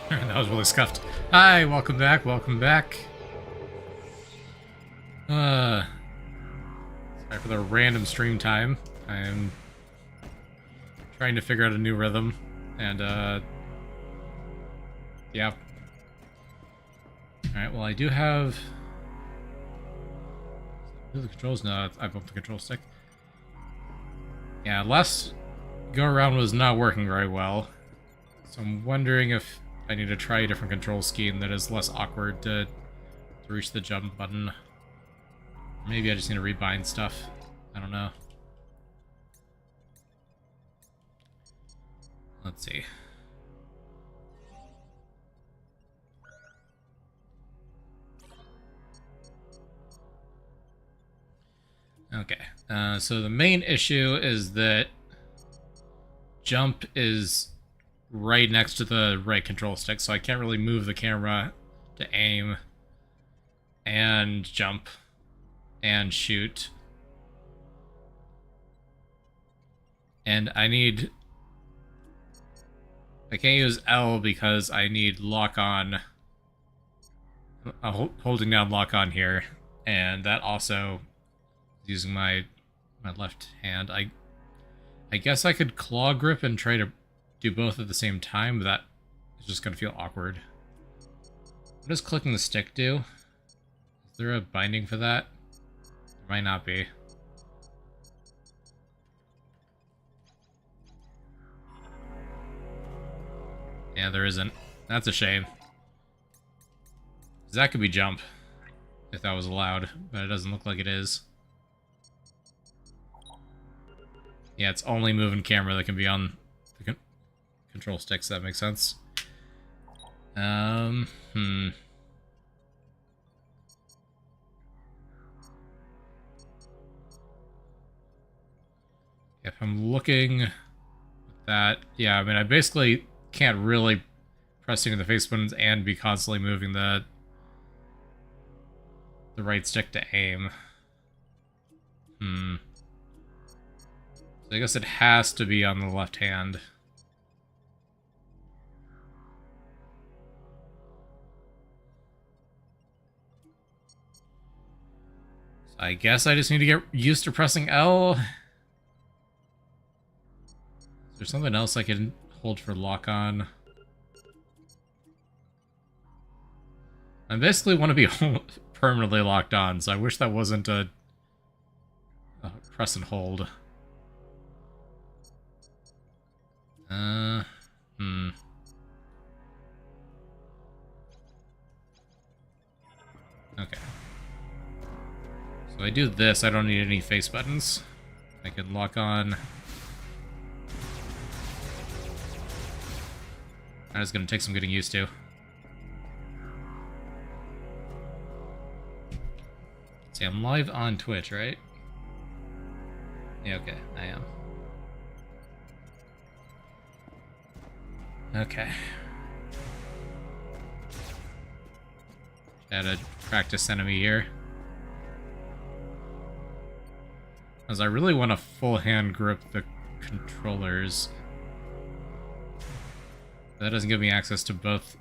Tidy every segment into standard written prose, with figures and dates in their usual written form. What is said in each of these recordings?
That was really scuffed. Hi, welcome back, welcome back. Sorry for the random stream time. I am trying to figure out a new rhythm, and yeah. Alright, well I do have... the controls? No, I bumped the control stick. Yeah, last go-around was not working very well. So I'm wondering if I need to try a different control scheme that is less awkward to reach the jump button. Maybe I just need to rebind stuff. I don't know. Let's see. Okay, so the main issue is that jump is right next to the right control stick, so I can't really move the camera to aim and jump and shoot. And I can't use L because I need lock on, holding down lock on here, and that also is using my left hand. I guess I could claw grip and try to do both at the same time, but that is just gonna feel awkward. What does clicking the stick do? Is there a binding for that? There might not be. Yeah, there isn't. That's a shame. 'Cause that could be jump, if that was allowed, but it doesn't look like it is. Yeah, it's only moving camera that can be on the control sticks, that makes sense. If I'm looking at that, yeah, I mean, I basically can't really press into the face buttons and be constantly moving the right stick to aim. So I guess it has to be on the left hand. So I guess I just need to get used to pressing L. Is there something else I can hold for lock on? I basically want to be permanently locked on, so I wish that wasn't a press and hold. Okay. So I do this, I don't need any face buttons. I can lock on. That is gonna take some getting used to. See, I'm live on Twitch, right? Yeah, okay, I am. Okay. Add a practice enemy here. As I really want to full hand grip the controllers. That doesn't give me access to both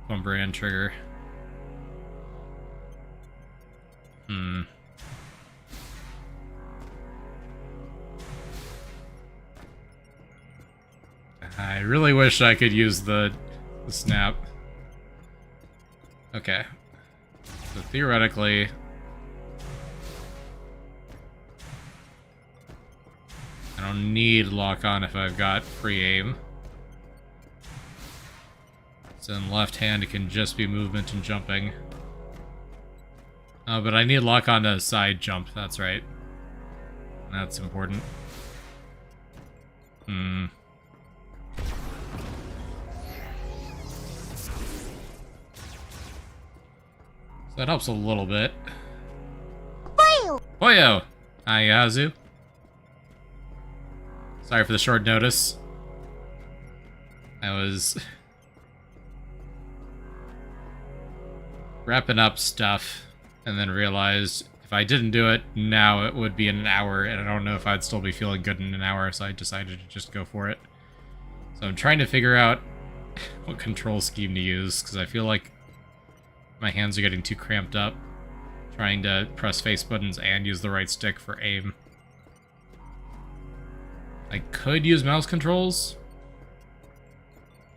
bumper and trigger. I really wish I could use the snap. Okay. So theoretically... I don't need lock on if I've got free aim. So in left hand it can just be movement and jumping. Oh, but I need lock on to side jump, that's right. That's important. So that helps a little bit. Boyo! Hi, Yazu. Sorry for the short notice. I was wrapping up stuff and then realized if I didn't do it now, it would be in an hour, and I don't know if I'd still be feeling good in an hour, so I decided to just go for it. So I'm trying to figure out what control scheme to use, because I feel like my hands are getting too cramped up trying to press face buttons and use the right stick for aim. I could use mouse controls,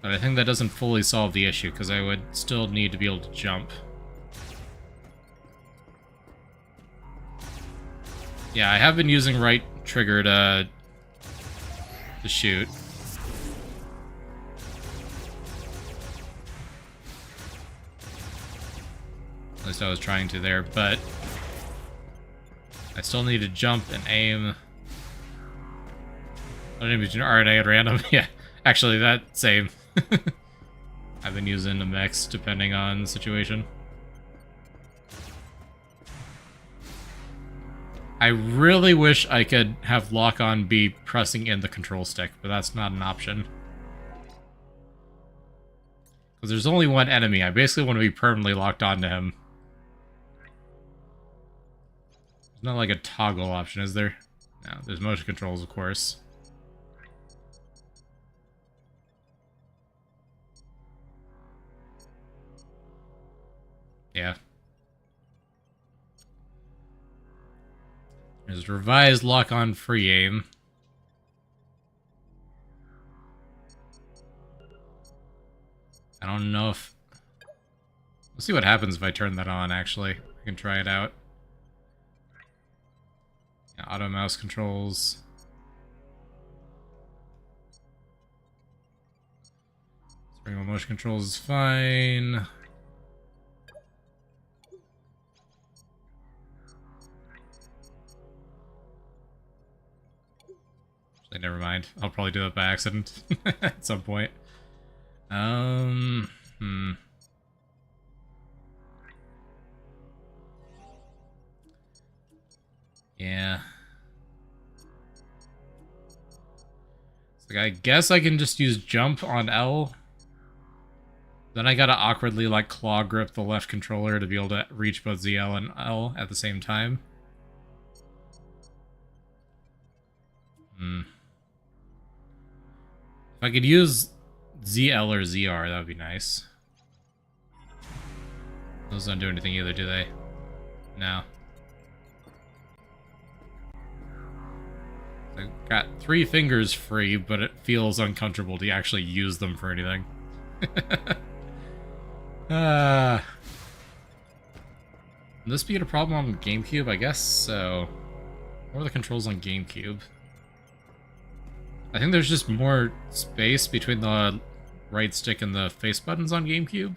but I think that doesn't fully solve the issue, because I would still need to be able to jump. Yeah, I have been using right trigger to shoot. At least I was trying to there, but I still need to jump and aim. I don't even RNA at random. Yeah, actually, that same. I've been using a mix depending on the situation. I really wish I could have lock-on be pressing in the control stick, but that's not an option. Because there's only one enemy. I basically want to be permanently locked onto him. There's not like a toggle option, is there? No, there's motion controls, of course. Yeah. There's revised lock-on free aim. I don't know if... Let's see what happens if I turn that on, actually. I can try it out. Yeah, auto mouse controls. Spring motion controls is fine. Actually, never mind. I'll probably do that by accident at some point. Yeah. So I guess I can just use jump on L. Then I gotta awkwardly, like, claw grip the left controller to be able to reach both ZL and L at the same time. If I could use ZL or ZR, that would be nice. Those don't do anything either, do they? No. I got 3 fingers free, but it feels uncomfortable to actually use them for anything. Would this be a problem on GameCube? I guess so. What are the controls on GameCube? I think there's just more space between the right stick and the face buttons on GameCube.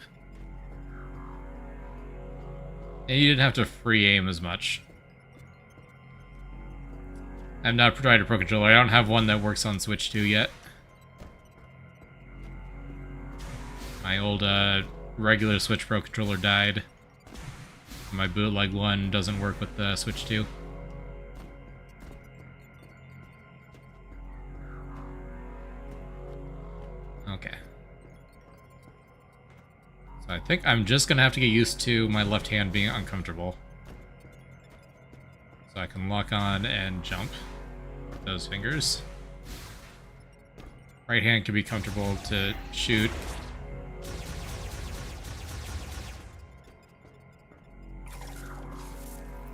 And you didn't have to free aim as much. I'm not tried a Pro Controller. I don't have one that works on Switch 2 yet. My old regular Switch Pro Controller died. My bootleg one doesn't work with the Switch 2. Okay. So I think I'm just gonna have to get used to my left hand being uncomfortable. So I can lock on and jump with those fingers. Right hand can be comfortable to shoot.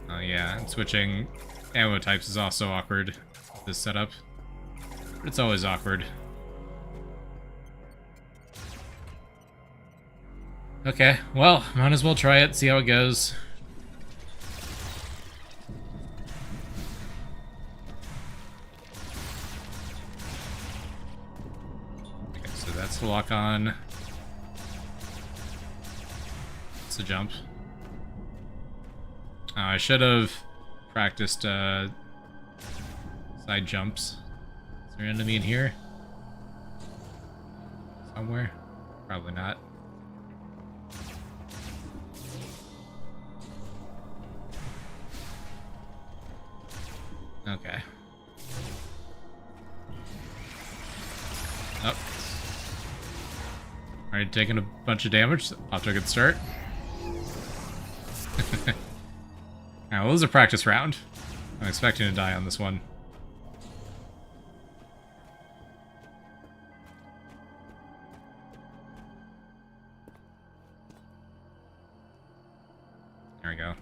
Oh yeah, and switching ammo types is also awkward with this setup. But it's always awkward. Okay, well, might as well try it, see how it goes. Okay, so that's the lock on. It's a jump. I should have practiced side jumps. Is there an enemy in here? Somewhere? Probably not. Okay. Oh. Alright, taking a bunch of damage. Off to a good start. Alright, well, this is a practice round. I'm expecting to die on this one. we go.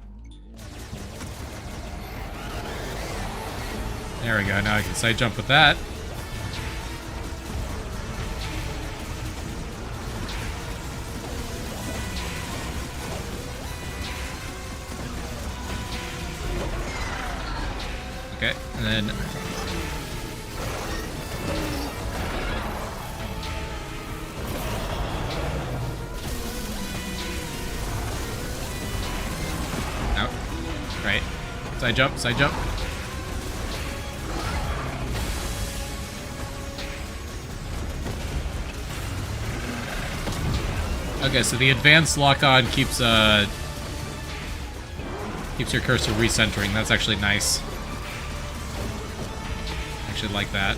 There we go, now I can side jump with that. Okay, and then... out. Right. Side jump, side jump. Okay, so the advanced lock-on keeps your cursor recentering. That's actually nice. Actually like that.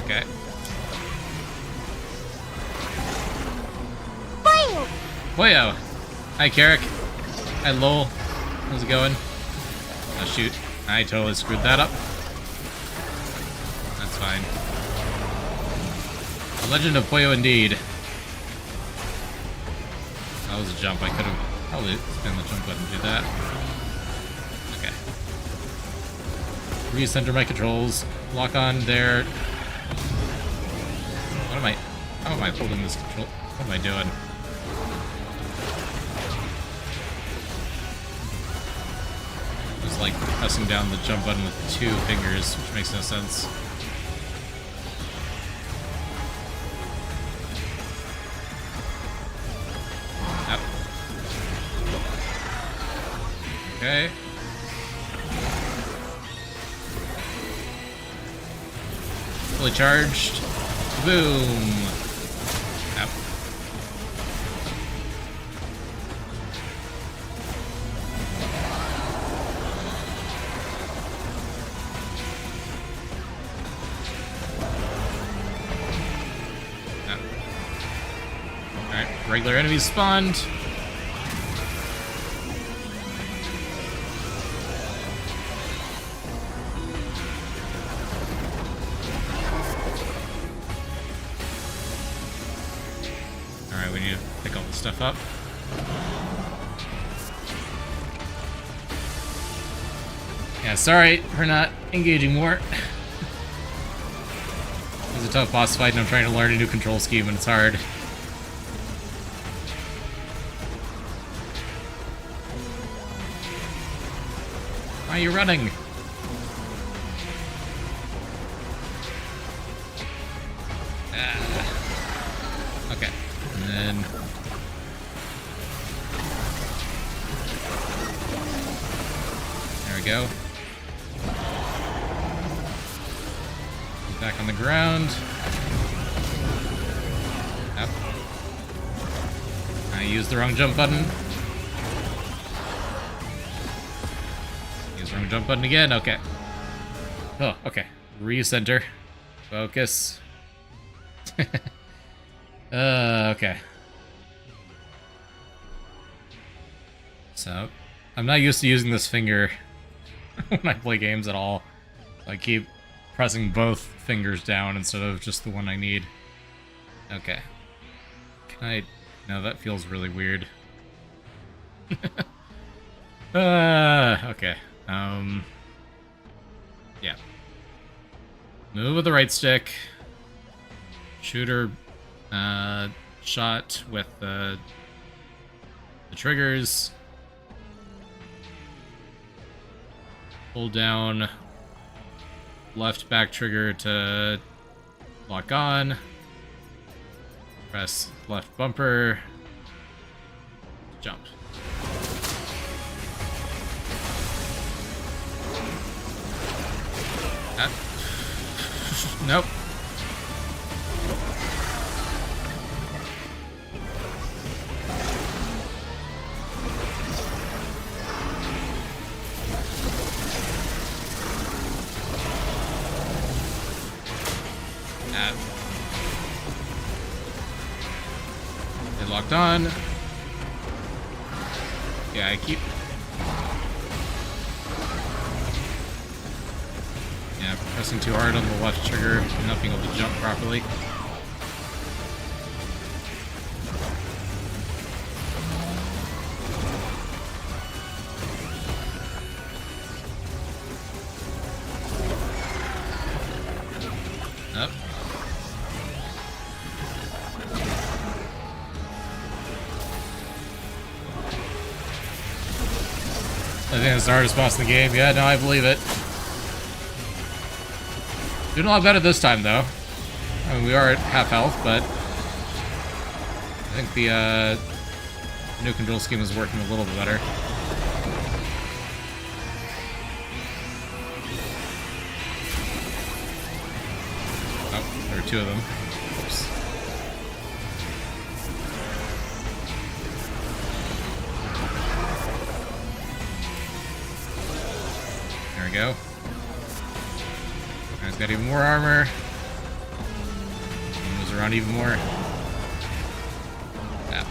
Okay. Boyo! Hi, Carrick. Hi, LUL. How's it going? Oh, shoot. I totally screwed that up. That's fine. The Legend of Puyo indeed. That was a jump. I could have probably spin the jump button to do that. Okay. Recenter my controls. Lock on there. What am I... How am I holding this control? What am I doing? Just like pressing down the jump button with 2 fingers, which makes no sense. Okay. Fully charged. Boom. Yep. Yep. Alright, regular enemies spawned. We need to pick all this stuff up. Yeah, sorry for not engaging more. It's a tough boss fight and I'm trying to learn a new control scheme and it's hard. Why are you running? Okay. And then... There we go. Back on the ground. Yep. I used the wrong jump button. Use the wrong jump button again. Okay. Oh, okay. Recenter. Focus. Okay. So, I'm not used to using this finger when I play games at all. I keep pressing both fingers down instead of just the one I need. Okay. Can I... No, that feels really weird. Okay. Yeah. Move with the right stick. Shooter, shot with the triggers. Hold down left back trigger to lock on. Press left bumper. Jump. Ah. Nope. It locked on. Yeah, I keep... Yeah, pressing too hard on the left trigger and not being able to jump properly. think it's the hardest boss in the game. Yeah, no, I believe it. Doing a lot better this time, though. I mean, we are at half health, but I think the new control scheme is working a little bit better. Oh, there are two of them. Oops. There we go. He's got even more armor. Moves around even more. Yeah.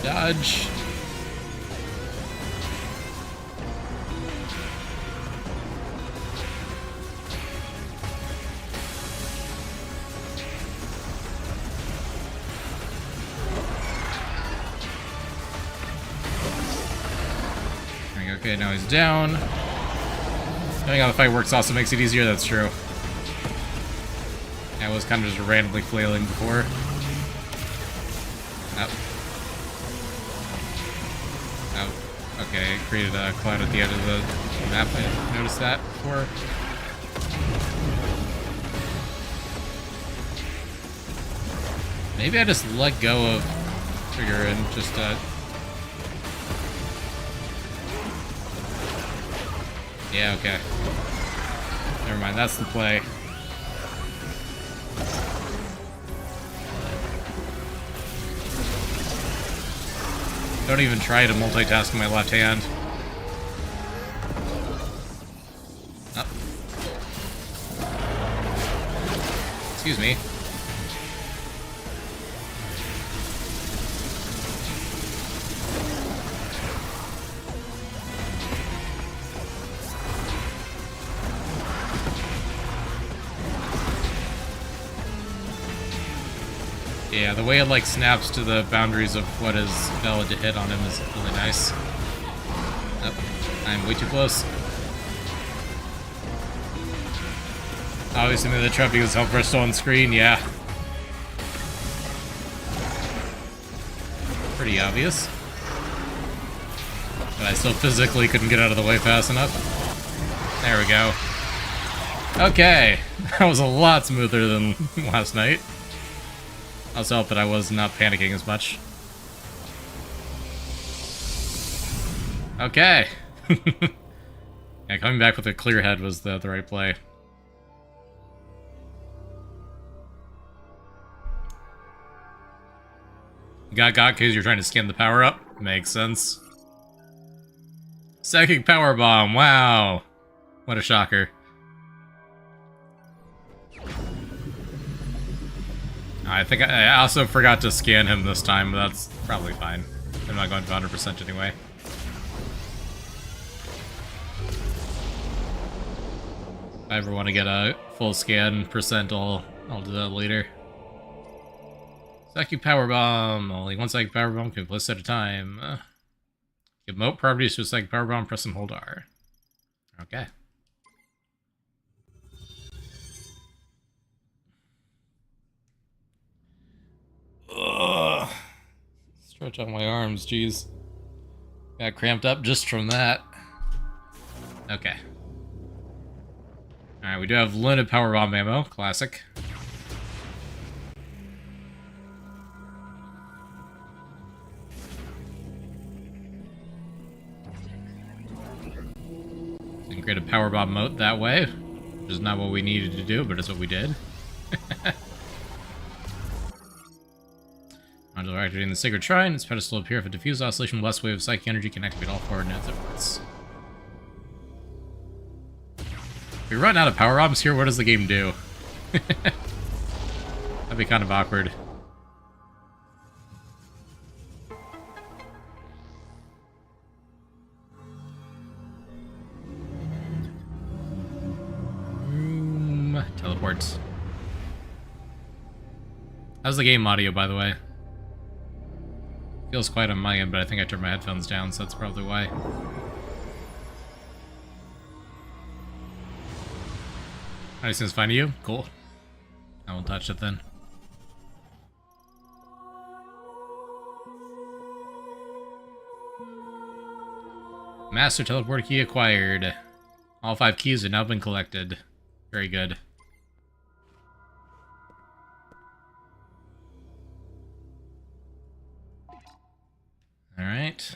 Dodge. There we go. Okay, now he's down. Knowing how the fight works also makes it easier, that's true. I was kind of just randomly flailing before. Oh. Oh. Okay, it created a cloud at the end of the map. I didn't notice that before. Maybe I just let go of trigger and just, yeah, okay. Never mind, that's the play. Don't even try to multitask in my left hand. Oh. Excuse me. Yeah, the way it like snaps to the boundaries of what is valid to hit on him is really nice. Oh, I'm way too close. Obviously, the trap because health bar still on screen, yeah. Pretty obvious. But I still physically couldn't get out of the way fast enough. There we go. Okay, that was a lot smoother than last night. Also helped that I was not panicking as much. Okay. Yeah, coming back with a clear head was the right play. You got because you're trying to scan the power up? Makes sense. Psychic power bomb, wow. What a shocker. I think I also forgot to scan him this time, but that's probably fine. I'm not going to 100% anyway. If I ever want to get a full scan percent, I'll do that later. Psychic Power Bomb. Only one Psychic Power Bomb can be placed at a time. Give moat properties to a Psychic Power Bomb, press and hold R. Okay. Ugh. Stretch out my arms, jeez. Got cramped up just from that. Okay. Alright, we do have limited power bomb ammo. Classic. So we can create a power bomb moat that way. Which is not what we needed to do, but it's what we did. Until activating the Sacred Shrine, its pedestal will appear if a diffused oscillation blast wave of psychic energy can activate all four nodes at once. If we run out of power bombs here, what does the game do? That'd be kind of awkward. Teleports. How's the game audio, by the way? Feels quiet on my end, but I think I turned my headphones down, so that's probably why. Alright, seems fine to you? Cool. I won't touch it then. Master teleport key acquired. All 5 keys have now been collected. Very good. Alright.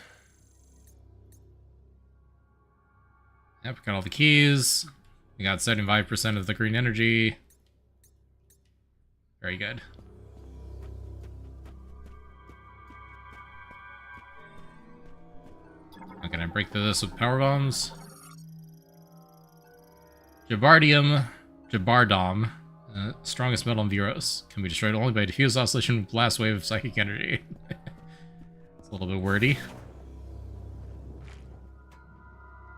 Yep, we got all the keys. We got 75% of the green energy. Very good. I'm gonna break through this with power bombs. Jabardom, strongest metal in Viros, can be destroyed only by diffuse oscillation with blast wave of psychic energy. It's a little bit wordy.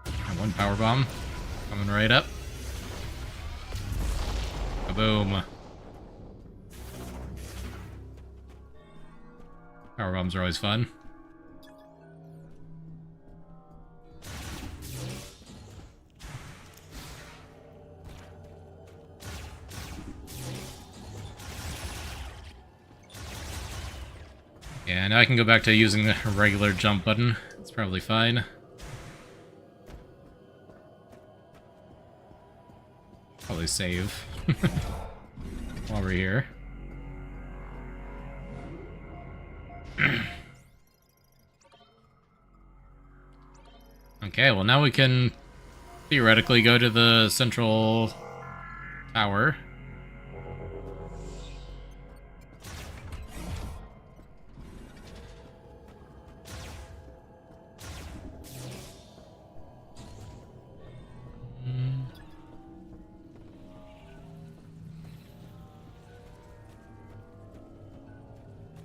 And 1 power bomb coming right up. Kaboom. Power bombs are always fun. Yeah, now I can go back to using the regular jump button. It's probably fine. Probably save while we're here. Okay, well now we can theoretically go to the central tower.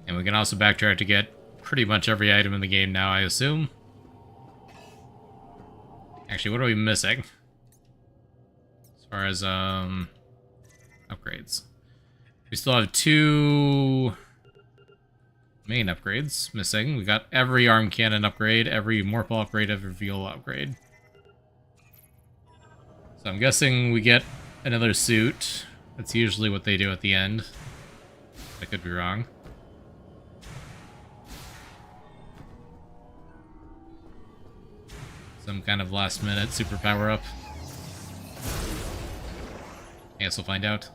And we can also backtrack to get pretty much every item in the game now, I assume. Actually, what are we missing? As far as, upgrades. We still have 2 main upgrades missing. We got every arm cannon upgrade, every Morphle upgrade, every Viola upgrade. So I'm guessing we get another suit. That's usually what they do at the end. I could be wrong. Some kind of last minute super power up. I guess we'll find out.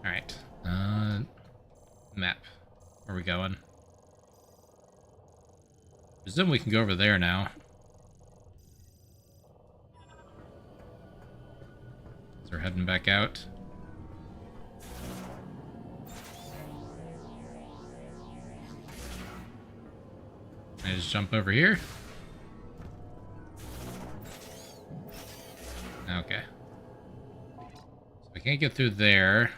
Alright. Map. Where are we going? Presume we can go over there now. So we're heading back out. Can I just jump over here? Okay. So I can't get through there.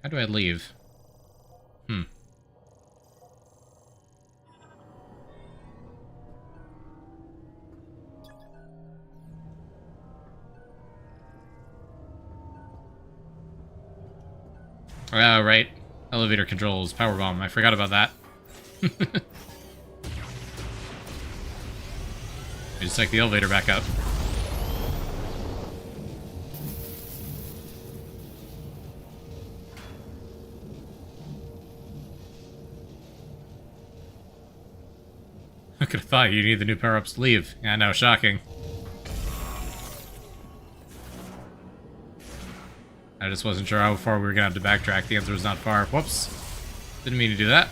How do I leave? Oh, right. Elevator controls, power bomb. I forgot about that. I just take the elevator back up. I could have thought you need the new power-ups to leave. Yeah, no, shocking. I just wasn't sure how far we were gonna have to backtrack. The answer was not far. Whoops. Didn't mean to do that.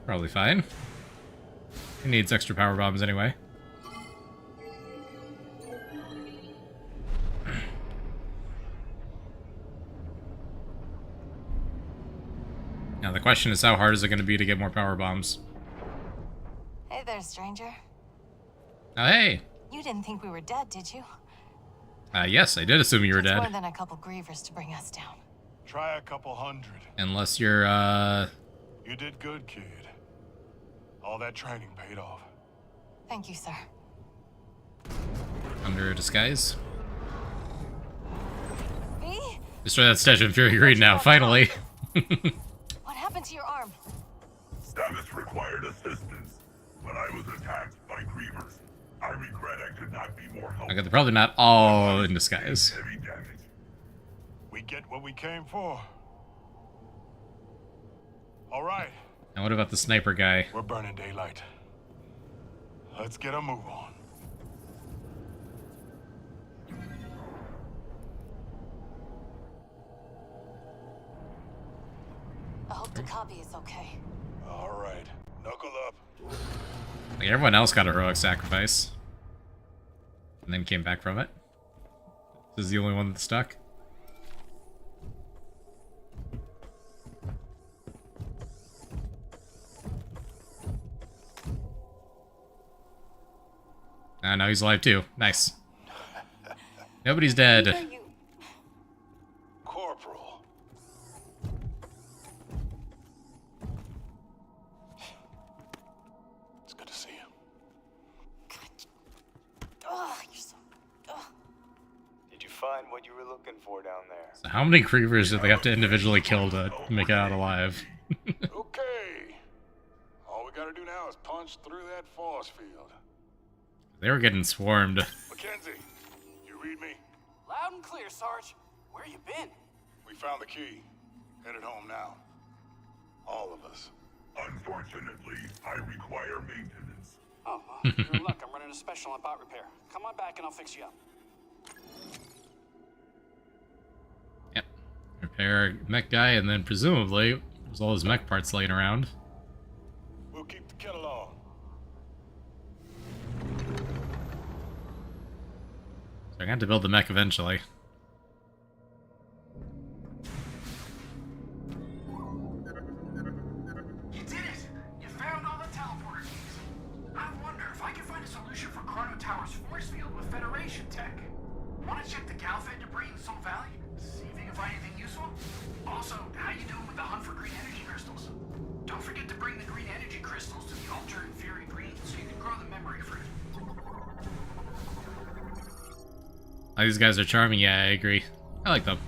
Probably fine. He needs extra power bombs anyway. Now the question is, how hard is it going to be to get more power bombs? Hey there, stranger. Oh, hey! You didn't think we were dead, did you? Yes, I did assume you were dead. More than a couple grievers to bring us down. Try a couple hundred. Unless you're, You did good, kid. All that training paid off. Thank you, sir. under a disguise. Me? Destroy that statue of Fury Greed now, finally! What happened to your arm? Stamets required assistance, but I was attacked by grievers. I regret I could not be more helpful. Okay, they're probably not all in disguise. Heavy damage. We get what we came for. All right, And what about the sniper guy? we're burning daylight. Let's get a move on. I hope the copy is okay. All right, knuckle up. Like, everyone else got a heroic sacrifice. And then came back from it. This is the only one that stuck. Now he's alive too. Nice. Nobody's dead. You. Corporal. It's good to see you. Oh, you're so. Oh. Did you find what you were looking for down there? So how many creepers do they have to individually kill to make it out alive? Okay. All we gotta do now is punch through that force field. They were getting swarmed. Mackenzie, you read me? Loud and clear, Sarge. Where you been? We found the key. Headed home now. All of us. Unfortunately, I require maintenance. Oh, well, you're in luck. I'm running a special on bot repair. Come on back and I'll fix you up. Yep. Repair mech guy, and then presumably there's all his mech parts laying around. We'll keep the kettle on. So I got to build the mech eventually. You did it! You found all the teleporter keys. I wonder if I can find a solution for Chrono Tower's force field with Federation tech. Want to check the Galfed debris in Soul Valley? See if you can find anything useful? Also, how you doing with the hunt for green energy crystals? Don't forget to bring the green energy crystals to the altar in Fury Green so you can grow the memory fruit. Oh, these guys are charming. Yeah, I agree. I like them.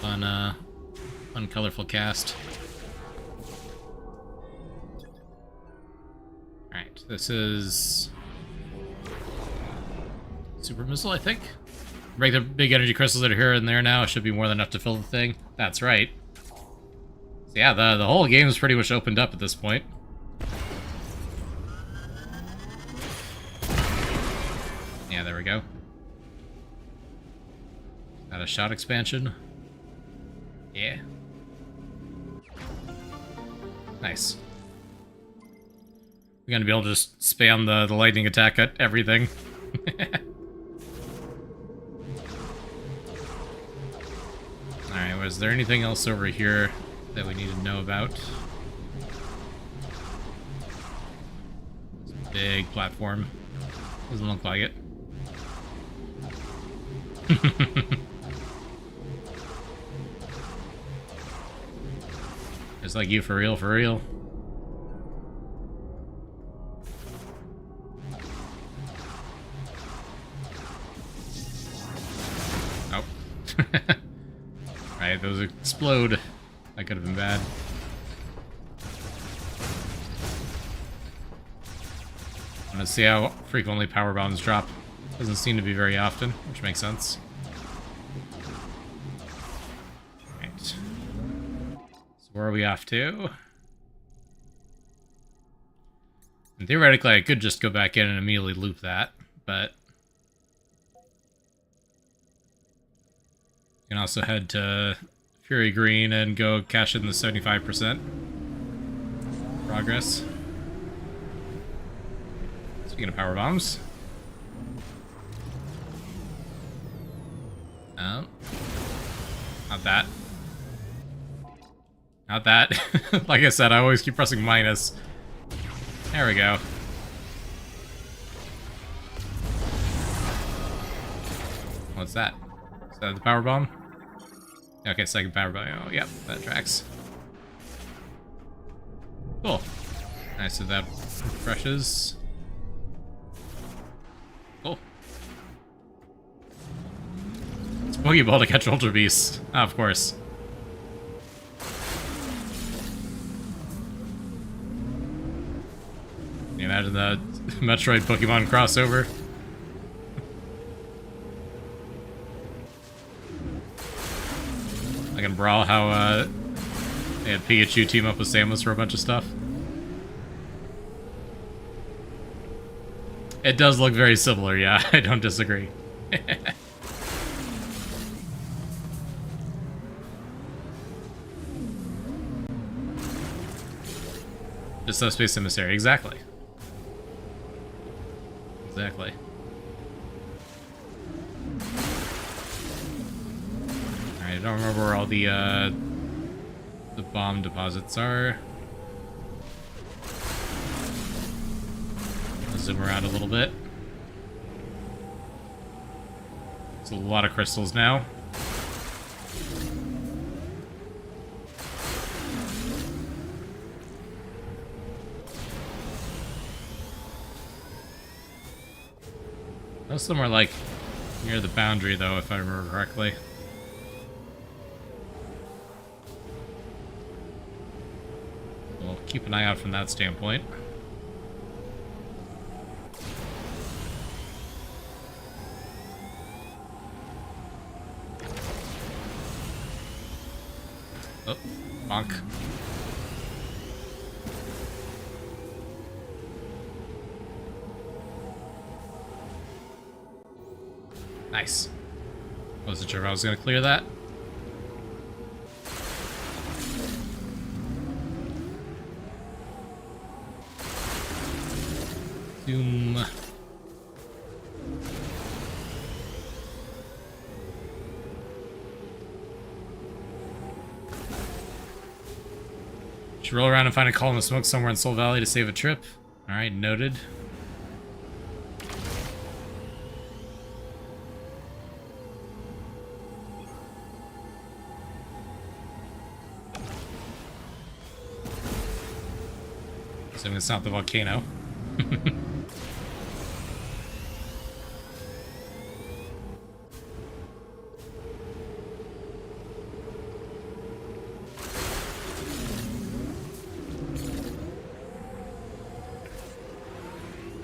Fun colorful cast. Alright, this is super missile, I think. Break the big energy crystals that are here and there now. It should be more than enough to fill the thing. That's right. So yeah, the whole game is pretty much opened up at this point. Yeah, there we go. Got a shot expansion. Yeah. Nice. We're gonna be able to just spam the lightning attack at everything. Alright, was there anything else over here that we need to know about? Big platform. Doesn't look like it. It's like you for real, for real. Oh. Right, those explode. That could have been bad. Let's see how frequently power bombs drop. Doesn't seem to be very often, which makes sense. Right. So where are we off to? And theoretically, I could just go back in and immediately loop that, but you can also head to Fury Green and go cash in the 75% progress. Speaking of power bombs. Oh. Not that. Not that. Like I said, I always keep pressing minus. There we go. What's that? Is that the power bomb? Okay, second power bomb. Oh, yep, that tracks. Cool. Nice, so that refreshes. Cool. It's Pokeball to catch Ultra Beasts. Ah, of course. Can you imagine the Metroid Pokemon crossover? Dragon Brawl, how they had Pikachu team up with Samus for a bunch of stuff. It does look very similar, yeah, I don't disagree. Just a space emissary, exactly. Exactly. Alright, I don't remember where all the bomb deposits are. I'll zoom around a little bit. It's a lot of crystals now. Most of them are like near the boundary though, if I remember correctly. We'll keep an eye out from that standpoint. Oh, bonk. Nice. Wasn't sure if I was gonna clear that. Zoom. Should roll around and find a column of smoke somewhere in Soul Valley to save a trip. Alright, noted. Assuming it's not the volcano.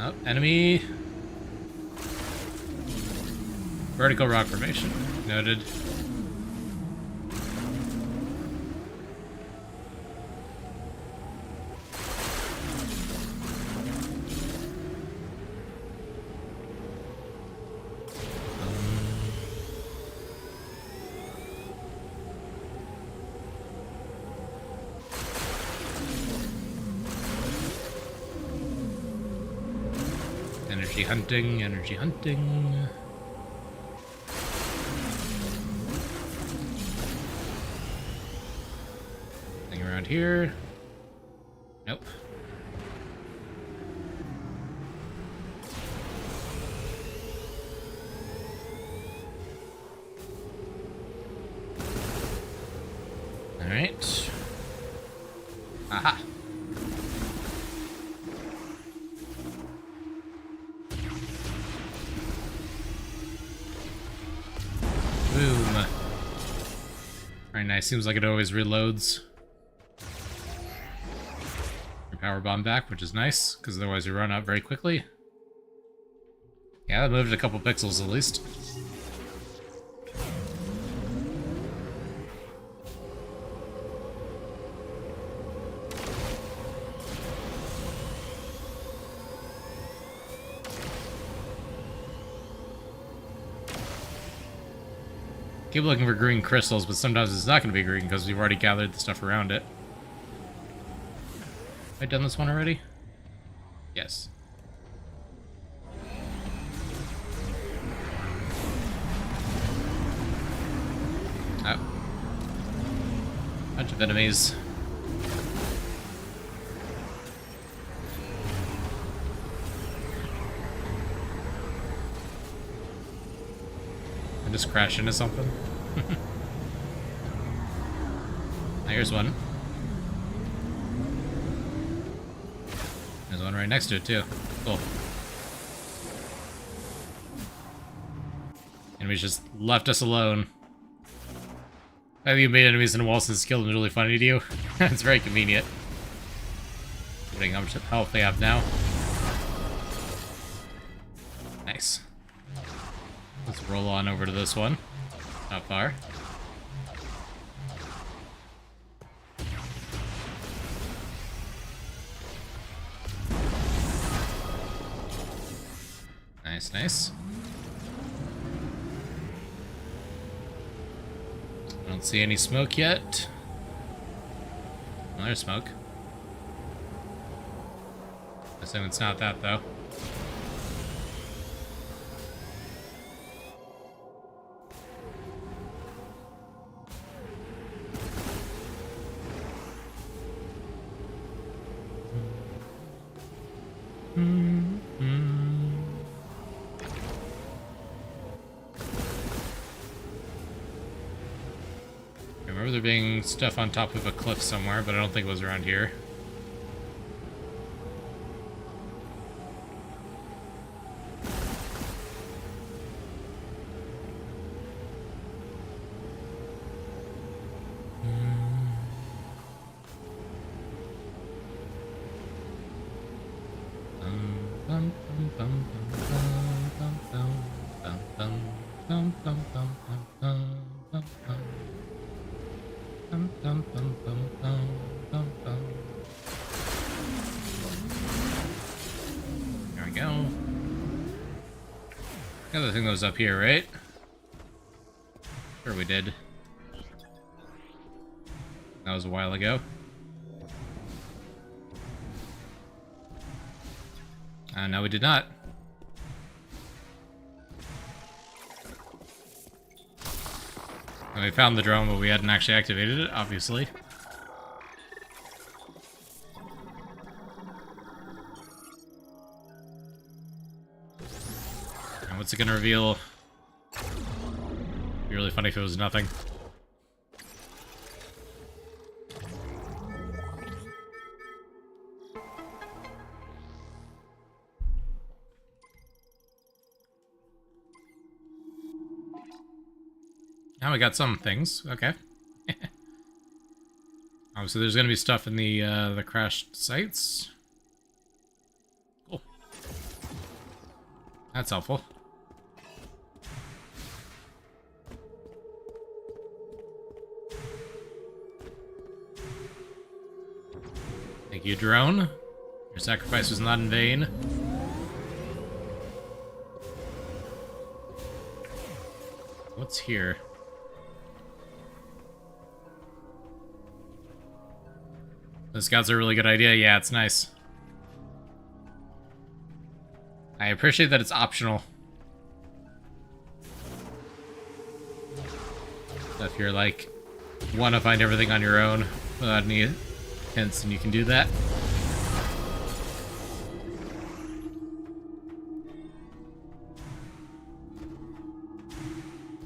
Oh, enemy. Vertical rock formation. Noted. Energy hunting, energy hunting. Nothing around here. Nope. All right. Aha. Boom. Very nice. Seems like it always reloads. Your power bomb back, which is nice, because otherwise you run out very quickly. Yeah, that moved a couple pixels at least. Keep looking for green crystals, but sometimes it's not going to be green because we've already gathered the stuff around it. Have I done this one already? Yes. Oh. Bunch of enemies. Just crash into something. Here's one. There's one right next to it too. Cool. Enemies just left us alone. I think you made enemies in a wall since killed them is really funny to you. It's very convenient. Getting how much health they have now. Nice. Let's roll on over to this one. Not far. Nice. I don't see any smoke yet. Well, there's smoke. I assume it's not that, though. I remember there being stuff on top of a cliff somewhere, but I don't think it was around here. There we go. The other thing that was up here, right? Sure we did. That was a while ago. No, we did not. And we found the drone, but we hadn't actually activated it, obviously. And what's it gonna reveal? It'd be really funny if it was nothing. Now we got some things. Okay. Obviously, there's going to be stuff in the crashed sites. Cool. That's helpful. Thank you, drone. Your sacrifice was not in vain. What's here? The scouts are a really good idea. Yeah, it's nice. I appreciate that it's optional. So if you're like, want to find everything on your own without any hints, and you can do that.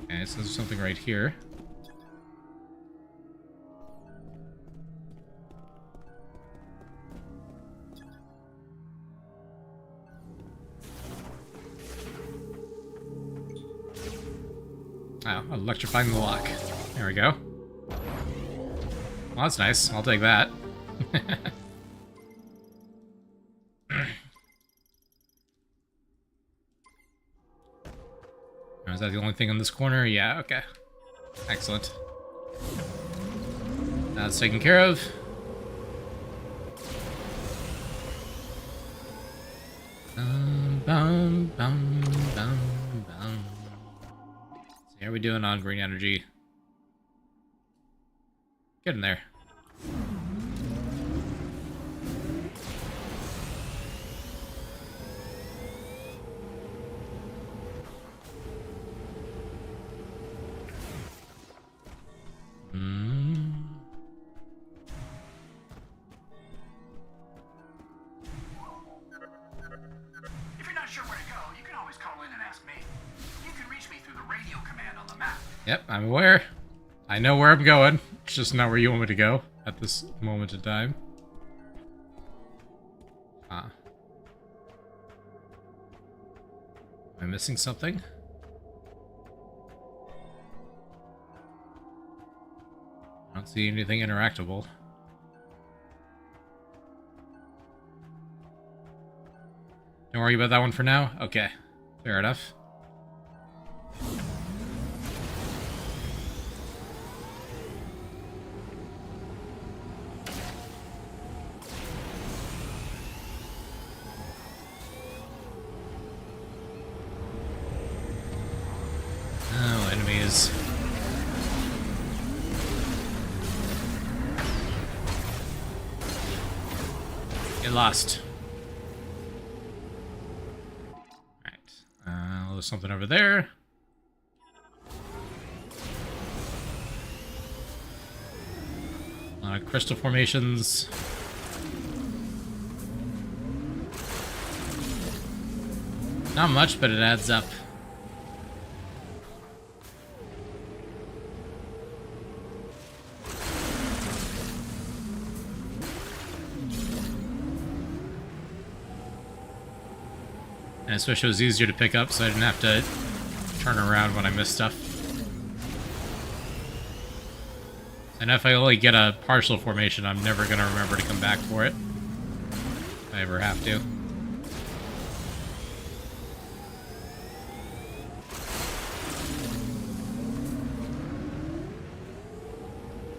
Okay, so there's something right here. Oh, electrifying the lock. There we go. Well, that's nice. I'll take that. Is that the only thing in this corner? Yeah, okay. Excellent. That's taken care of. Bum, bum, bum, bum, bum. So how are we doing on green energy? Get in there. If you're not sure where to go, you can always call in and ask me. You can reach me through the radio command on the map. Yep, I'm aware. I know where I'm going. It's just not where you want me to go at this moment in time. Ah. Am I missing something? I don't see anything interactable. Don't worry about that one for now? Okay. Fair enough. formations. Get lost. Alright. There's something over there. Crystal formations. Not much, but it adds up. And I wish it was easier to pick up so I didn't have to turn around when I missed stuff. And if I only get a partial formation, I'm never going to remember to come back for it. If I ever have to.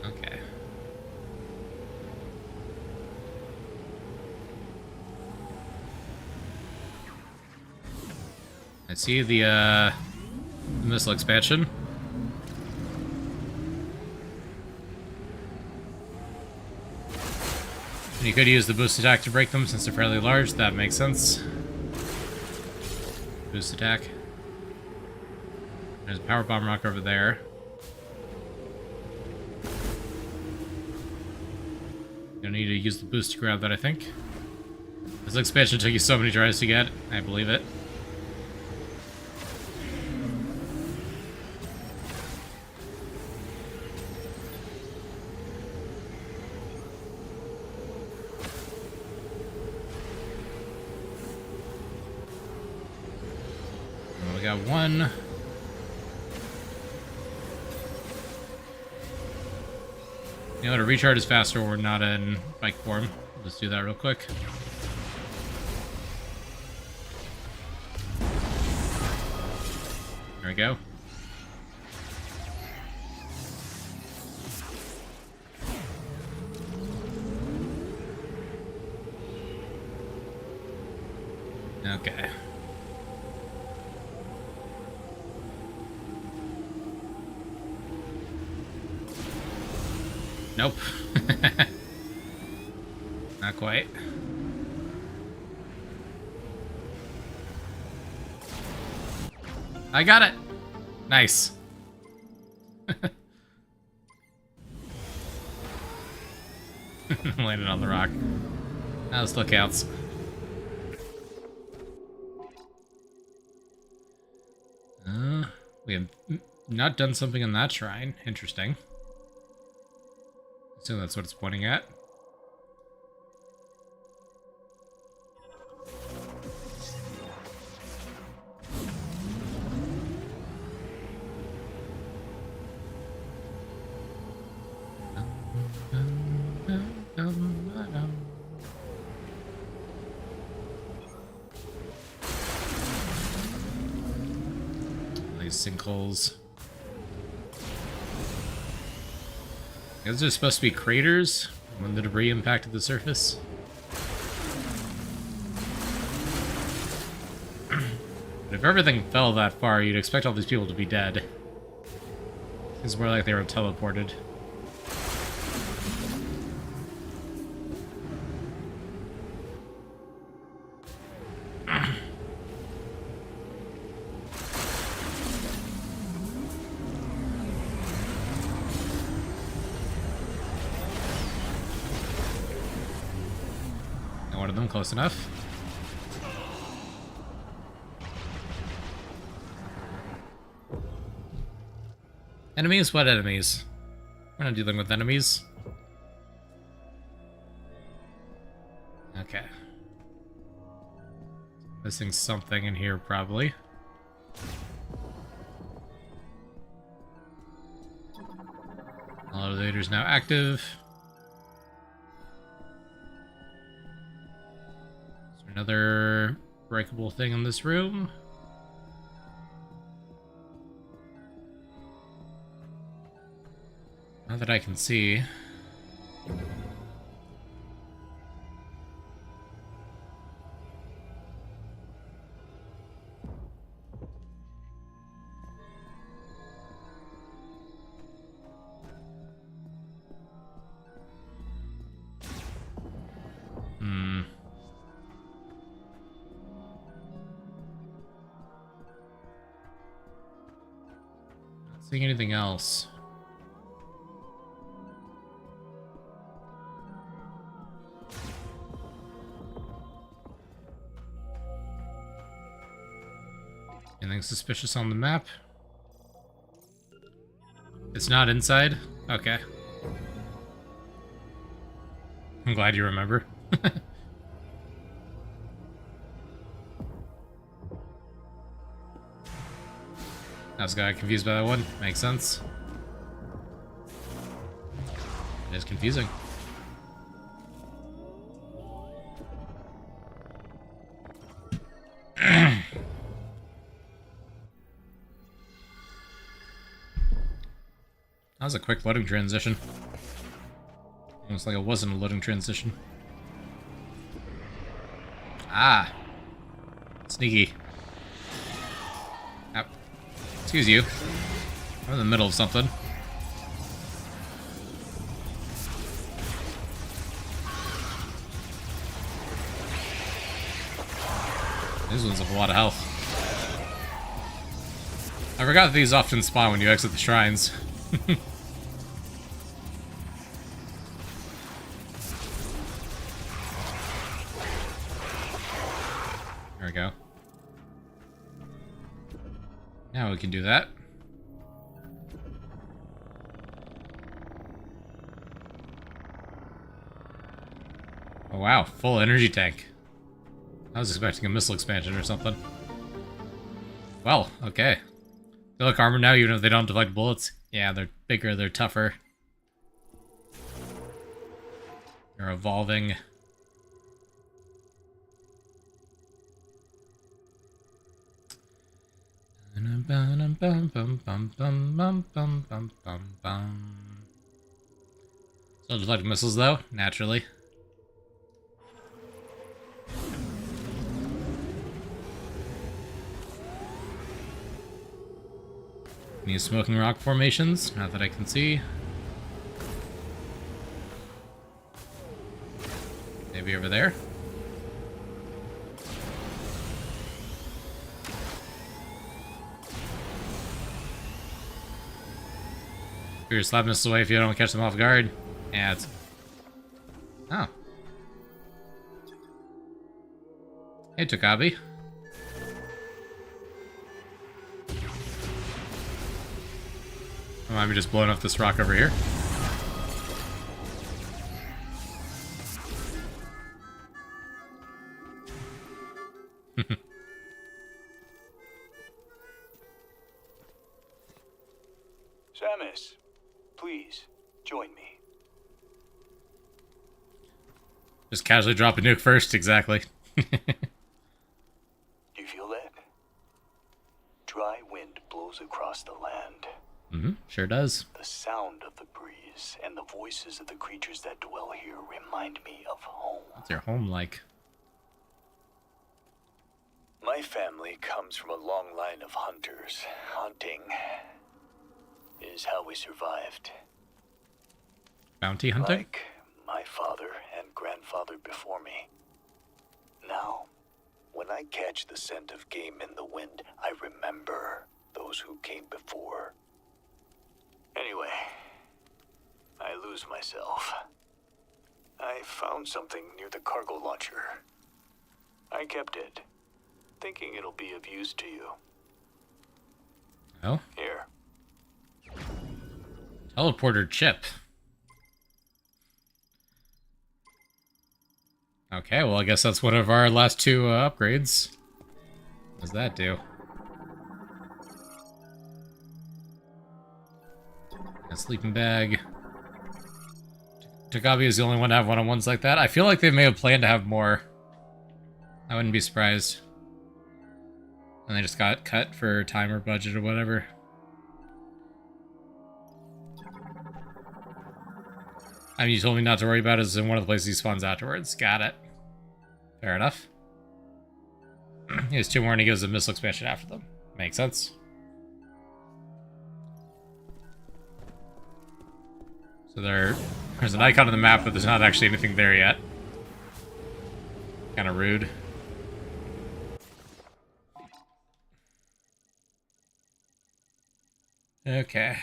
Okay. I see the missile expansion. You could use the boost attack to break them since they're fairly large. That makes sense. Boost attack. There's a power bomb rock over there. You'll need to use the boost to grab that, I think. This expansion took you so many tries to get. I believe it. We got one. You know, to recharge is faster when we're not in bike form. Let's do that real quick. There we go. Okay. Nope. Not quite. I got it! Nice. Landed on the rock. That still counts. We have not done something in that shrine. Interesting. So that's what it's pointing at. These sinkholes. These are supposed to be craters when the debris impacted the surface. But if everything fell that far, you'd expect all these people to be dead. It's more like they were teleported. One of them close enough. Enemies? What enemies? We're not dealing with enemies. Okay. Missing something in here, probably. Elevator's now active. Is there another breakable thing in this room? Not that I can see. Seeing anything else? Anything suspicious on the map? It's not inside? Okay. I'm glad you remember. I was got confused by that one. Makes sense. It is confusing. That was a quick loading transition. Almost like it wasn't a loading transition. Ah! Sneaky. Ow. Excuse you. I'm in the middle of something. These ones have a lot of health. I forgot that these often spawn when you exit the shrines. There we go. Now we can do that. Oh wow, full energy tank. I was expecting a missile expansion or something. Well, okay. They look armored now even if they don't deflect bullets. Yeah, they're bigger, they're tougher. They're evolving. Still deflecting missiles though, naturally. Any smoking rock formations? Not that I can see. Maybe over there? You're slapping this away if you don't catch them off guard. Yeah, it's... Oh. Hey, Takabi. Don't mind me just blowing off this rock over here. Samus, please, join me. Just casually drop a nuke first, exactly. Do you feel that? Dry wind blows across the land. Mm-hmm, sure does. The sound of the breeze and the voices of the creatures that dwell here remind me of home. What's your home like? My family comes from a long line of hunters. Hunting is how we survived. Bounty hunting? Like my father and grandfather before me. Now, when I catch the scent of game in the wind, I remember those who came before. Anyway, I lose myself. I found something near the cargo launcher. I kept it, thinking it'll be of use to you. Oh? Here. Teleporter chip. Okay, well I guess that's one of our last two upgrades. What does that do? A sleeping bag. Takabi is the only one to have one-on-ones like that. I feel like they may have planned to have more. I wouldn't be surprised. And they just got cut for time or budget or whatever. I mean, you told me not to worry about it. It's in one of the places he spawns afterwards. Got it. Fair enough. He has two more and he gives a missile expansion after them. Makes sense. So there's an icon on the map, but there's not actually anything there yet. Kind of rude. Okay.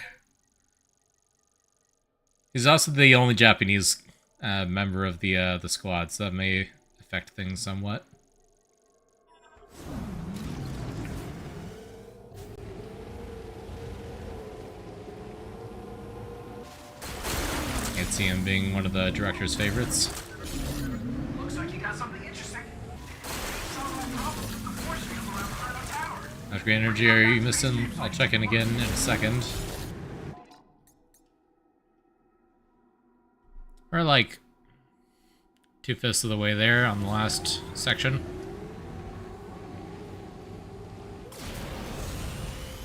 He's also the only Japanese member of the squad, so that may affect things somewhat. I can see him being one of the director's favorites. Looks like you got something interesting. Solve that problem with the force field around Chrono Tower. How much green energy are you missing? I'll check in again in a second. We're like 2/5 of the way there on the last section.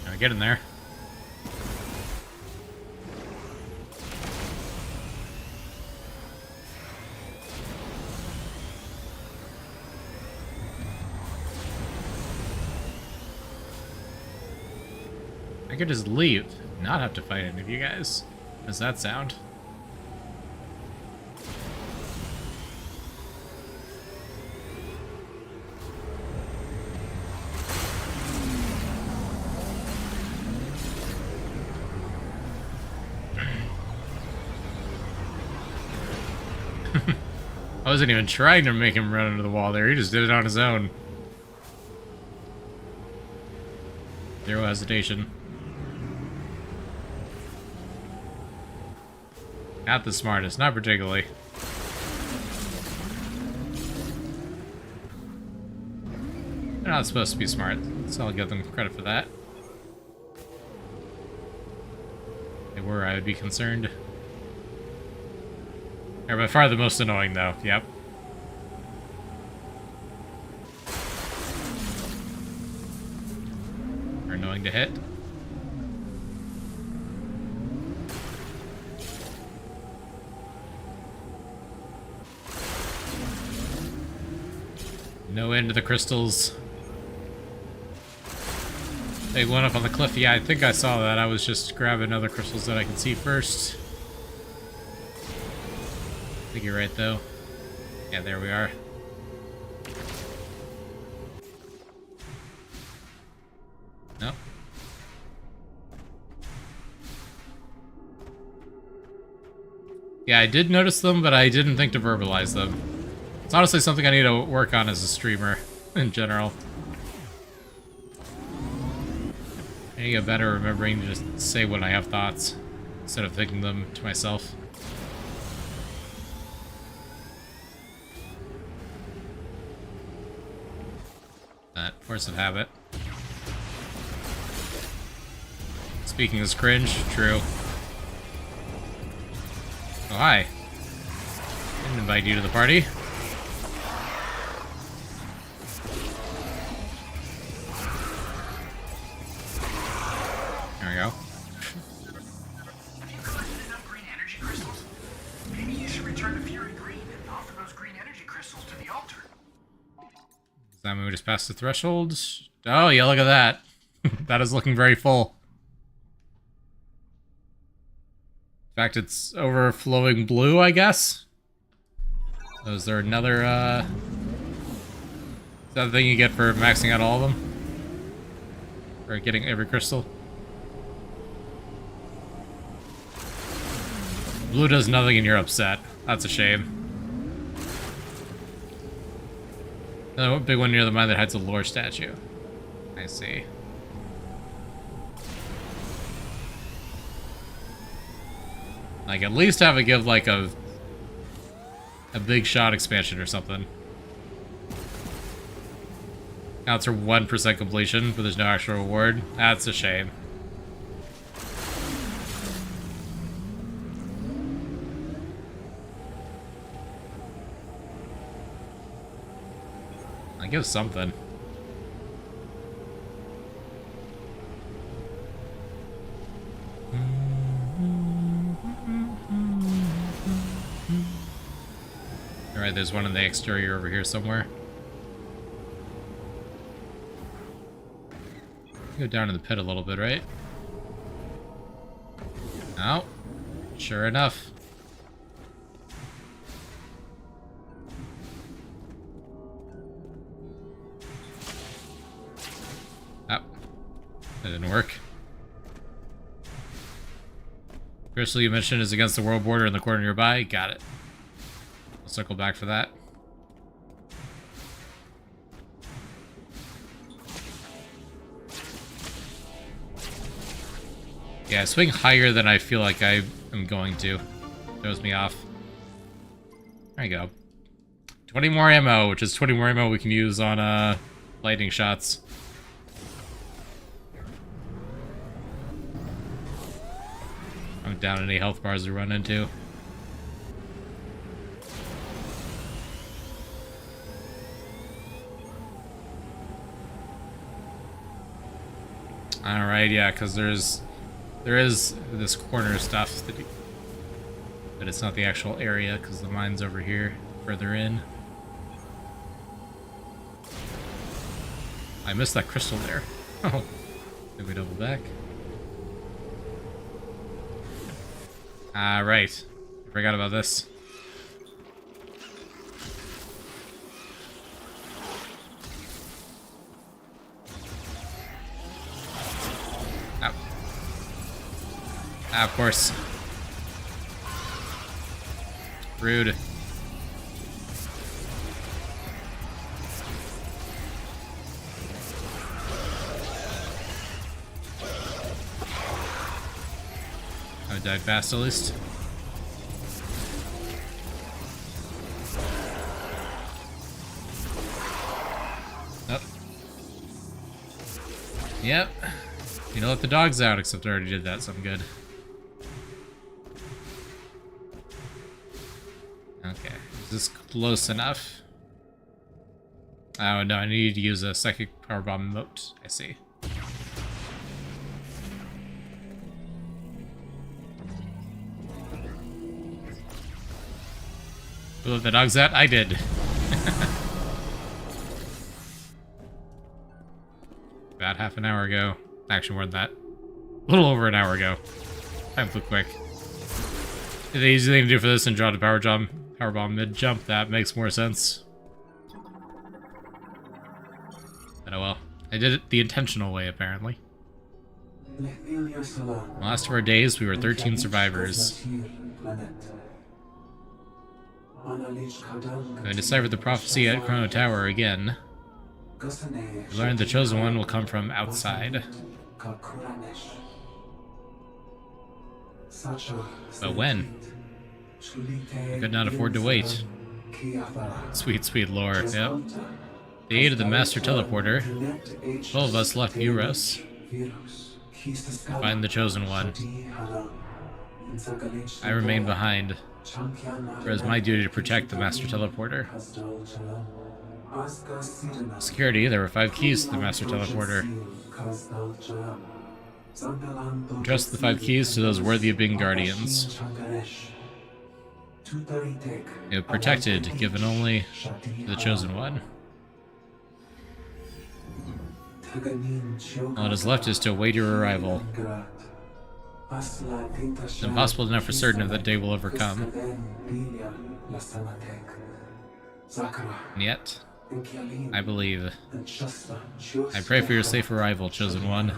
Now get in there. I could just leave, not have to fight any of you guys. How does that sound? I wasn't even trying to make him run into the wall there, he just did it on his own. Zero hesitation. Not the smartest, not particularly. They're not supposed to be smart, so I'll give them credit for that. If they were, I would be concerned. They're by far the most annoying, though. Yep. They're annoying to hit. No end to the crystals. Big one up on the cliff. Yeah, I think I saw that. I was just grabbing other crystals that I can see first. I think you're right, though. Yeah, there we are. Nope. Yeah, I did notice them, but I didn't think to verbalize them. It's honestly something I need to work on as a streamer, in general. I need to get better at remembering to just say when I have thoughts, instead of thinking them to myself. That force of habit. Speaking as cringe, true. Oh, hi. Didn't invite you to the party. There we go. Have you collected enough green energy crystals? Maybe you should return to Fury Green and offer those green energy crystals to the altar. Does that mean we just passed the threshold? Oh, yeah, look at that. That is looking very full. In fact, it's overflowing blue, I guess? So is there another, is that the thing you get for maxing out all of them? Or getting every crystal? Blue does nothing and you're upset. That's a shame. Another big one near the mine that hides a lore statue. I see. Like, at least have it give, like, a big shot expansion or something. Counts for 1% completion, but there's no actual reward. That's a shame. I give something. Alright, there's one in the exterior over here somewhere. Go down in the pit a little bit, right? Oh, sure enough. Oh, that didn't work. Crystal you mentioned is against the world border in the corner nearby. Got it. I'll circle back for that. Yeah, swing higher than I feel like I am going to. Throws me off. There you go. 20 more ammo, which is 20 more ammo we can use on lightning shots. I'm down any health bars we run into. Alright, yeah, because there is this corner stuff that but it's not the actual area because the mine's over here, further in. I missed that crystal there. Oh, did we double back? Right. I forgot about this. Ow. Ah, of course. Rude. I died fast at least. Oh. Yep. You know, let the dogs out, except I already did that, so I'm good. Okay, is this close enough? Oh no, I need to use a psychic power bomb moat. I see. Who let the dogs out? I did. About half an hour ago. Actually, more than that. A little over an hour ago. Time flew quick. The easy thing to do for this and draw the power bomb mid-jump, that makes more sense. But oh well. I did it the intentional way, apparently. The last of our days, we were 13 survivors. I deciphered the prophecy at Chrono Tower again. We learned the chosen one will come from outside. But when? I could not afford to wait. Sweet, sweet lore, yep. The aid of the Master Teleporter, 12 of us left Euros. Find the chosen one. I remain behind, for it is my duty to protect the Master Teleporter. Security, there were 5 keys to the Master Teleporter. Entrust the 5 keys to those worthy of being guardians. They were protected, given only to the chosen one. All that is left is to await your arrival. It's impossible to know for certain if that day will ever come. And yet, I believe. I pray for your safe arrival, chosen one,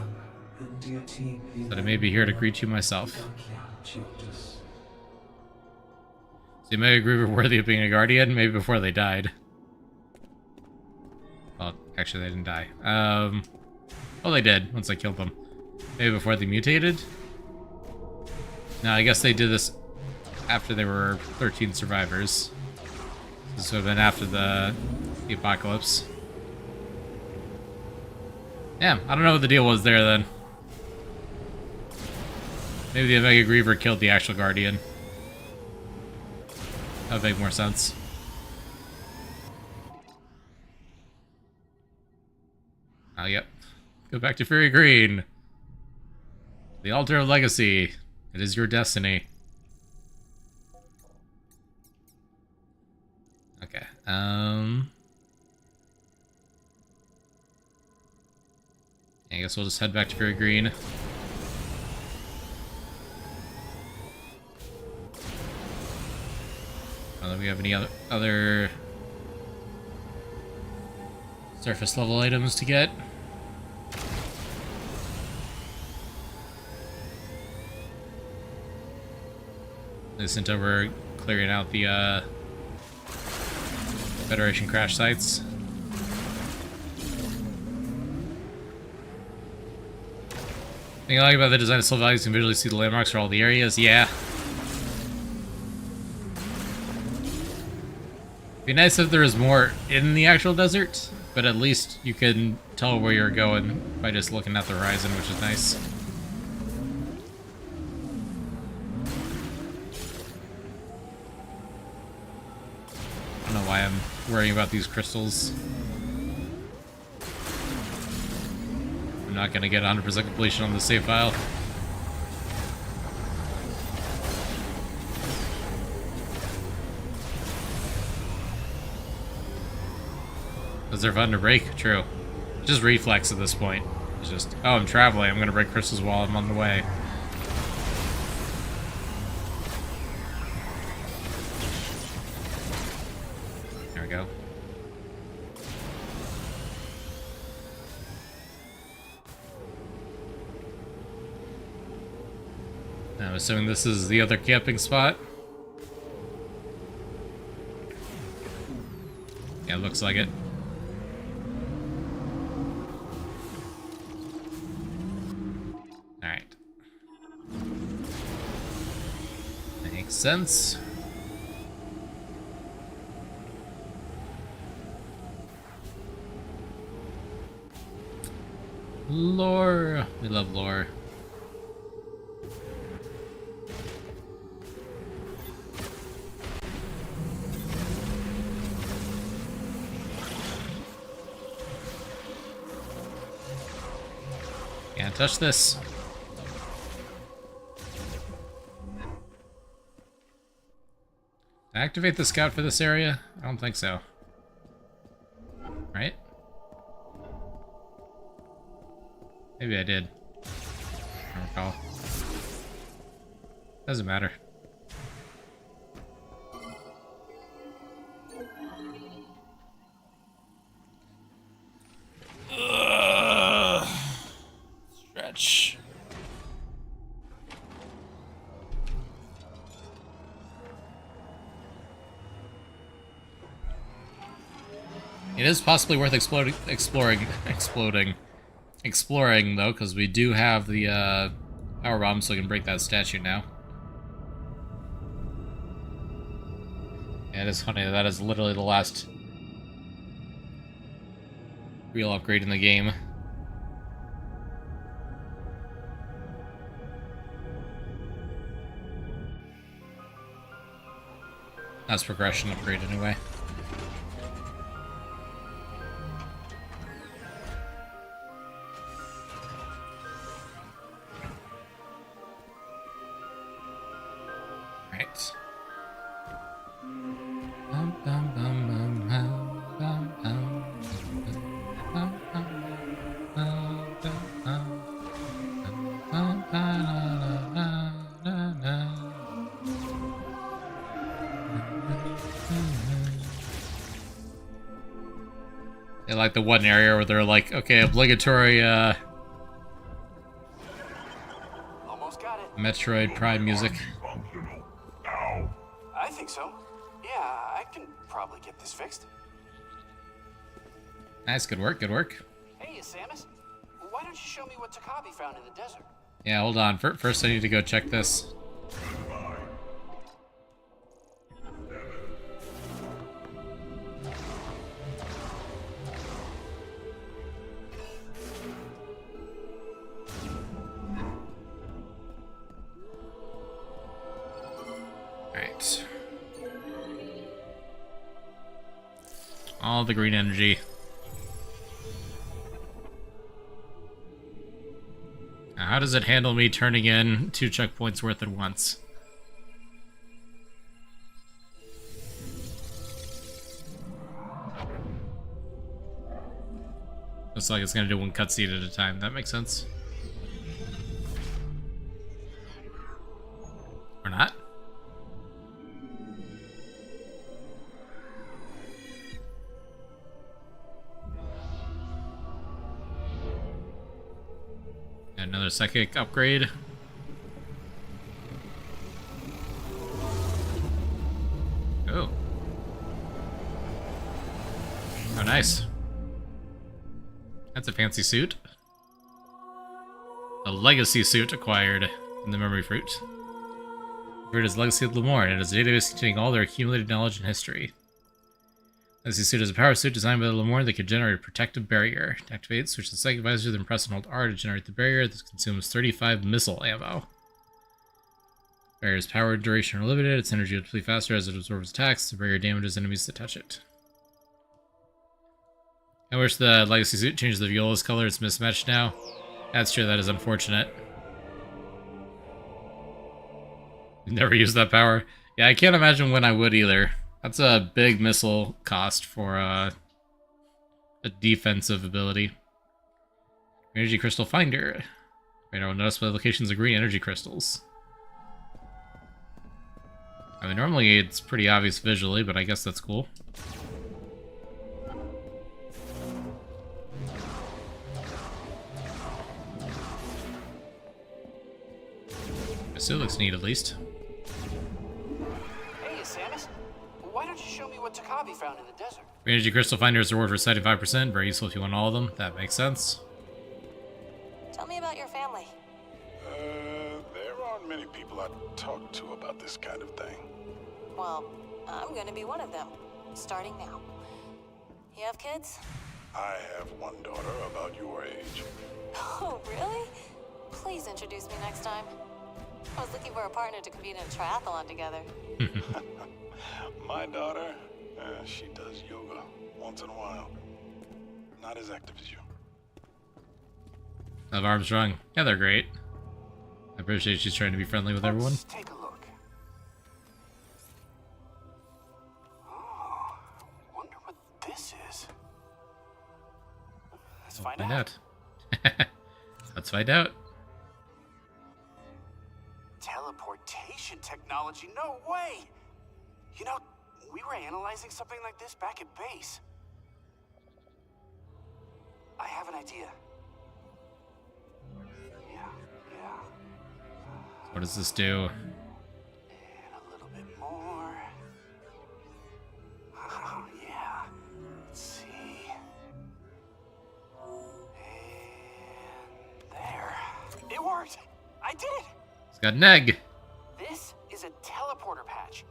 that I may be here to greet you myself. The Omega Griever worthy of being a guardian, maybe before they died. Well, actually they didn't die. Oh, they did, once I killed them. Maybe before they mutated? No, I guess they did this after there were 13 survivors. This would have been after the apocalypse. Yeah, I don't know what the deal was there then. Maybe the Omega Griever killed the actual Guardian. That would make more sense. Oh, yep. Go back to Fury Green. The Altar of Legacy. It is your destiny. Okay. I guess we'll just head back to Fury Green. I don't know if we have any other surface level items to get. Until we're clearing out the Federation crash sites. Thing I like about the design of Soul Valley is you can visually see the landmarks for all the areas. Yeah. It'd be nice if there was more in the actual desert, but at least you can tell where you're going by just looking at the horizon, which is nice. I don't know why I'm worrying about these crystals. I'm not gonna get 100% completion on the save file. Is there fun to break? True. Just reflex at this point. It's just, oh, I'm traveling. I'm gonna break crystals while I'm on the way. There we go. I'm assuming this is the other camping spot. Yeah, looks like it. Alright. Makes sense. Lore. We love lore. Can't touch this. Activate the scout for this area? I don't think so. Right? Maybe I did. I don't recall. Doesn't matter. Stretch. It is possibly worth exploring though, because we do have the power bomb, so we can break that statue now. Yeah, it is funny. That is literally the last real upgrade in the game. That's progression upgrade anyway. Right. They like the one area where they're like, okay, obligatory Almost got it. Metroid Prime music. I think so. Yeah, I can probably get this fixed. Nice, good work, good work. Hey, Samus. Why don't you show me what Takabi found in the desert? Yeah, hold on. First I need to go check this. Alright. All the green energy. Now, how does it handle me turning in 2 checkpoints worth at once? Looks like it's gonna do 1 cutscene at a time. That makes sense. Or not? Another psychic upgrade. Oh. Oh, nice. That's a fancy suit. A legacy suit acquired in the memory fruit. Fruit is Legacy of Lemoore, and it is a database containing all their accumulated knowledge and history. Legacy suit is a power suit designed by Lemoore that can generate a protective barrier. To activate, switch the psychic visor, then press and hold R to generate the barrier. This consumes 35 missile ammo. Barrier's power and duration are limited. Its energy will deplete faster as it absorbs attacks. The barrier damages enemies that touch it. I wish the Legacy suit changed the Viola's color. It's mismatched now. That's true, that is unfortunate. Never used that power. Yeah, I can't imagine when I would either. That's a big missile cost for a defensive ability. Energy Crystal Finder. Right now, notice by locations of green energy crystals. I mean, normally it's pretty obvious visually, but I guess that's cool. It still looks neat, at least. Hey, Samus. Why don't you show me what Takabi found in the desert? Energy Crystal Finder is a reward for citing 5%. Very useful if you want all of them. That makes sense. Tell me about your family. There aren't many people I talk to about this kind of thing. Well, I'm gonna be one of them, starting now. You have kids? I have one daughter about your age. Oh, really? Please introduce me next time. I was looking for a partner to compete in a triathlon together. My daughter, she does yoga once in a while. Not as active as you. Of Armstrong. Yeah, they're great. I appreciate she's trying to be friendly with everyone. Let's take a look. Oh, wonder what this is. Let's find out. Let's find out. Teleportation technology? No way! You know, we were analyzing something like this back at base. I have an idea. Yeah. What does this do? And a little bit more. Oh, yeah. Let's see. And there. It worked! I did it! It's got an egg. This is a teleporter patch,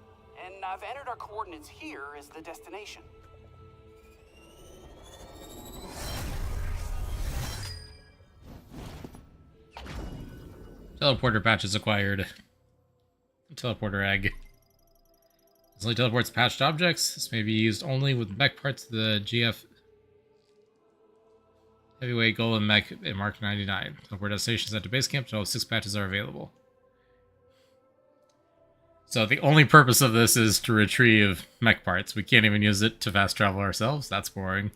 and I've entered our coordinates here as the destination. Teleporter patch is acquired. Teleporter egg. This only teleports patched objects. This may be used only with mech parts of the GF Heavyweight Golem mech at Mark 99. Teleport destinations at the base camp. Total of 6 patches are available. So the only purpose of this is to retrieve mech parts. We can't even use it to fast travel ourselves. That's boring.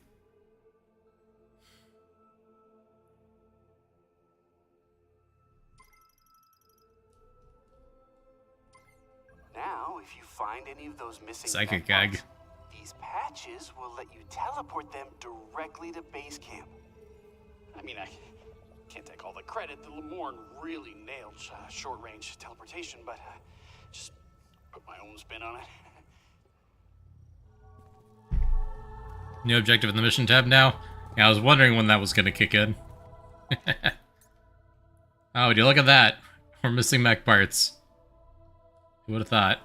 Now, if you find any of those missing Psychic mech gag. parts, these patches will let you teleport them directly to base camp. I mean, I can't take all the credit. The Lemoore really nailed short-range teleportation, but just put my own spin on it. New objective in the mission tab now. Yeah, I was wondering when that was going to kick in. Oh, would you look at that? We're missing mech parts. Who would have thought?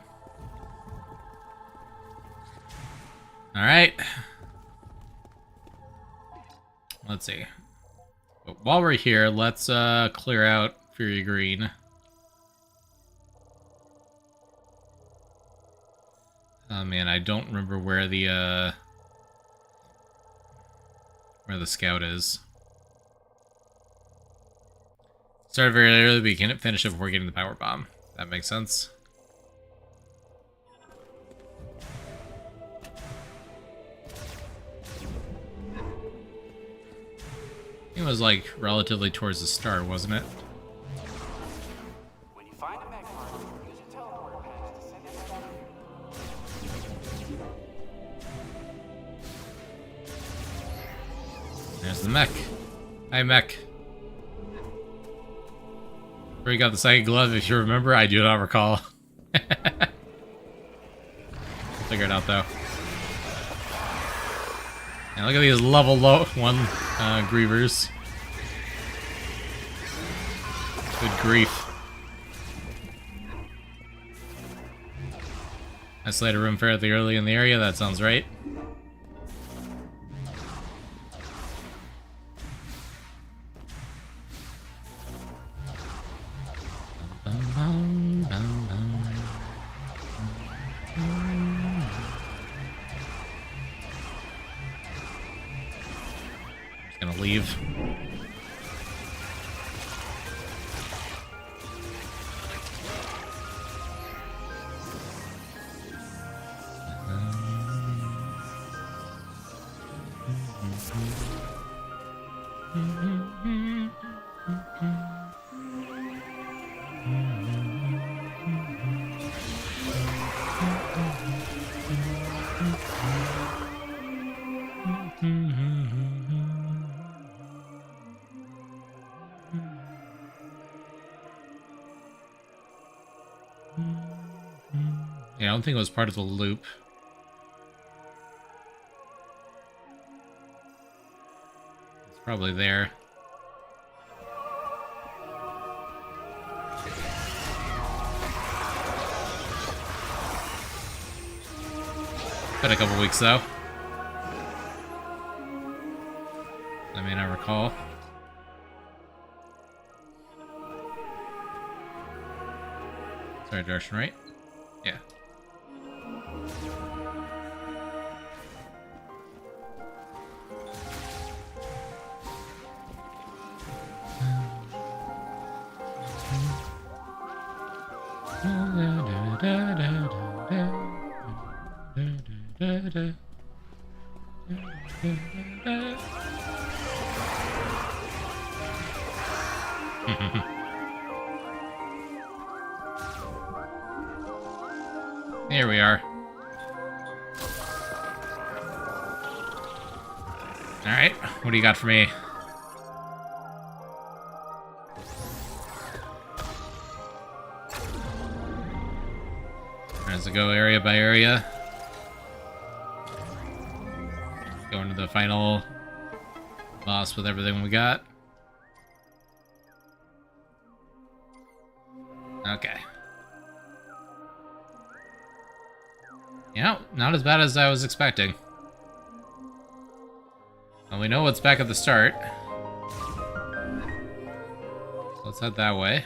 Alright. Let's see. But while we're here, let's clear out Fury Green. Oh man, I don't remember where the scout is. Started very early, but you can't finish it before getting the power bomb. That makes sense. It was like relatively towards the start, wasn't it? When you find a mech part, use a teleporter patch to send it back. There's the mech. Hi, mech. Where you got the psychic glove, if you remember? I do not recall. figure it out though. And look at these level low one grievers. Good grief. Isolated room fairly early in the area, that sounds right. Just gonna leave. Yeah, I don't think it was part of the loop. It's probably there. Been a couple weeks though. I may not recall. Sorry, direction right? Yeah. Here we are. Alright, what do you got for me? As to go area by area. Go into the final boss with everything we got. Okay. Yeah, not as bad as I was expecting. Well, we know what's back at the start. So let's head that way.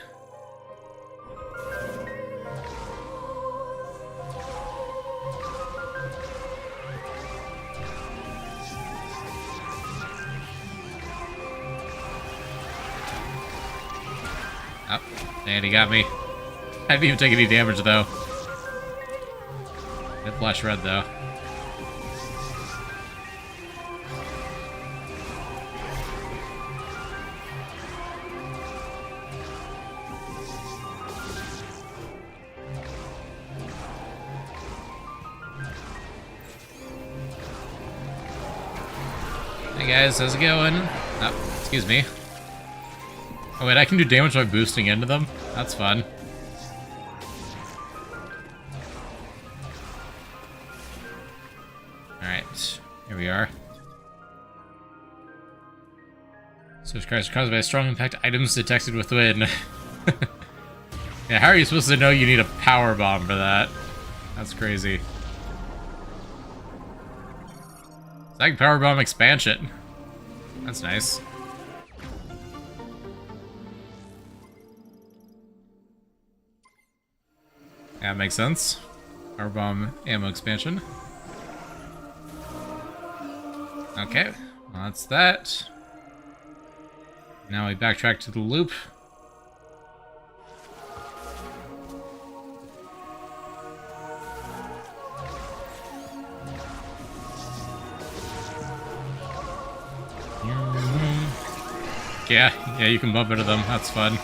Oh, and he got me. I didn't even take any damage though. It flashed red though. Hey guys, how's it going? Oh, excuse me. Oh wait, I can do damage by boosting into them? That's fun. Alright, here we are. Search cards caused by strong impact items detected within. Yeah, how are you supposed to know you need a power bomb for that? That's crazy. It's like power bomb expansion. That's nice. Yeah, that makes sense. Power bomb ammo expansion. Okay, well, that's that. Now we backtrack to the loop. Yeah, you can bump into them. That's fun.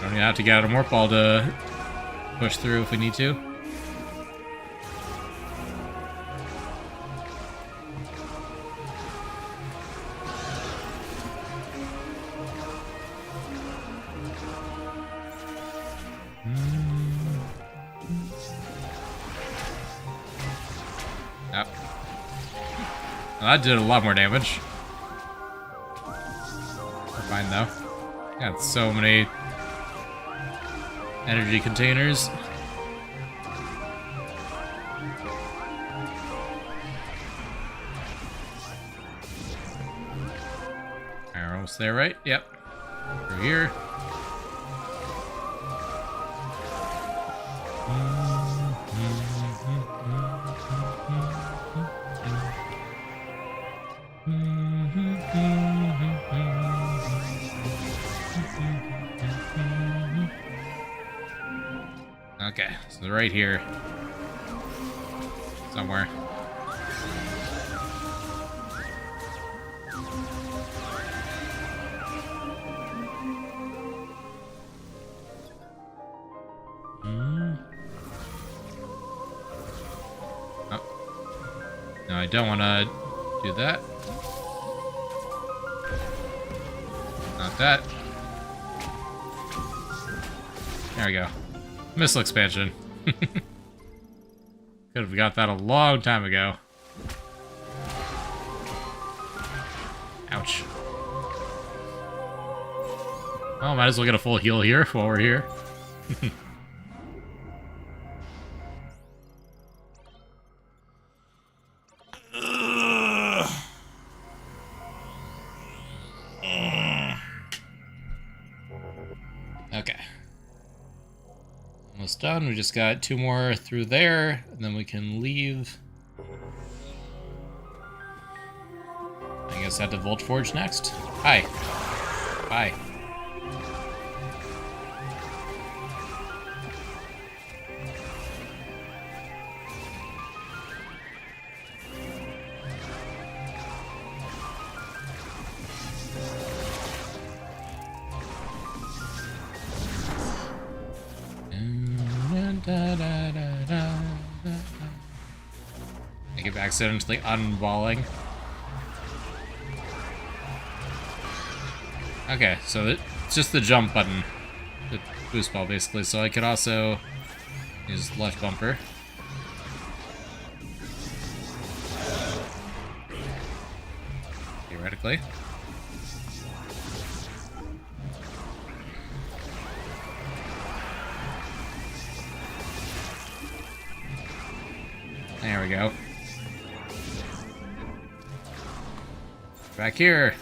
Don't even have to get out a morph ball to push through if we need to. Well, that did a lot more damage. We're fine though. Got so many energy containers. We're almost there, right? Yep. Through here. Okay, so right here. Somewhere. Oh. No, I don't want to do that. Not that. There we go. Missile expansion. Could have got that a long time ago. Ouch. Oh, might as well get a full heal here while we're here. Okay. Almost done. We just got 2 more through there, and then we can leave. I guess head to Volt Forge next. Hi. Hi. I keep accidentally unballing. Okay, so it's just the jump button, the boost ball basically, so I could also use left bumper. Theoretically. There we go. Back here.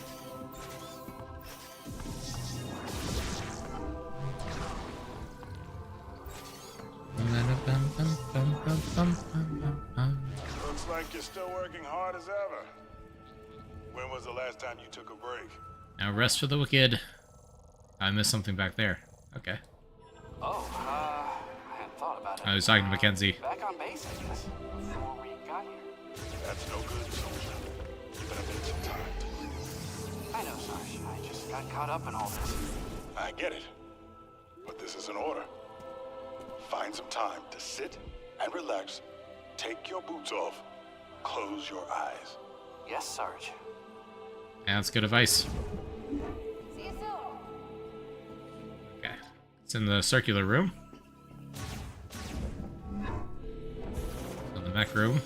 Looks like you're still working hard as ever. When was the last time you took a break? Now rest for the wicked. I missed something back there. Okay. Oh, I hadn't thought about it. I was talking to Mackenzie. Back on base, I guess, before we got here. That's no good, soldier. You're gonna need some time to breathe. I know, Sarge. I just got caught up in all this. I get it. But this is an order. Find some time to sit and relax. Take your boots off. Close your eyes. Yes, Sarge. Yeah, that's good advice. See you soon. Okay. It's in the circular room. So the mech room.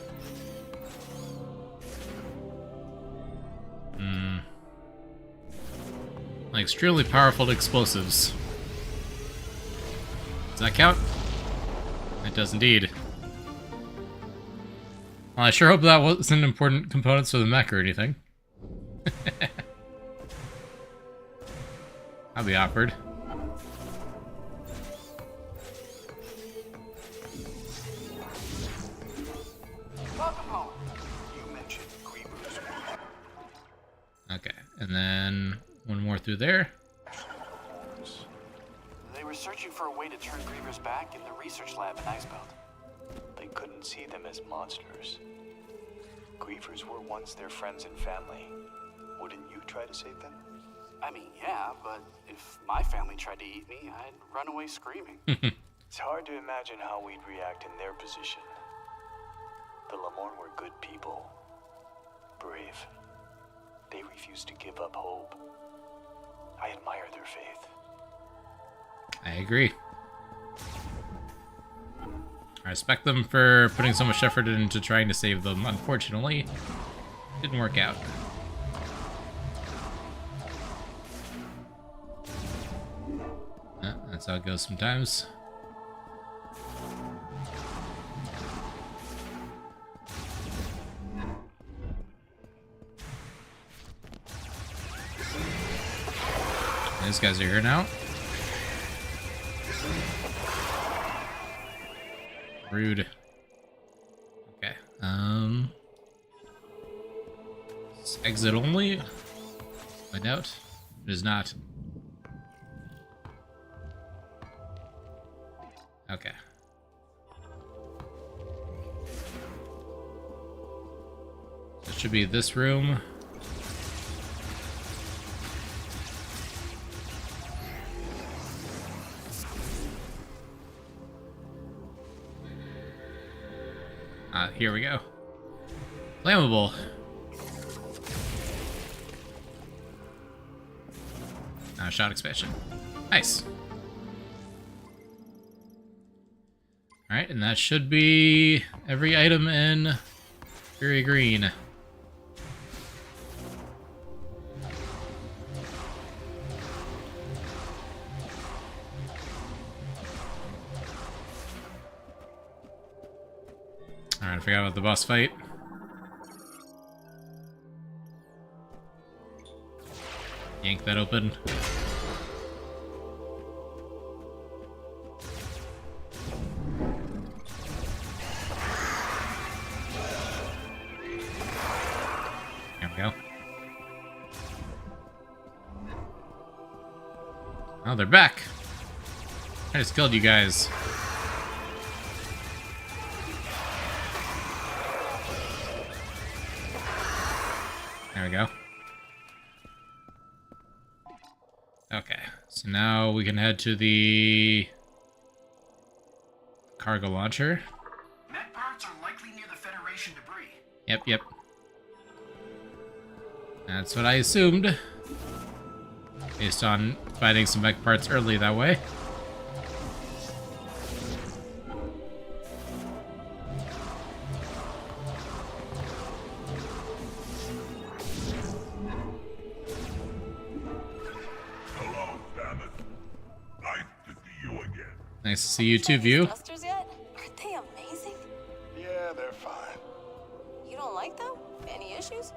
Like extremely powerful explosives. Does that count? It does indeed. Well, I sure hope that wasn't important components for the mech or anything. That'd be awkward. Welcome home. You mentioned Grievers. Okay, and then one more through there. They were searching for a way to turn Grievers back in the research lab in Icebelt. They couldn't see them as monsters. Grievers were once their friends and family. Wouldn't you try to save them? I mean, yeah, but if my family tried to eat me, I'd run away screaming. It's hard to imagine how we'd react in their position. The Lamorne were good people. Brave. They refused to give up hope. I admire their faith. I agree. I respect them for putting so much effort into trying to save them. Unfortunately, Didn't work out. That's how it goes sometimes. These guys are here now. Rude. Okay. It's exit only? I doubt. It is not. Okay. So it should be this room. Here we go. Flammable. Shot expansion. Nice. Alright, and that should be every item in Fury Green. Alright, I forgot about the boss fight. Yank that open. There we go. Oh, they're back. I just killed you guys. There we go. Okay, so now we can head to the cargo launcher. Mech parts are likely near the Federation debris. Yep. That's what I assumed. Based on finding some mech parts early that way. Nice to see you too, View. Dusters yet? Aren't they amazing? Yeah, they're fine. You don't like them? Any issues?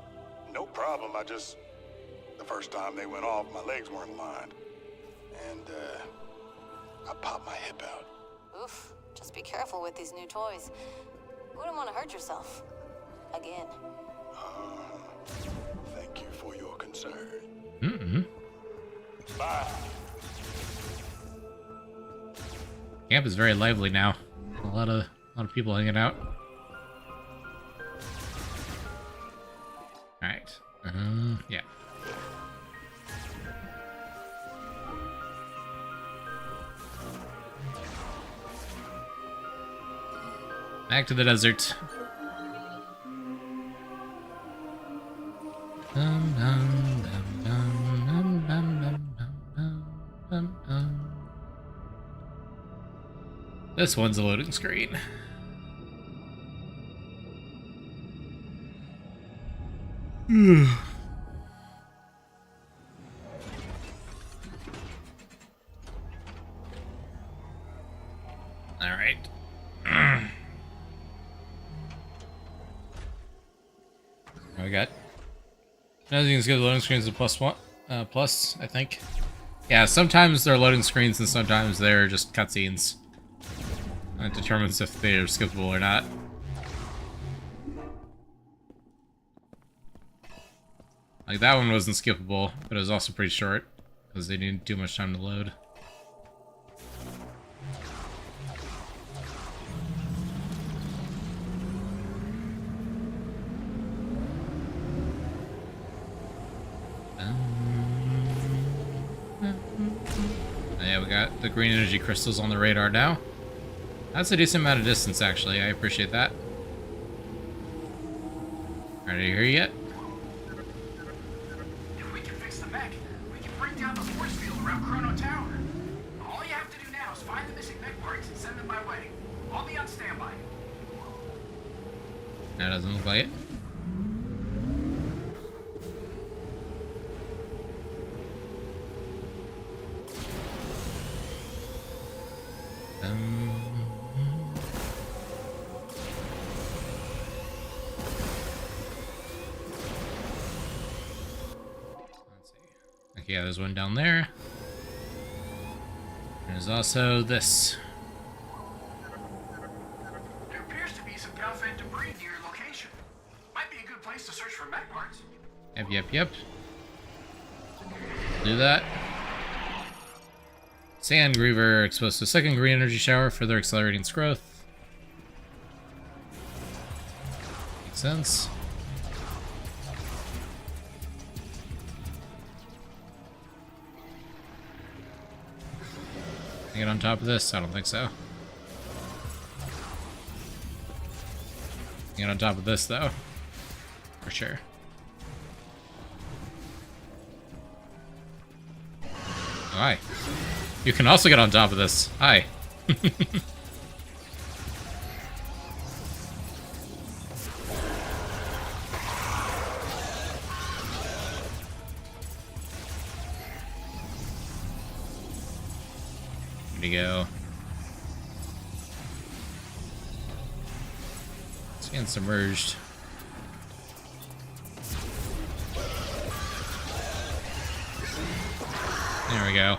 No problem. The first time they went off, my legs weren't aligned. And, I popped my hip out. Oof. Just be careful with these new toys. Wouldn't want to hurt yourself. Again. Thank you for your concern. Mm-hmm. Bye. Camp is very lively now. A lot of people hanging out. Alright. Yeah. Back to the desert. This one's a loading screen. All right. I got. As you can see, the loading screens are +1, plus, I think. Yeah, sometimes they're loading screens and sometimes they're just cutscenes. That determines if they're skippable or not. Like, that one wasn't skippable, but it was also pretty short, because they didn't too much time to load. Yeah, we got the green energy crystals on the radar now. That's a decent amount of distance, actually. I appreciate that. Are you here yet? If we can fix the mech, we can bring down the force field around Chrono Tower. All you have to do now is find the missing mech parts and send them my way. I'll be on standby. That doesn't look like it. Let's see. Okay, yeah, there's one down there. There's also this. There appears to be some Galfed debris near your location. Might be a good place to search for mech parts. Yep. Do that. Sand Griever exposed to a second green energy shower, further accelerating its growth. Makes sense. Can I get on top of this? I don't think so. Get on top of this though. For sure. Oh, hi. You can also get on top of this. Hi. Where'd he go? It's getting submerged. There we go.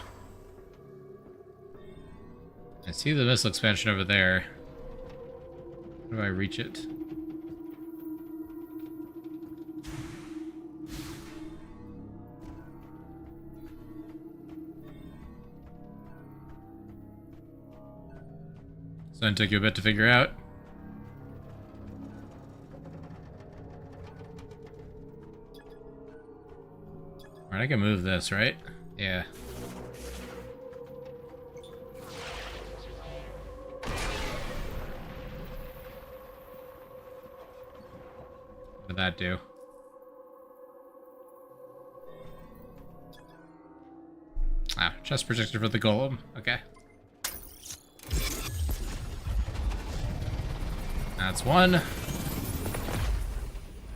I see the missile expansion over there. How do I reach it? So it took you a bit to figure out. Alright, I can move this, right? Yeah. What did that do? Ah, chest protector for the golem. Okay. That's one.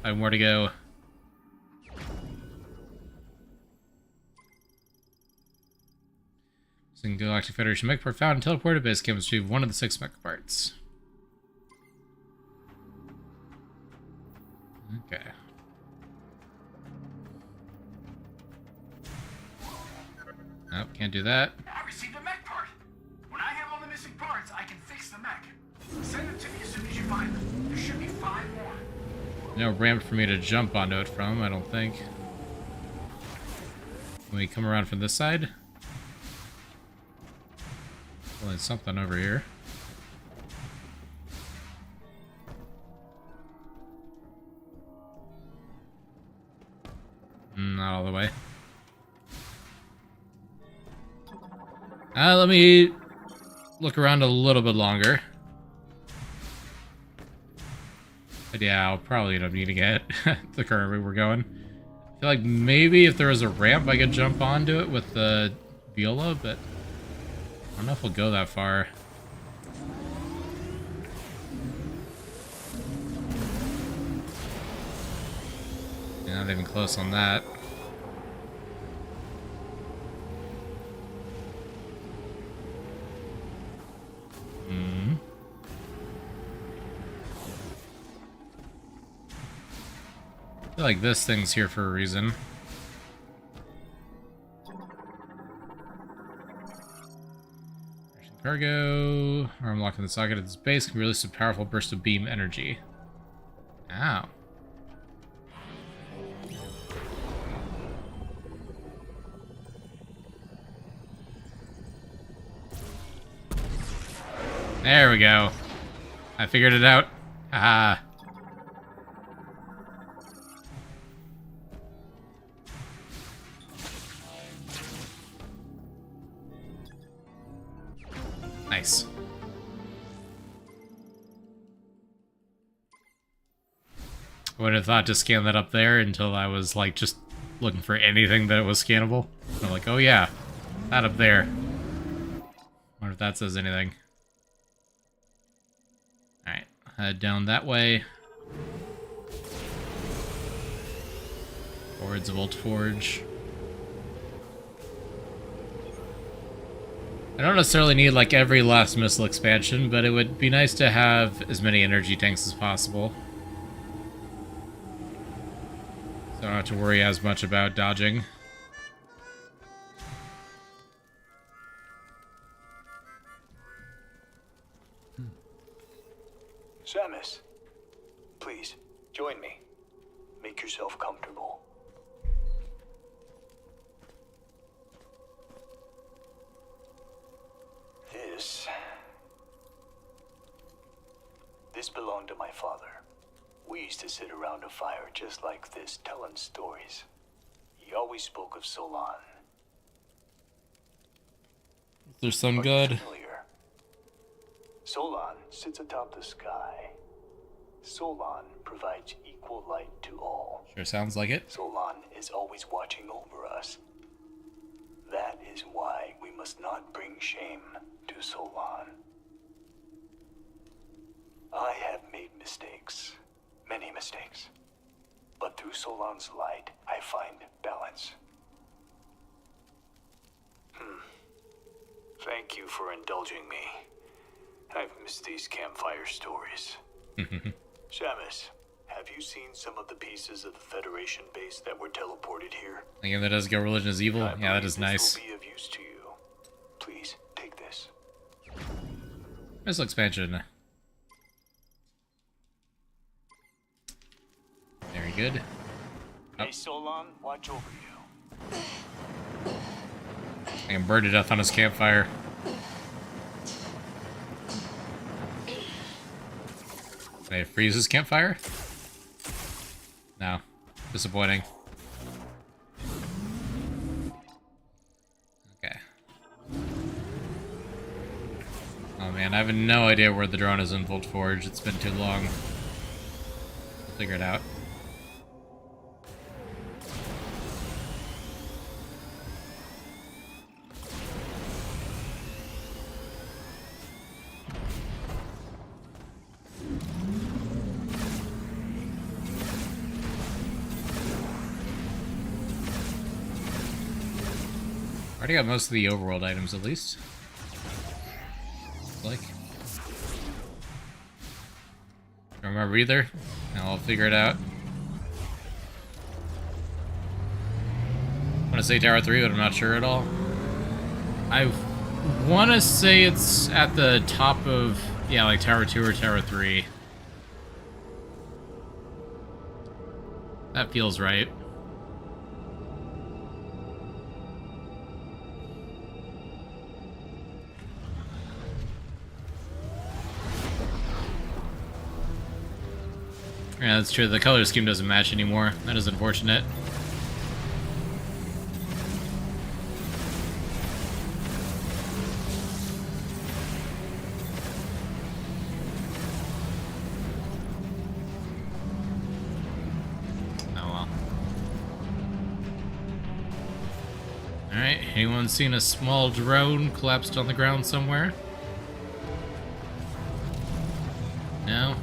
5 more to go. Galactic Federation mech part found and teleported base camp to one of the 6 mech parts. Okay. Nope, can't do that. I received a mech part. When I have all the missing parts, I can fix the mech. Send them to me as soon as you find them. There should be 5 more. No ramp for me to jump onto it from, I don't think. Can we come around from this side? Well, there's something over here. Not all the way. Let me look around a little bit longer. But yeah, I'll probably end up needing it the current way we're going. I feel like maybe if there was a ramp I could jump onto it with the viola, but I don't know if we'll go that far. Yeah, not even close on that. I feel like this thing's here for a reason. Cargo. Arm locked in the socket at this base can release a powerful burst of beam energy. Ow. There we go. I figured it out. Haha. Nice. I would have thought to scan that up there until I was like just looking for anything that was scannable. I'm like, oh yeah, that up there. Wonder if that says anything. Alright, head down that way. Towards Volt Forge. I don't necessarily need like every last missile expansion, but it would be nice to have as many energy tanks as possible. So I don't have to worry as much about dodging. Samus, please, join me. Make yourself comfortable. This belonged to my father. We used to sit around a fire just like this, telling stories. He always spoke of Solon. There's some Are you good. familiar? Solon sits atop the sky. Solon provides equal light to all. Sure sounds like it. Solon is always watching over us. That is why we must not bring shame to Solon. I have made mistakes, many mistakes. But through Solon's light, I find balance. Thank you for indulging me. I've missed these campfire stories. Samus, have you seen some of the pieces of the Federation base that were teleported here? Again, that does go religion is evil. I Yeah, that believe is this nice. will be of use to you. Please, take this. Missile expansion. Very good. May Solon watch over you. I can burn to death on his campfire. Can I freeze his campfire? No. Disappointing. Okay. Oh man, I have no idea where the drone is in Volt Forge. It's been too long. I'll figure it out. Already got most of the overworld items, at least. Like. Don't remember either. Now I'll figure it out. I want to say Tower 3, but I'm not sure at all. I want to say it's at the top of, yeah, like Tower 2 or Tower 3. That feels right. Yeah, that's true. The color scheme doesn't match anymore. That is unfortunate. Oh well. Alright, anyone seen a small drone collapsed on the ground somewhere? No?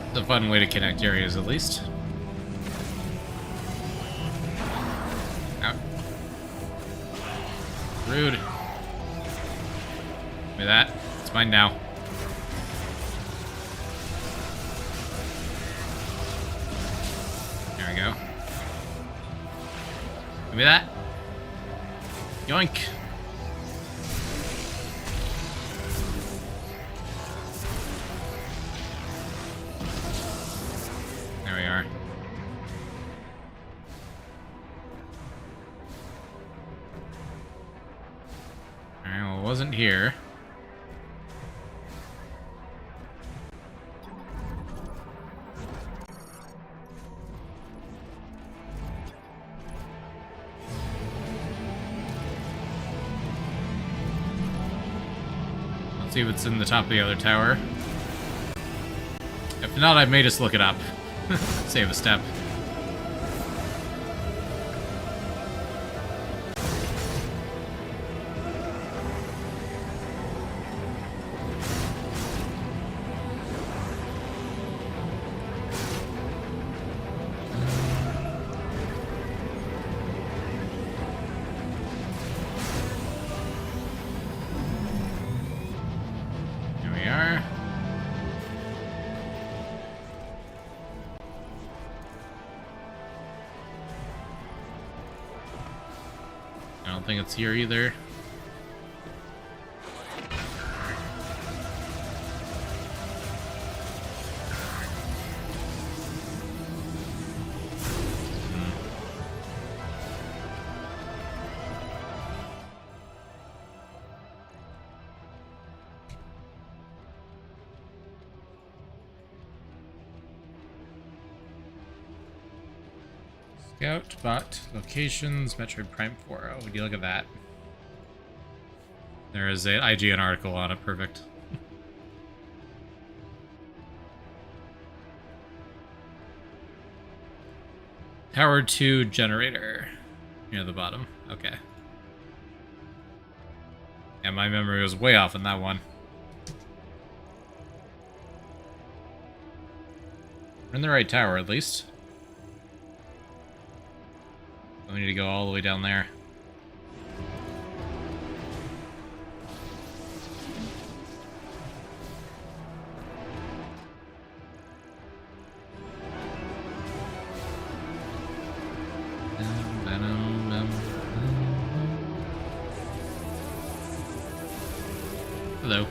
It's a fun way to connect areas, at least. Out. Rude. Give me that. It's mine now. There we go. Give me that. Yoink. There we are. Alright, well, it wasn't here. See if it's in the top of the other tower. If not, I may just look it up. Save a step. don't think it's here either. Scout, bot, locations, Metroid Prime 4. Oh, would you look at that? There is an IGN article on it. Perfect. Tower 2 generator. Near the bottom. Okay. Yeah, my memory was way off on that one. We're in the right tower, at least. We need to go all the way down there. Hello.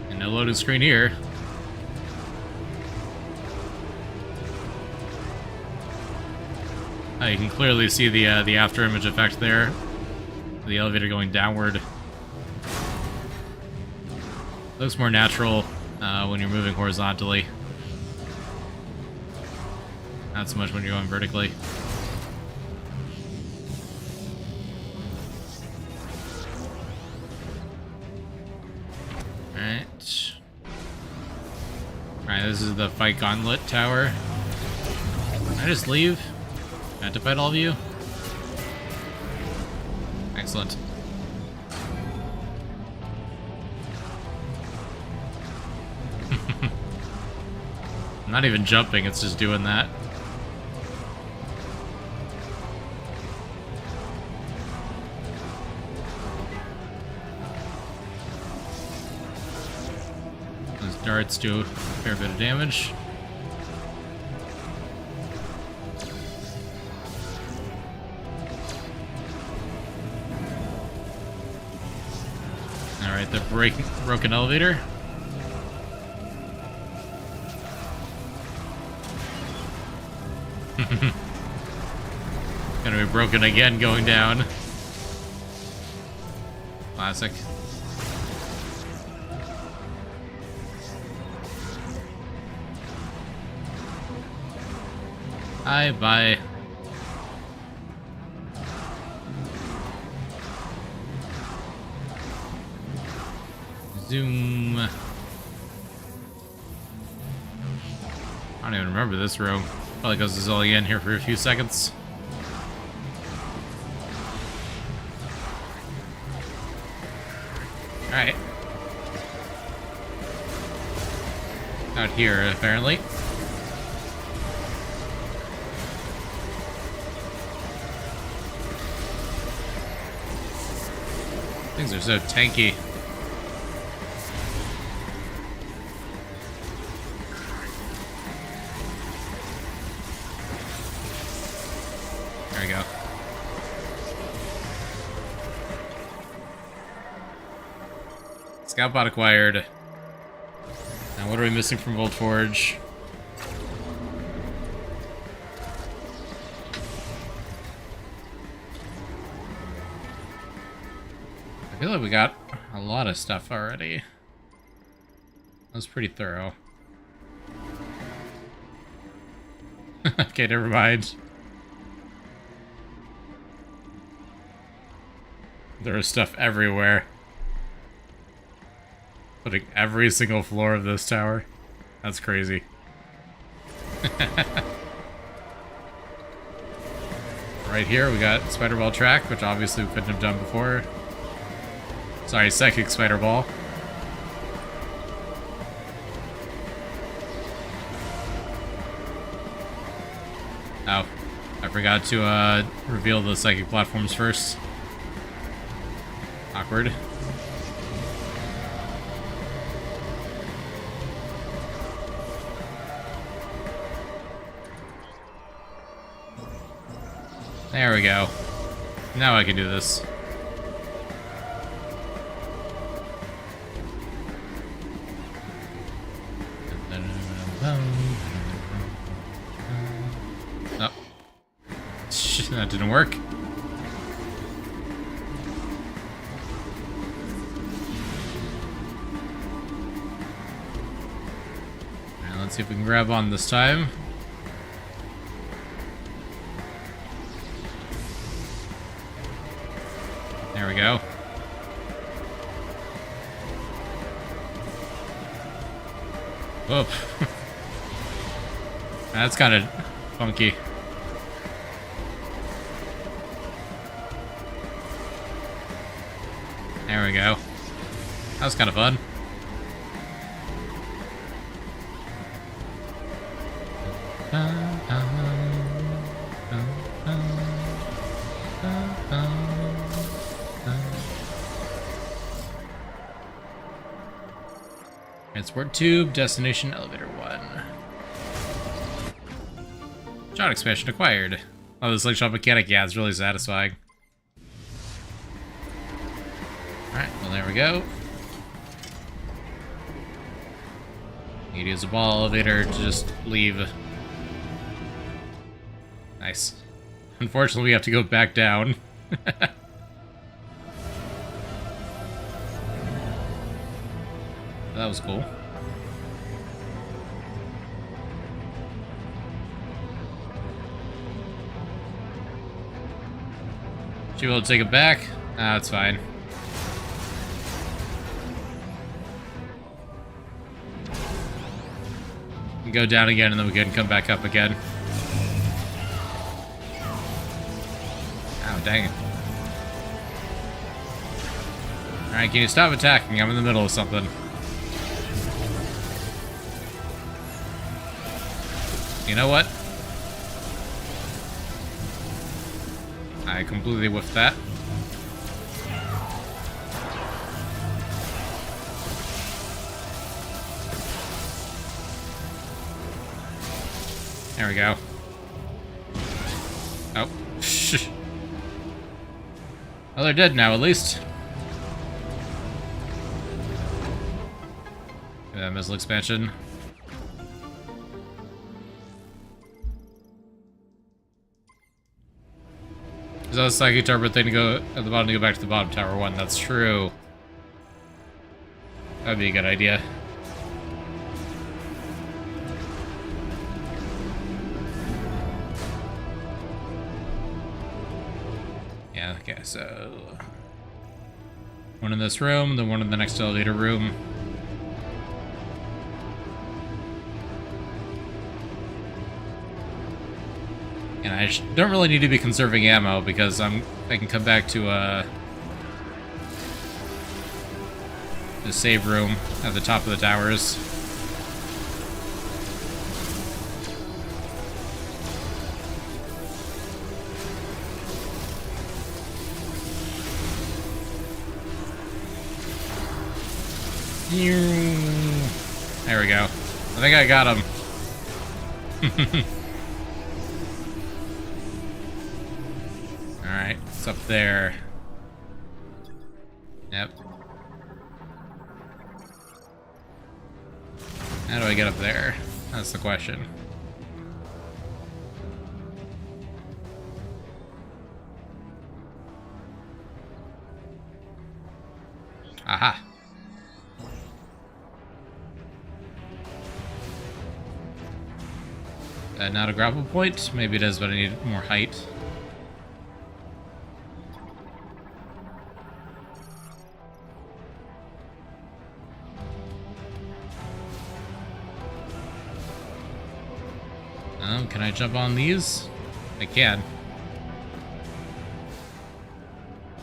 And no loading screen here. You can clearly see the after image effect there. The elevator going downward. Looks more natural when you're moving horizontally. Not so much when you're going vertically. Alright. Alright, this is the Fight Gauntlet Tower. Can I just leave? I have to fight all of you? Excellent. I'm not even jumping, it's just doing that. Those darts do a fair bit of damage. Alright, the broken elevator. Gonna be broken again going down. Classic. Hi, bye. Zoom. I don't even remember this room. Probably goes to Zillion here for a few seconds. Alright. Out here, apparently. Things are so tanky. There we go. Scout bot acquired. Now what are we missing from Gold Forge? I feel like we got a lot of stuff already. That was pretty thorough. Okay, never mind. There is stuff everywhere. Putting every single floor of this tower. That's crazy. Right here we got Spider Ball track, which obviously we couldn't have done before. Sorry, Psychic Spider Ball. Oh, I forgot to reveal the psychic platforms first. Awkward. There we go. Now I can do this. Oh. Shit, that didn't work. Alright, let's see if we can grab on this time. There we go. Whoop. That's kind of funky. There we go. That was kind of fun. Transport tube, destination elevator 1. Shot expansion acquired. Oh, this slingshot mechanic, yeah, it's really satisfying. Alright, well there we go. You can use a ball elevator to just leave. Nice. Unfortunately, we have to go back down. That was cool. Should be able to take it back? Ah, that's fine. We can go down again and then we can come back up again. Oh, dang it. Alright, can you stop attacking? I'm in the middle of something. You know what? I completely whiffed that. There we go. Oh. Well, they're dead now, at least. Missile expansion. Is that a psychic turbo thing to go at the bottom to go back to the bottom tower 1? That's true. That'd be a good idea. Yeah, okay, so one in this room, then one in the next elevator room. And I don't really need to be conserving ammo because I can come back to the save room at the top of the towers. There we go. I think I got him. Alright, it's up there. Yep. How do I get up there? That's the question. Aha. Not a grapple point? Maybe it is, but I need more height. Can I jump on these? I can.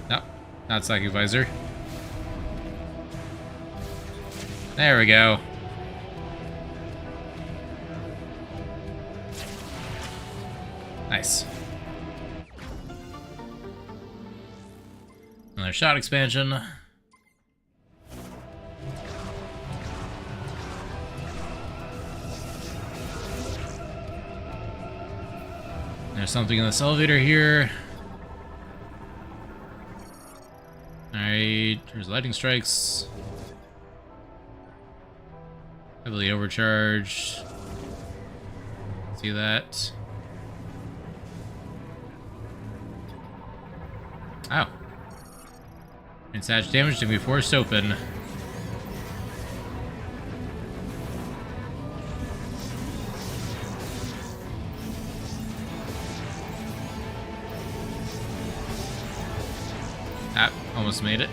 Nope, not Psychic Visor. There we go. Nice. Another shot expansion. There's something in this elevator here. Sweet. Here's lightning strikes. Heavily overcharged. See that? Ow. And such damage to be forced open. Ah, almost made it.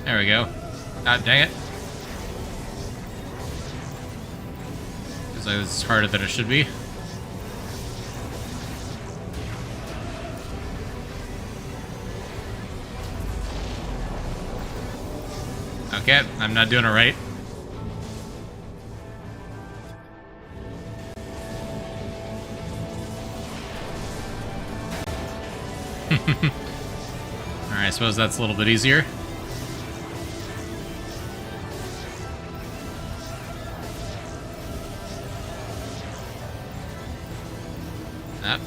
There we go. Ah, dang it. Because it's harder than it should be. Okay, I'm not doing it right. Alright, I suppose that's a little bit easier. Up.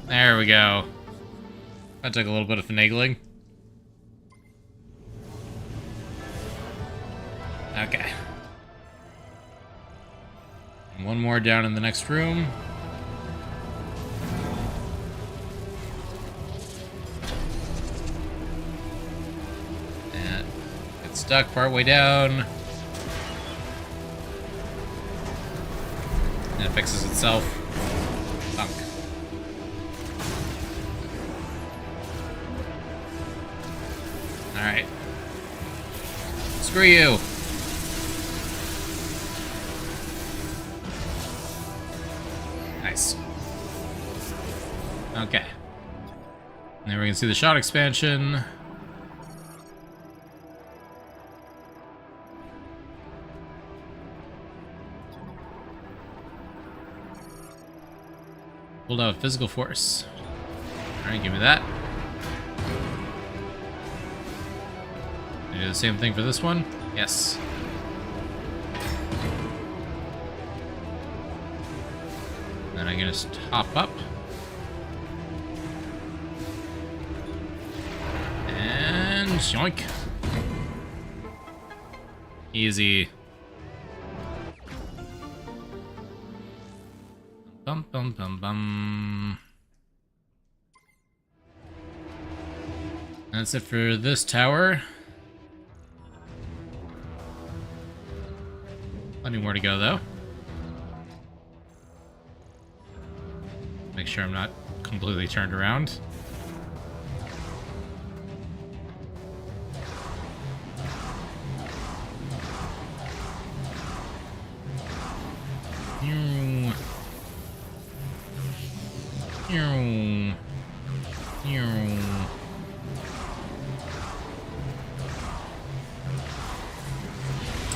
There we go. That took a little bit of finagling. Okay. And one more down in the next room. And get stuck partway down. And it fixes itself. Thunk. Alright. Screw you! Nice. Okay. Now we can see the shot expansion. Pulled out physical force. Alright, give me that. Can I do the same thing for this one? Yes. Then I can just hop up. And yoink. Easy. Bum bum bum bum. That's it for this tower. Plenty more to go though. Make sure I'm not completely turned around.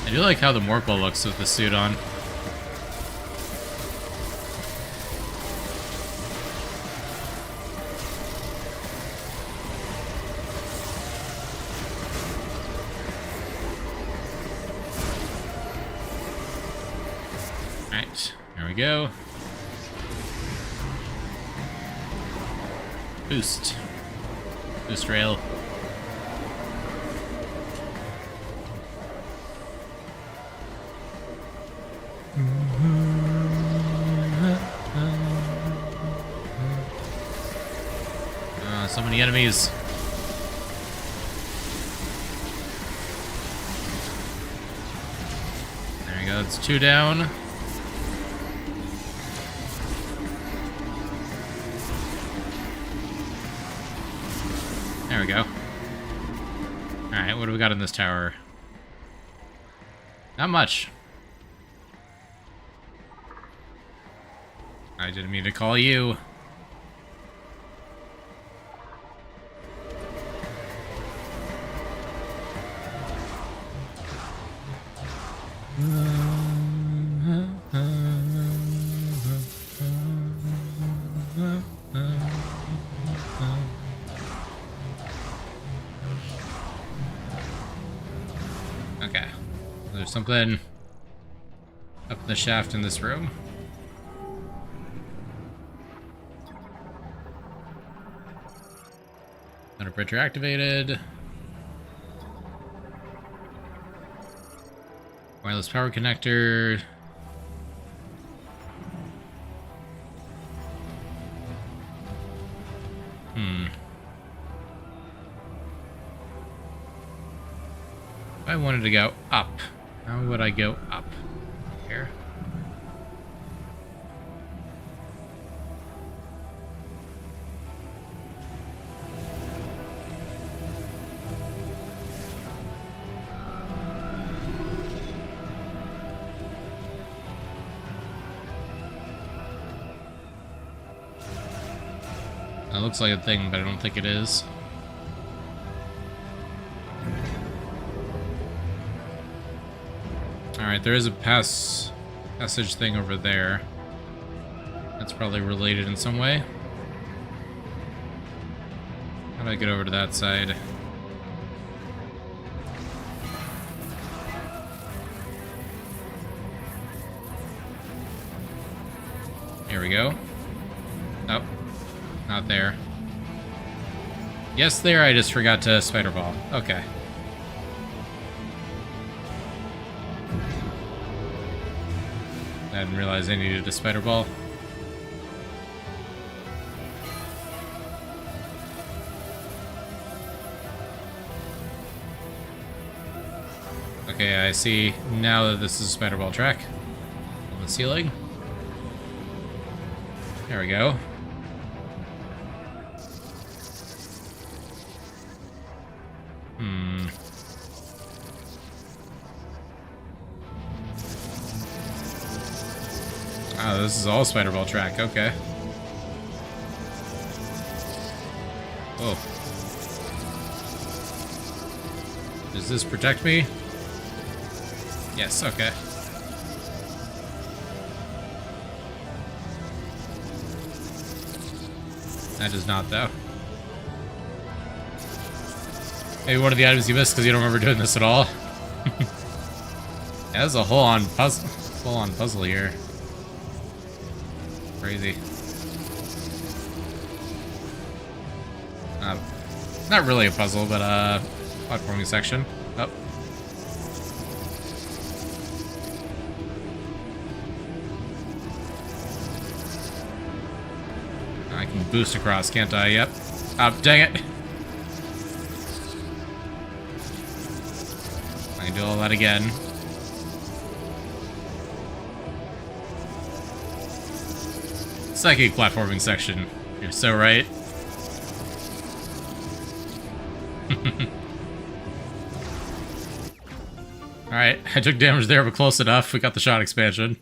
I do like how the Morphle looks with the suit on. Alright, here we go. Boost. Boost rail. So many enemies. There we go, it's 2 down. There we go. Alright, what do we got in this tower? Not much. I didn't mean to call you. Okay. There's something up in the shaft in this room. Under bridge activated. Wireless power connector. If I wanted to go up, how would I go up here? That looks like a thing, but I don't think it is. Alright, there is a passage thing over there. That's probably related in some way. How do I get over to that side? Here we go. Nope. Not there. Yes, there, I just forgot to spider ball. Okay. I didn't realize I needed a spider ball. Okay, I see now that this is a spider ball track on the ceiling. There we go. Oh, this is all spider ball track. Okay. Oh. Does this protect me? Yes, okay. That does not, though. Maybe one of the items you missed because you don't remember doing this at all. Yeah, there's a full-on puzzle here. Crazy. Not really a puzzle, but platforming section. Oh. I can boost across, can't I? Yep. Oh, dang it. I can do all that again. Psychic platforming section. You're so right. Alright, I took damage there, but close enough. We got the shot expansion.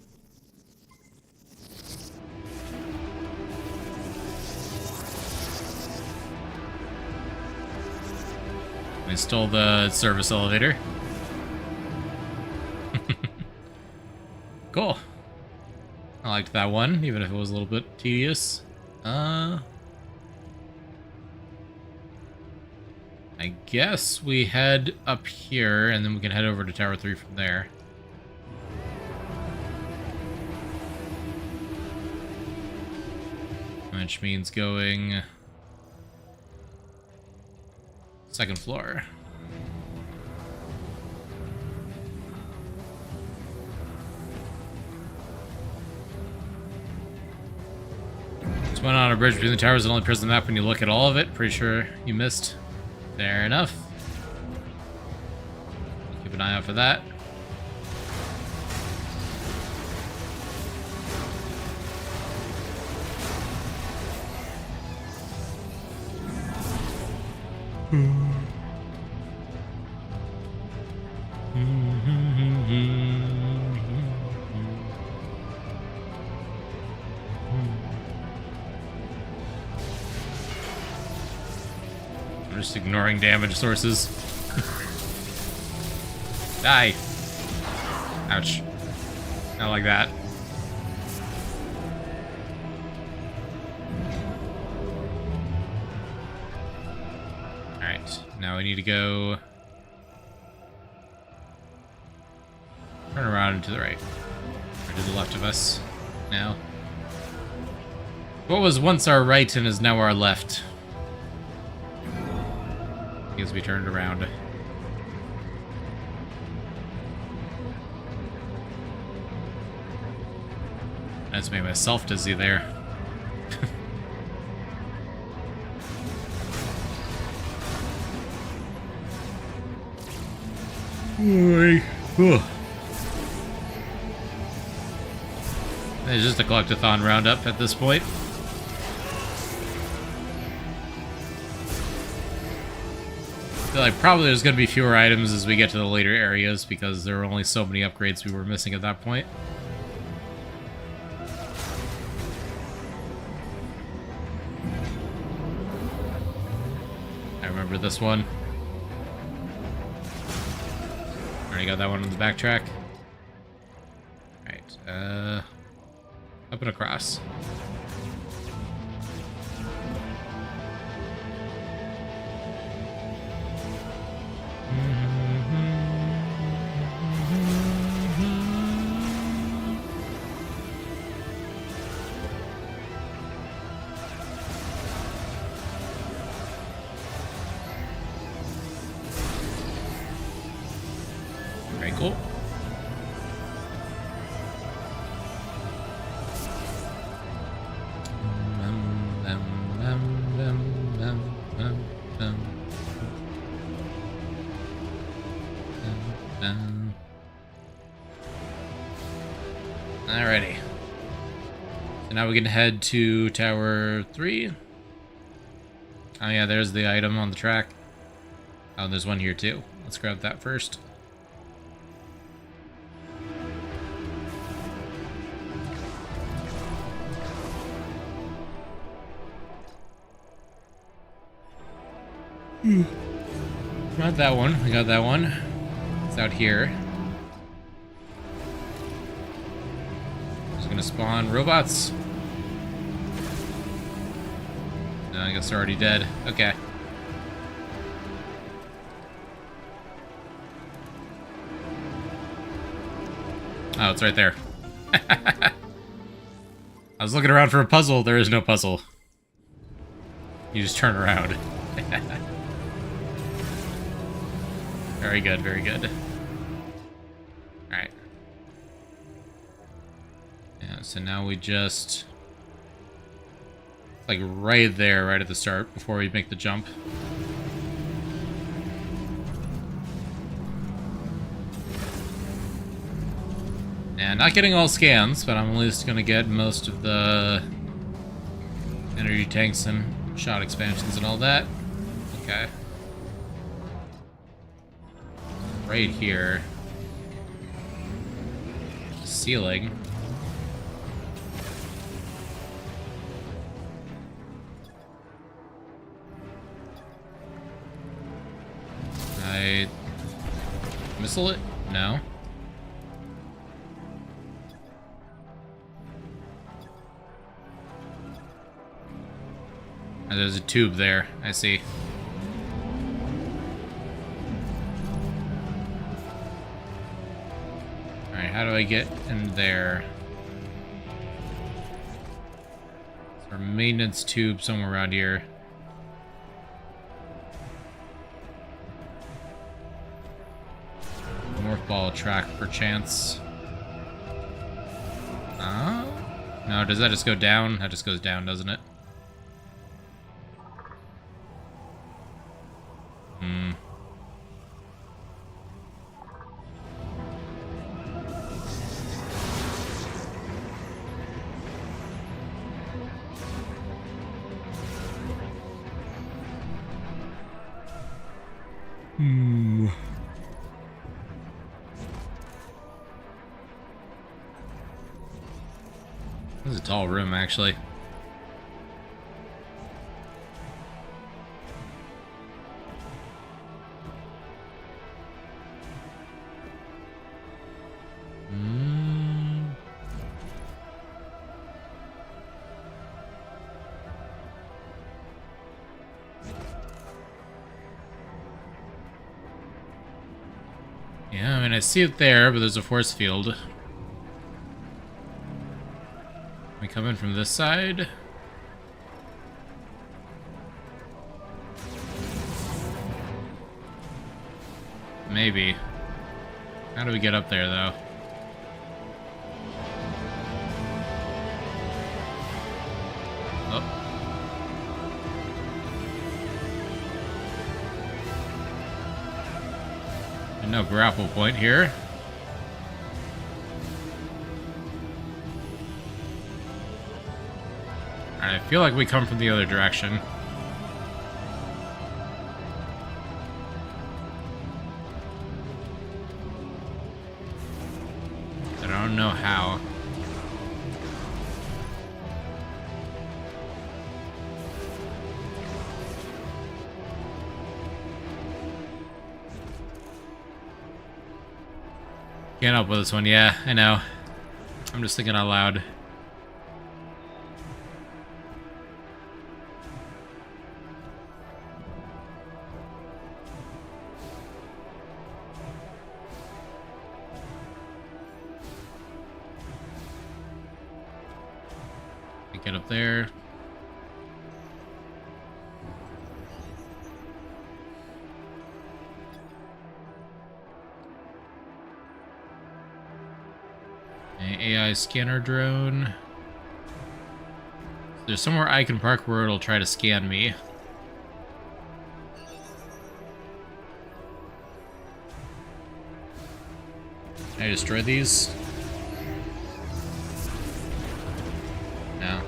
I stole the service elevator. Cool. I liked that one, even if it was a little bit tedious. I guess we head up here, and then we can head over to Tower 3 from there. Which means going... second floor. Just went on a bridge between the towers and only press the map when you look at all of it. Pretty sure you missed. Fair enough. Keep an eye out for that. I'm just ignoring damage sources. Die. Ouch. Not like that. Alright, now we need to go Turn around and to the right. Or to the left of us now. What was once our right and is now our left? Because we turned around. I just made myself dizzy there. It's just a collectathon roundup at this point. I feel like probably there's going to be fewer items as we get to the later areas because there were only so many upgrades we were missing at that point. I remember this one. Already got that one on the backtrack. Alright, up and across. Very cool. Alrighty. So now we can head to Tower 3. Oh yeah, there's the item on the track. Oh, there's one here too. Let's grab that first. Got that one. We got that one. It's out here. Just gonna spawn robots. No, I guess they're already dead. Okay. Oh, it's right there. I was looking around for a puzzle. There is no puzzle. You just turn around. Very good, very good. Alright. Yeah, so now we just... like right there, right at the start, before we make the jump. And not getting all scans, but I'm at least gonna get most of the energy tanks and shot expansions and all that. Okay. Right here. Ceiling. I missile it? No. Oh, there's a tube there. I see. Alright, how do I get in there? Is there a maintenance tube somewhere around here? Morph ball track, perchance. No, does that just go down? That just goes down, doesn't it? This is a tall room, actually. Yeah, I mean, I see it there, but there's a force field. We come in from this side. Maybe. How do we get up there, though? Oh. And no grapple point here. Alright, I feel like we come from the other direction. But I don't know how. Can't help with this one, yeah, I know. I'm just thinking out loud. Get up there. AI scanner drone. There's somewhere I can park where it'll try to scan me. Can I destroy these? No.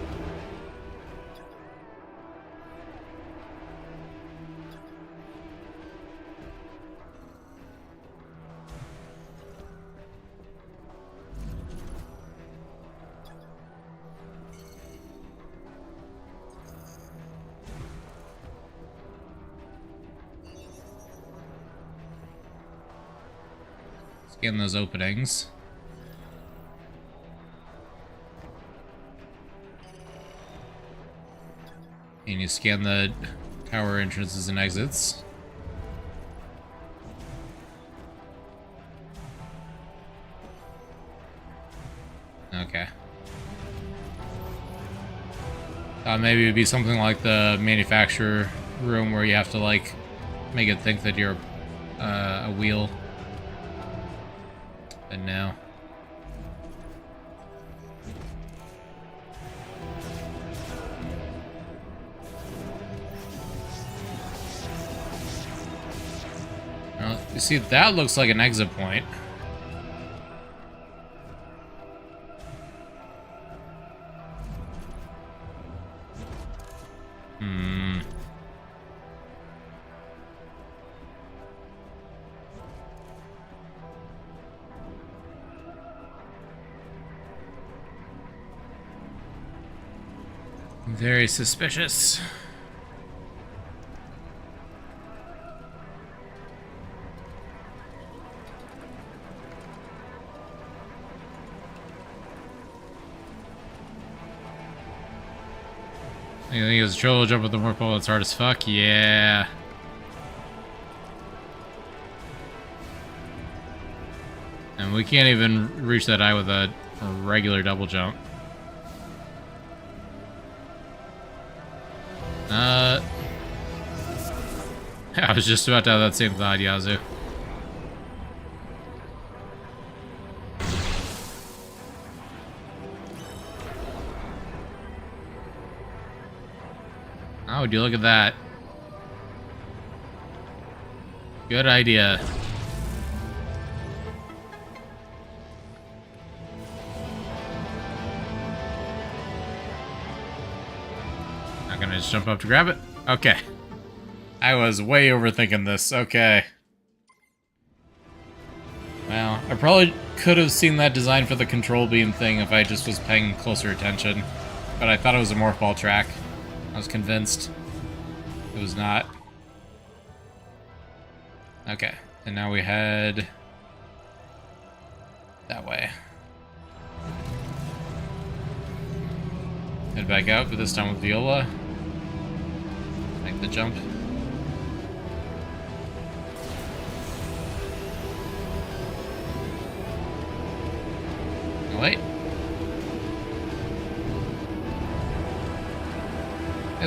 Scan those openings. And you scan the tower entrances and exits. Okay. Maybe it'd be something like the manufacturer room where you have to, like, make it think that you're a wheel. And now. Well, you see, that looks like an exit point. Very suspicious. You think it's troll jump with the warp ball? It's hard as fuck? Yeah. And we can't even reach that eye with a regular double jump. I was just about to have that same thought, Yazoo. Oh, would you look at that? Good idea. Not gonna just jump up to grab it? Okay. I was way overthinking this. Okay. Well, I probably could have seen that design for the control beam thing if I just was paying closer attention. But I thought it was a morph ball track. I was convinced it was not. Okay, and now we head that way. Head back out, but this time with Viola. Make the jump.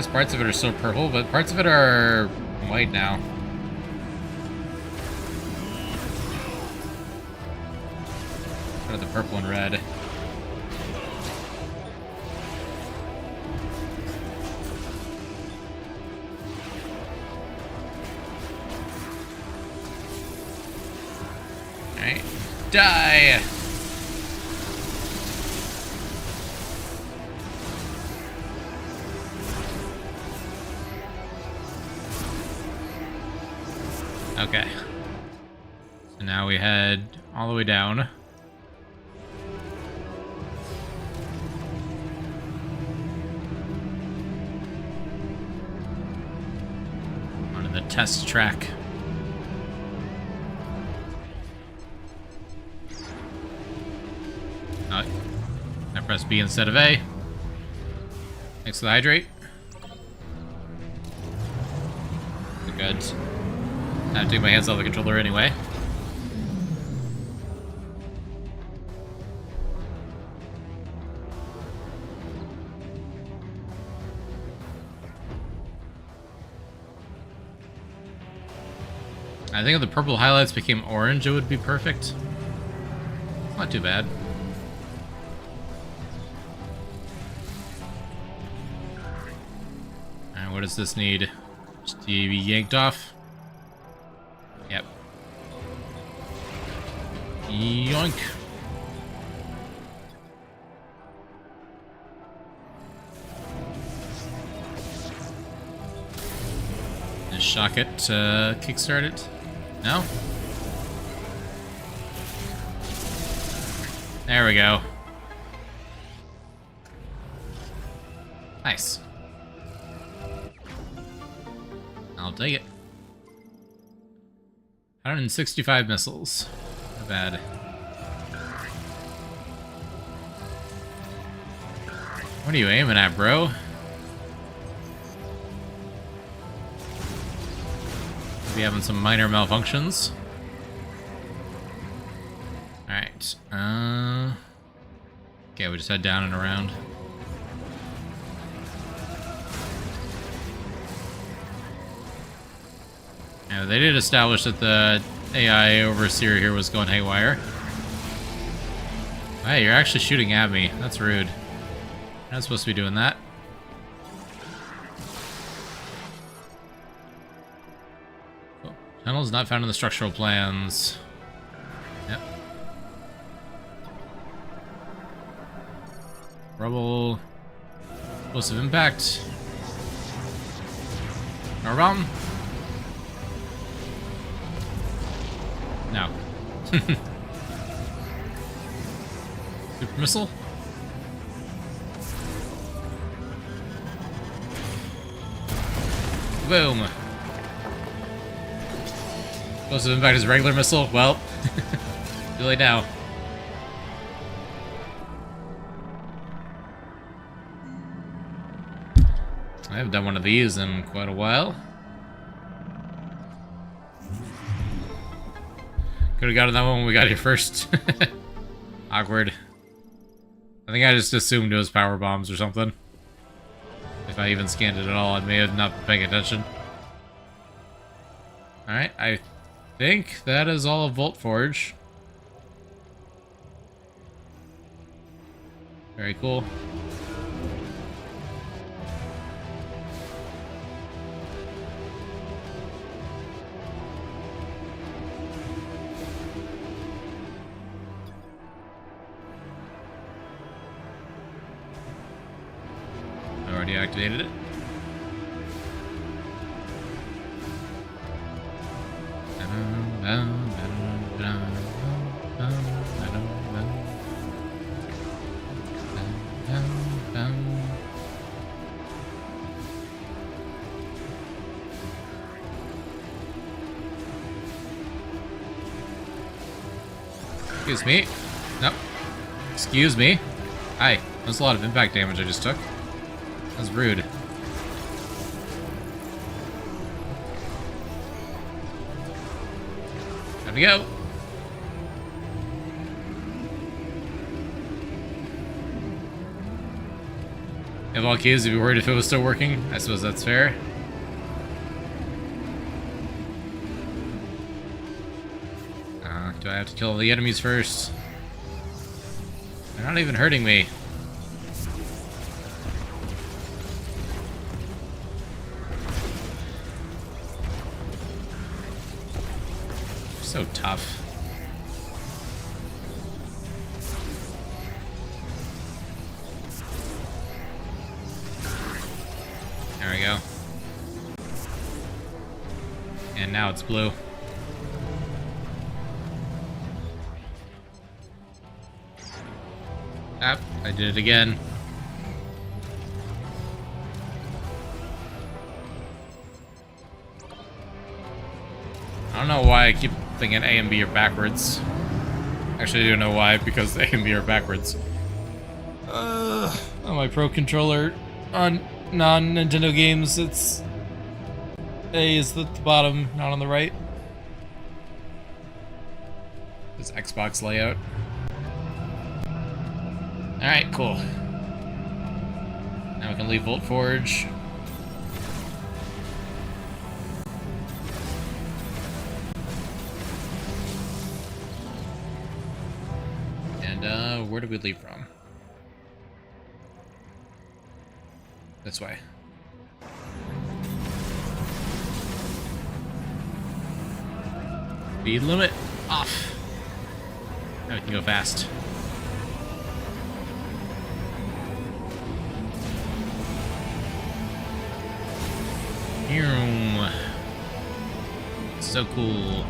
guess parts of it are still purple, but parts of it are white now. What are the purple and red? Alright. Die! Okay. So now we head all the way down. Onto the test track. Oh, I pressed B instead of A. Thanks for the hydrate. Good. I have to take my hands off the controller anyway. I think if the purple highlights became orange, it would be perfect. Not too bad. Alright, what does this need? Just to be yanked off? Yep. Yoink. Just shock it to kickstart it. No? There we go. Nice. I'll take it. 165 missiles. Not bad. What are you aiming at, bro? Maybe having some minor malfunctions. Alright. Okay, we just head down and around. Now, they did establish that the AI overseer here was going haywire. Hey, you're actually shooting at me. That's rude. You're not supposed to be doing that. Oh, tunnels not found in the structural plans. Yep. Rubble. Explosive impact. Power bomb. No. Super missile? Boom. Explosive impact is regular missile? Well, too late now. I haven't done one of these in quite a while. Could have gotten that one when we got here first. Awkward. I think I just assumed it was power bombs or something. If I even scanned it at all, I may have not been paying attention. Alright, I think that is all of Volt Forge. Very cool. Already activated it. Excuse me. No. Excuse me. Hi. That's a lot of impact damage I just took. That's rude. Time to go. If all keys, I'd be worried if it was still working. I suppose that's fair. Do I have to kill the enemies first? They're not even hurting me. So tough. There we go. And now it's blue. Ah, I did it again. I don't know why I keep thinking A and B are backwards. Actually, I do know why, because A and B are backwards. On my Pro Controller, on non-Nintendo games, it's... A is at the bottom, not on the right. This Xbox layout. Alright, cool. Now we can leave Volt Forge. And, where did we leave from? This way. Speed limit off. Now we can go fast. So cool.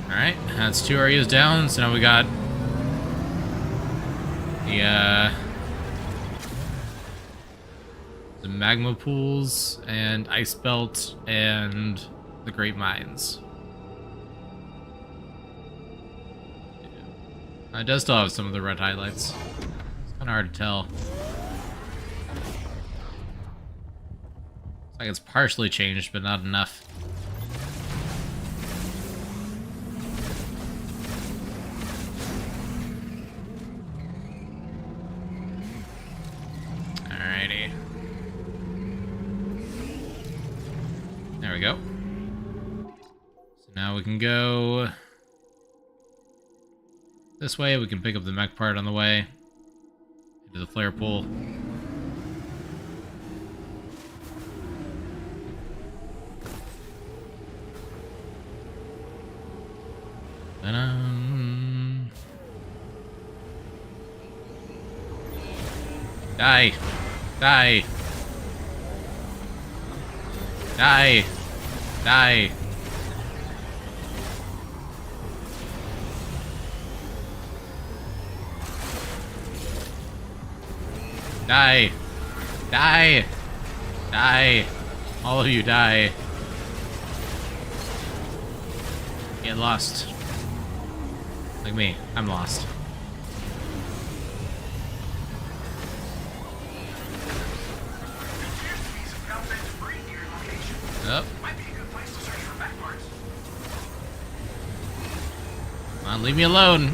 Alright, that's 2 areas down, so now we got the magma pools and ice belt and the great mines. It does still have some of the red highlights. It's kind of hard to tell. It's like it's partially changed, but not enough. Alrighty. There we go. So now we can go this way. We can pick up the mech part on the way into the flare pool. Die! Die! Die! Die! Die! Die! Die! All of you die. Get lost. Like me, I'm lost. Up. Might be a good place to search for back parts. Come on, leave me alone.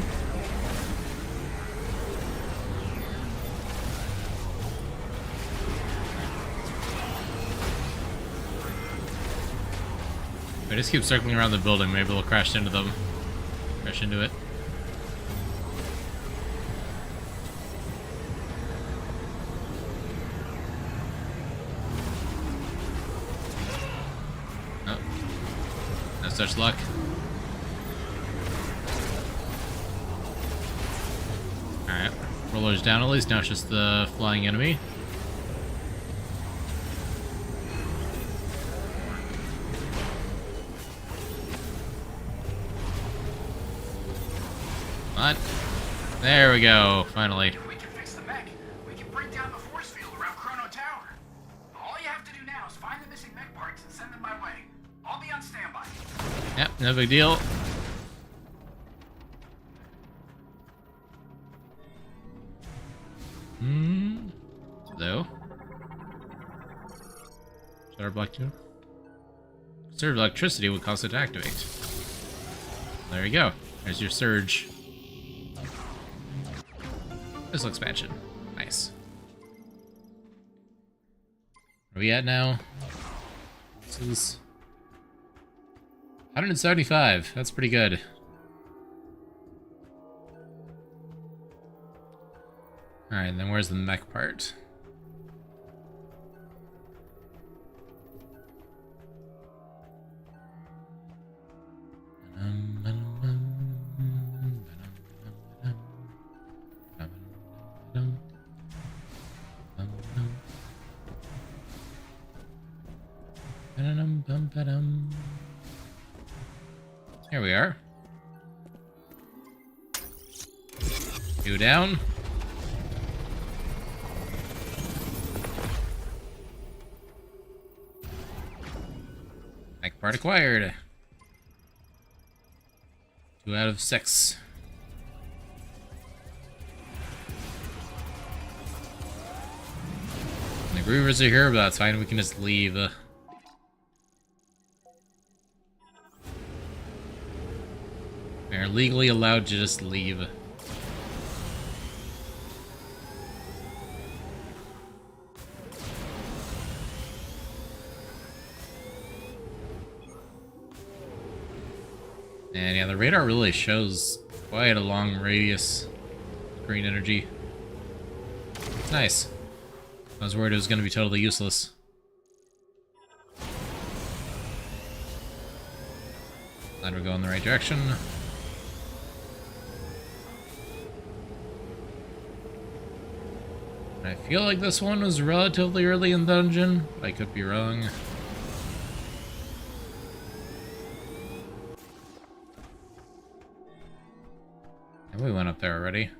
If I just keep circling around the building, maybe we'll crash into them. Crash into it. Oh. No such luck. Alright. Roller's down at least. Now it's just the flying enemy. What? There we go, finally. If we can fix the mech, we can break down the force field around Chrono Tower. All you have to do now is find the missing mech parts and send them my way. I'll be on standby. Yep, no big deal. There black too. Conserve electricity will cause it to activate. There you go. There's your surge. Missile expansion. Nice. Where are we at now? This is 175. That's pretty good. Alright, then where's the mech part? Here we are. Two down. Mech part acquired. 2 out of 6. And the Groovers are here, but that's fine. We can just leave. We're legally allowed to just leave. And yeah, the radar really shows quite a long radius of green energy. It's nice. I was worried it was going to be totally useless. Glad we're going the right direction. I feel like this one was relatively early in the dungeon, but I could be wrong. And we went up there already.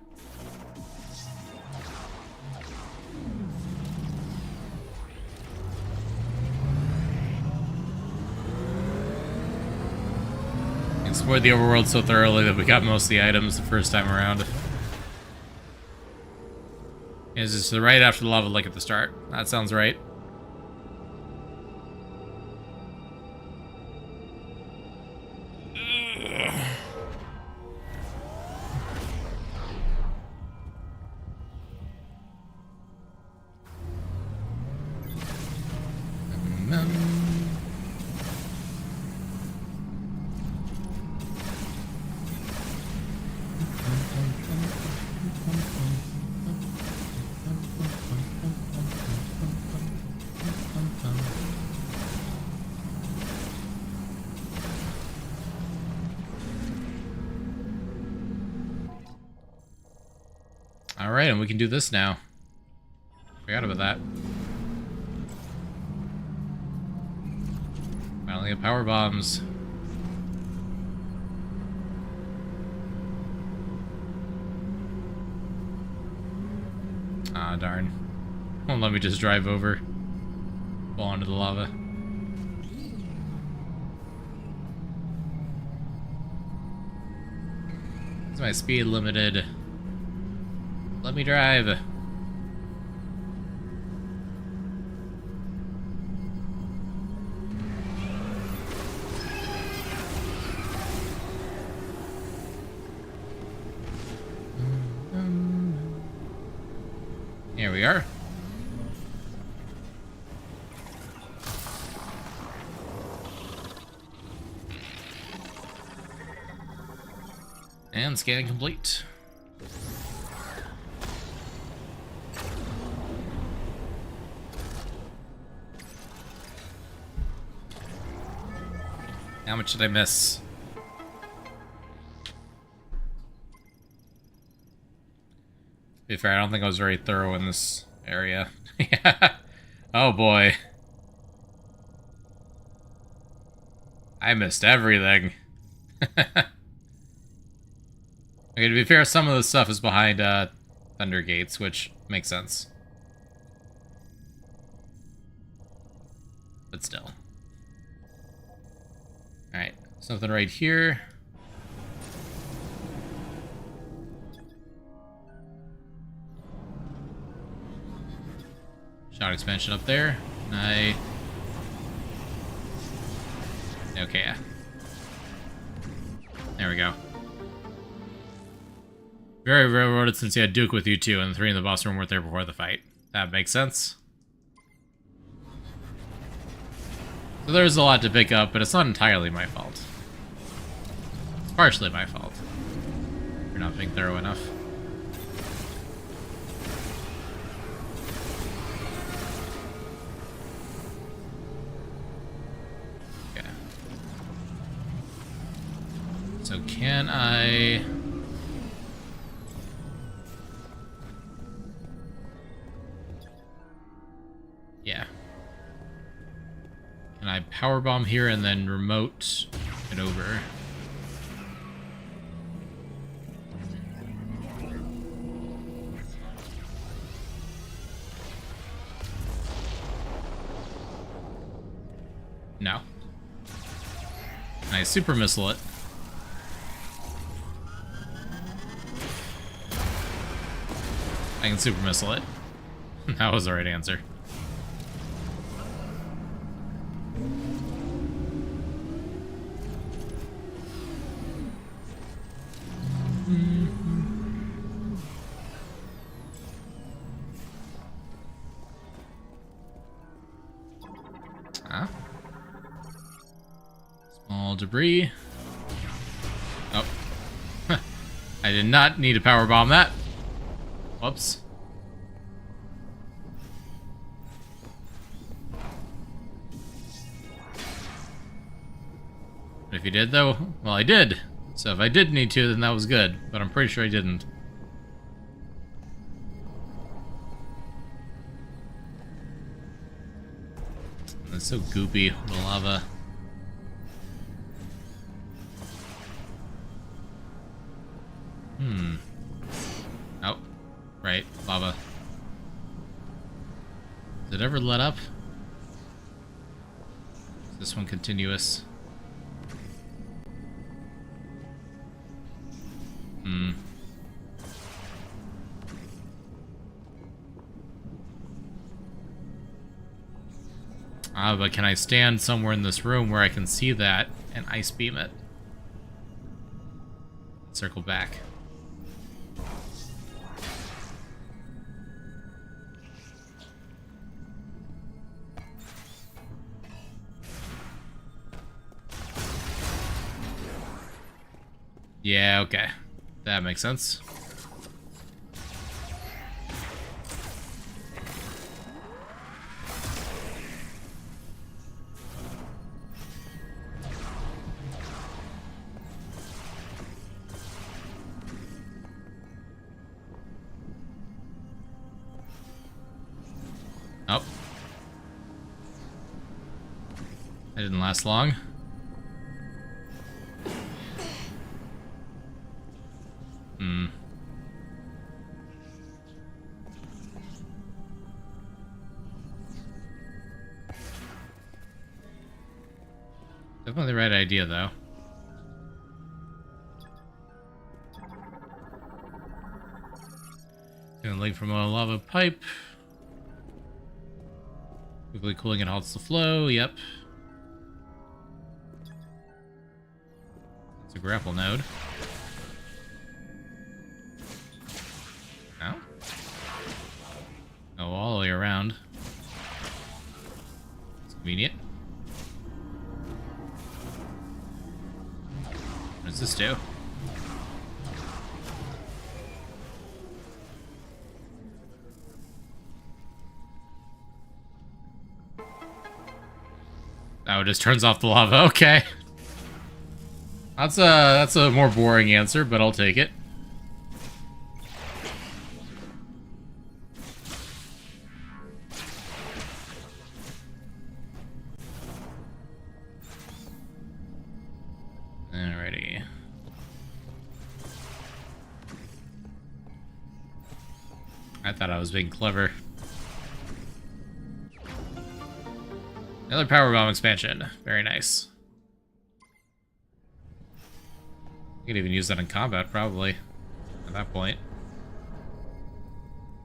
Explored the overworld so thoroughly that we got most of the items the first time around. Is this right after the lava lake at the start? That sounds right. Alright, and we can do this now. Forgot about that. Finally get power bombs. Ah, darn. Won't let me just drive over. Fall into the lava. Is my speed limited? Let me drive. Here we are. And scanning complete. How much did I miss? To be fair, I don't think I was very thorough in this area. Yeah. Oh boy. I missed everything. Okay, to be fair, some of the stuff is behind Thunder Gates, which makes sense. But still. Alright, something right here. Shot expansion up there. Okay, yeah. There we go. Very railroaded since you had Duke with you too, and the 3 in the boss room weren't there before the fight. That makes sense. So there's a lot to pick up, but it's not entirely my fault. It's partially my fault. You're not being thorough enough. Okay. So can I... Yeah. Can I powerbomb here and then remote it over? No. Can I super missile it? I can super missile it. That was the right answer. Huh? Small debris. Oh. I did not need to powerbomb that. Whoops. But if you did, though, well, I did. So if I did need to, then that was good. But I'm pretty sure I didn't. It's so goopy, the lava. Oh, right, lava. Did it ever let up? Is this one continuous? Ah, but can I stand somewhere in this room where I can see that and ice beam it? Circle back. Yeah, okay. That makes sense. Oh. That didn't last long. Definitely the right idea, though. Gonna leak from a lava pipe. Quickly cooling it halts the flow, yep. It's a grapple node. No? Oh, all the way around. It's convenient. What does this do? Oh, it just turns off the lava. Okay. That's a more boring answer, but I'll take it. Alrighty. I thought I was being clever. Another powerbomb expansion. Very nice. You could even use that in combat, probably. At that point.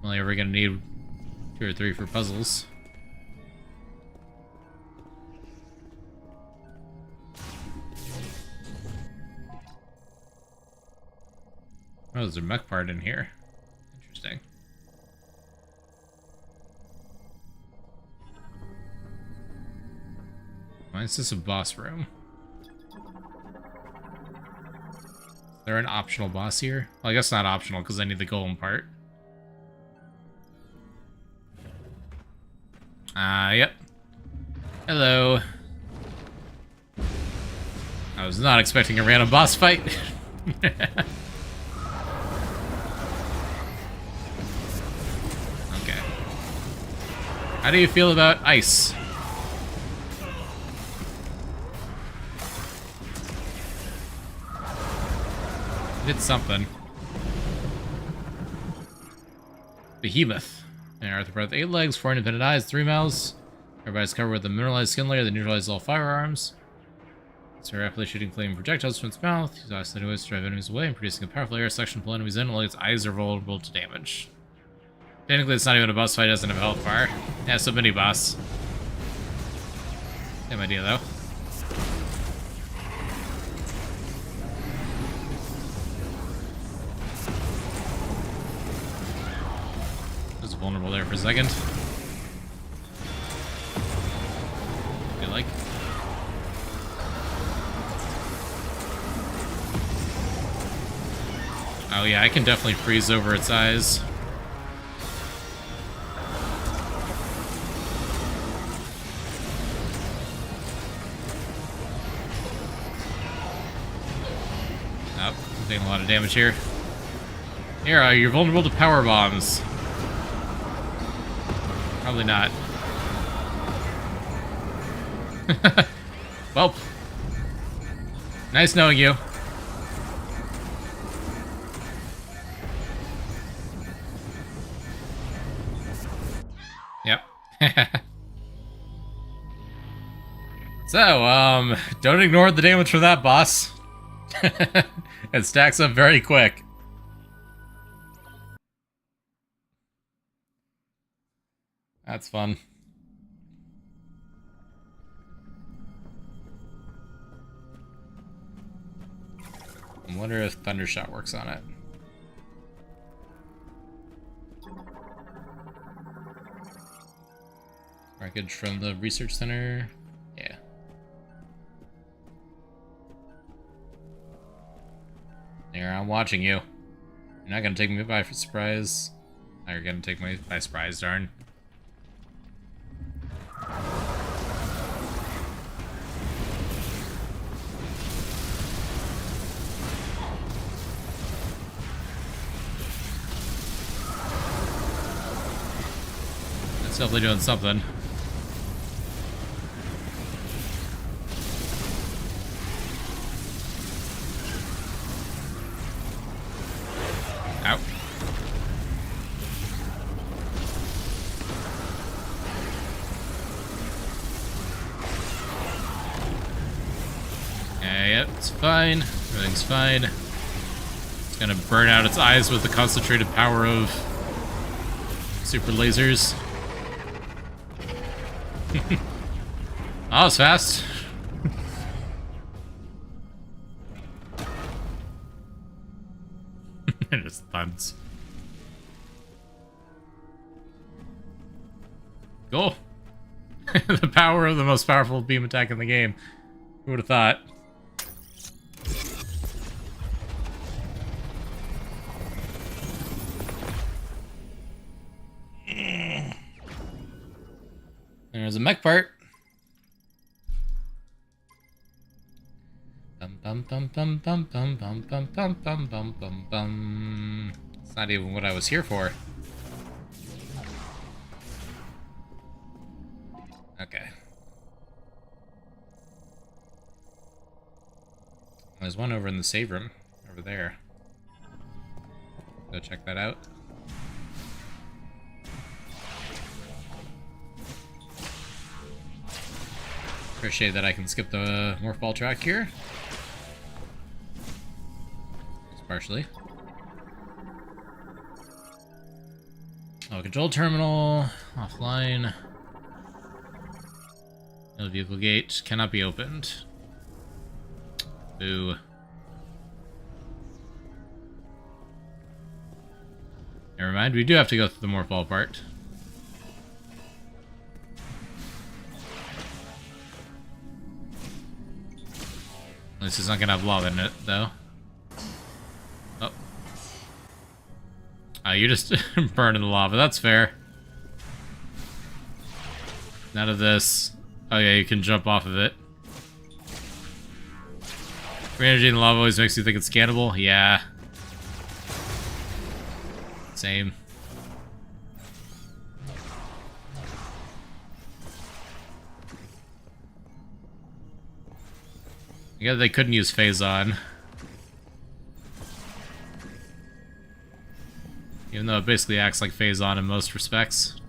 Only ever gonna need 2 or 3 for puzzles. Oh, there's a mech part in here. Interesting. Why is this a boss room? Is there an optional boss here? Well, I guess not optional because I need the golem part. Yep. Hello. I was not expecting a random boss fight. Okay. How do you feel about ice? Did something. Behemoth. An arthropod with 8 legs, 4 independent eyes, 3 mouths. Everybody's covered with a mineralized skin layer that neutralizes all firearms. It's rapidly shooting flame projectiles from its mouth. Use oscillating waves to drive enemies away and producing a powerful air section pull enemies in, only its eyes are vulnerable to damage. Technically, it's not even a boss fight, it doesn't have a health bar. Yeah, it's a mini boss. Same idea, though. Was vulnerable there for a second. You like? Oh yeah, I can definitely freeze over its eyes. Oh, I'm taking a lot of damage here. Here, you're vulnerable to power bombs. Probably not. Well, nice knowing you. Yep. So, don't ignore the damage from that boss. It stacks up very quick. That's fun. I wonder if Thundershot works on it. Wreckage from the research center. Yeah. There, I'm watching you. You're not gonna take me by surprise. Now you're gonna take me by surprise, darn. It's definitely doing something. Ow. Yep, it's fine. Everything's fine. It's gonna burn out its eyes with the concentrated power of super lasers. Oh, it's fast. It just thuds. Cool. The power of the most powerful beam attack in the game. Who would have thought? There's a mech part. Bum bum bum bum bum bum bum bum bum bum bum bum bum. It's not even what I was here for. Okay. There's one over in the save room, over there. Go check that out. Appreciate that I can skip the morph ball track here. Just partially. Oh, control terminal, offline. No vehicle gate, cannot be opened. Boo. Never mind, we do have to go through the Morphball part. At least it's not gonna have lava in it, though. Oh. Oh, you're just burning the lava. That's fair. None of this. Oh yeah, you can jump off of it. Free energy in the lava always makes you think it's scannable. Yeah. Same. Yeah, they couldn't use Phazon. Even though it basically acts like Phazon in most respects.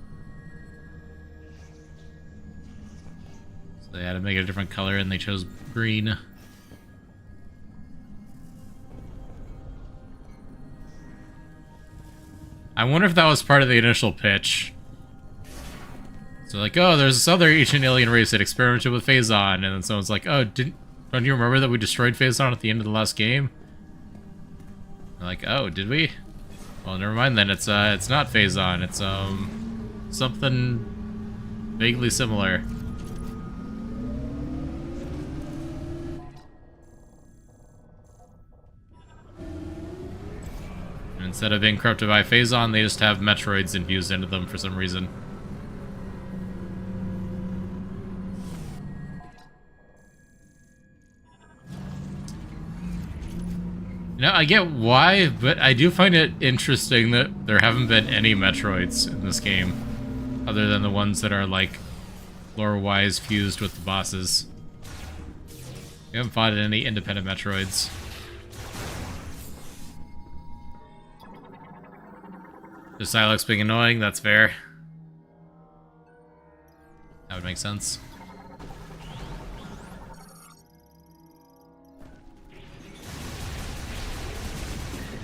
So they had to make it a different color and they chose green. I wonder if that was part of the initial pitch. So like, oh, there's this other ancient alien race that experimented with Phazon, and then someone's like, oh, don't you remember that we destroyed Phazon at the end of the last game? They're like, oh, did we? Well, never mind then. It's not Phazon. It's something vaguely similar. And instead of being corrupted by Phazon, they just have Metroids infused into them for some reason. You know, I get why, but I do find it interesting that there haven't been any Metroids in this game, other than the ones that are, like, lore-wise fused with the bosses. We haven't fought any independent Metroids. Just Silex being annoying, that's fair. That would make sense.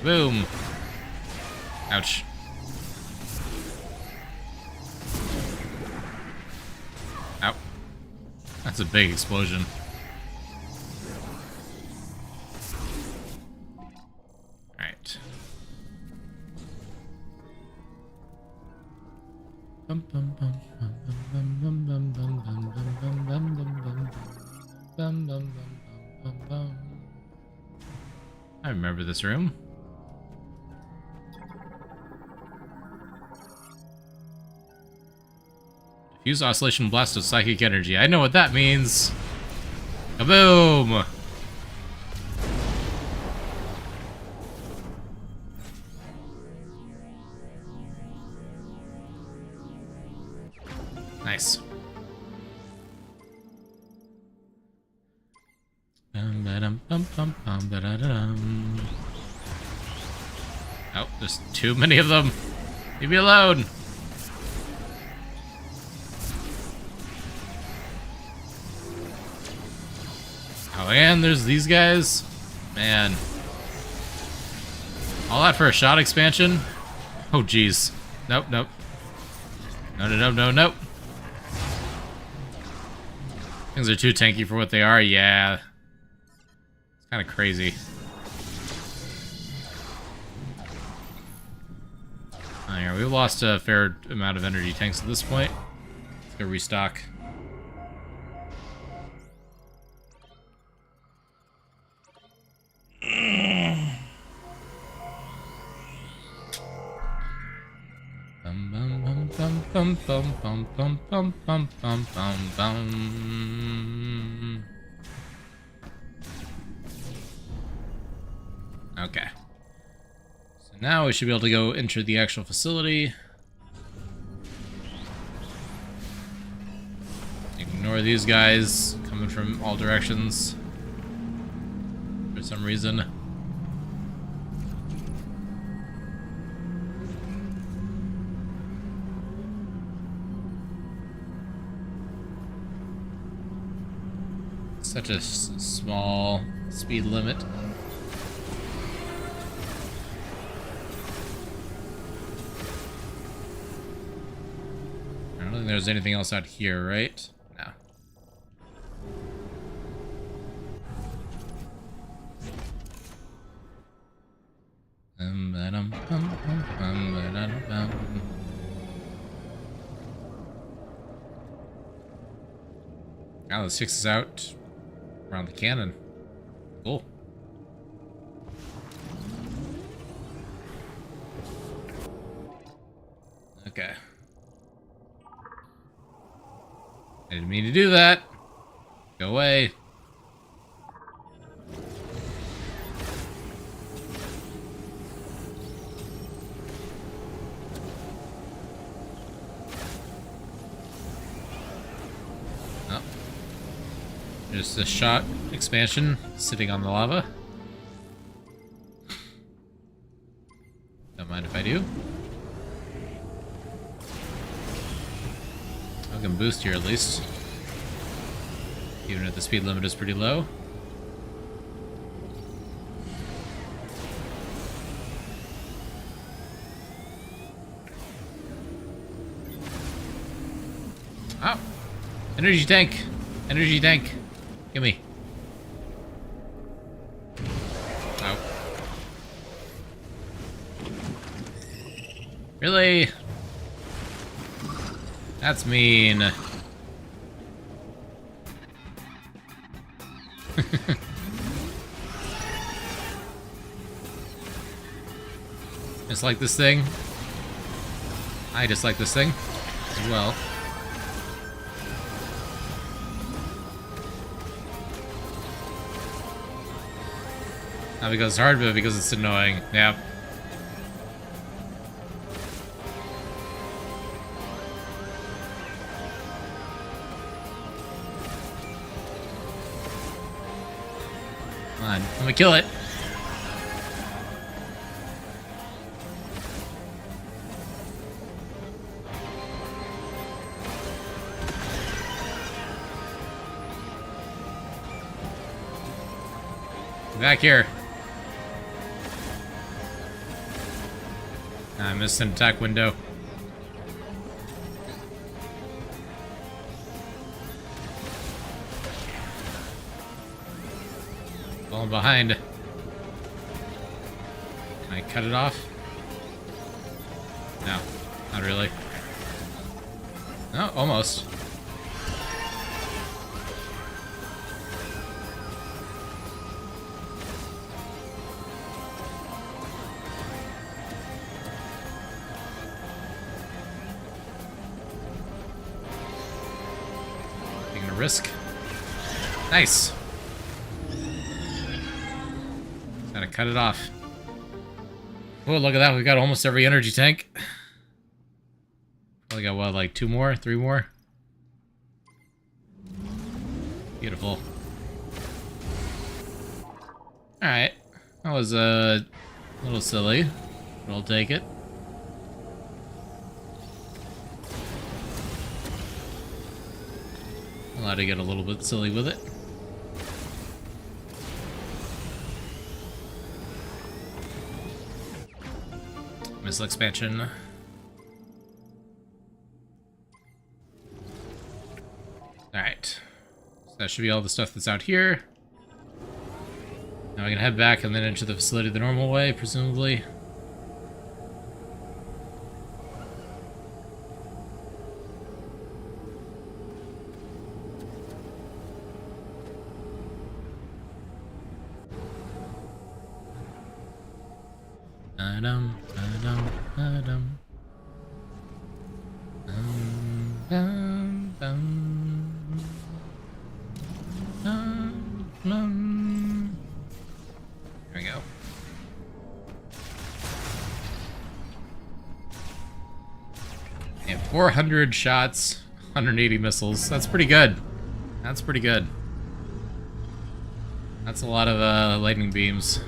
Boom. Ouch. Ow. That's a big explosion. Alright. I remember this room. Use Oscillation Blast of Psychic Energy. I know what that means. Kaboom! Nice. Oh, there's too many of them. Leave me alone. Oh, and there's these guys. Man. All that for a shot expansion? Oh, jeez. Nope, nope. No, no, no, no, nope. Things are too tanky for what they are, yeah. It's kind of crazy. Oh, yeah, we've lost a fair amount of energy tanks at this point. Let's go restock. Okay. So now we should be able to go enter the actual facility. Ignore these guys coming from all directions for some reason. Such a small speed limit. I don't think there's anything else out here, right? No. Now this takes us out around the cannon. Cool. Okay. I didn't mean to do that. Go away. Oh. There's a shot expansion sitting on the lava. Don't mind if I do. I can boost here at least. Even if the speed limit is pretty low. Oh! Energy tank! Energy tank! Gimme. Oh. Really? That's mean. Dislike this thing. I dislike this thing as well. Not because it's hard, but because it's annoying. Yep. Come on, let me kill it. Back here. I missed an attack window. Falling behind. Can I cut it off? No, not really. No, almost. Taking a risk. Nice. Gotta cut it off. Oh, look at that. We got almost every energy tank. Probably got, what, like 2 more? 3 more? Beautiful. Alright. That was a little silly, but I'll take it. Allowed to get a little bit silly with it. Missile expansion. Alright. So that should be all the stuff that's out here. Now we can head back and then into the facility the normal way, presumably. Ba-dum, ba-dum, ba-dum. Bum, bum. Bum, bum. There we go. And 400 shots, 180 missiles. That's pretty good. That's pretty good. That's a lot of lightning beams.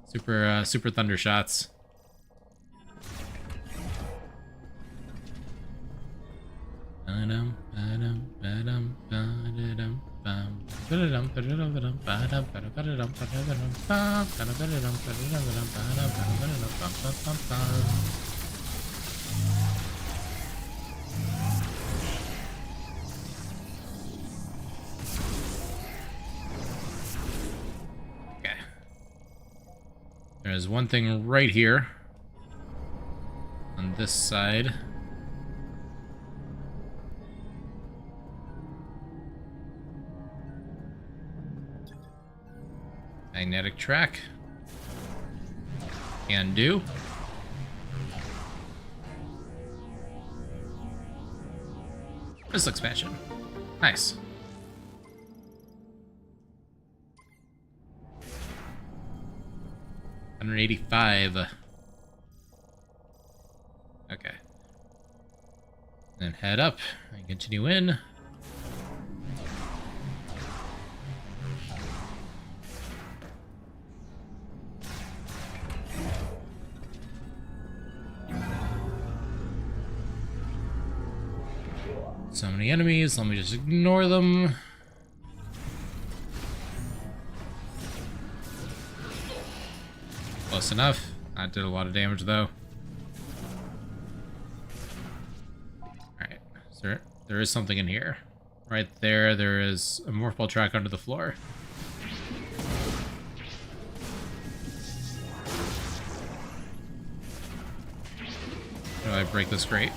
Super thunder shots. There's one thing right here on this side. Magnetic track. Can do. Missile expansion. Nice. $185. Okay. Then head up and continue in. So many enemies, let me just ignore them. Close enough. That did a lot of damage though. Alright, so there is something in here. Right there, there is a morph ball track under the floor. How do I break this grate?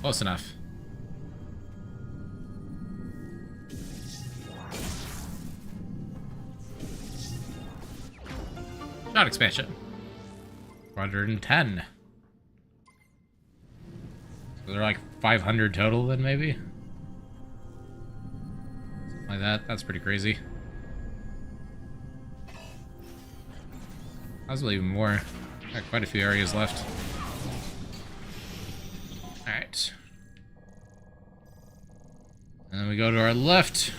Close enough. Shot expansion. 410. So they're like 500 total then maybe? Something like that. That's pretty crazy. Possibly even more. Got quite a few areas left. Alright. And then we go to our left.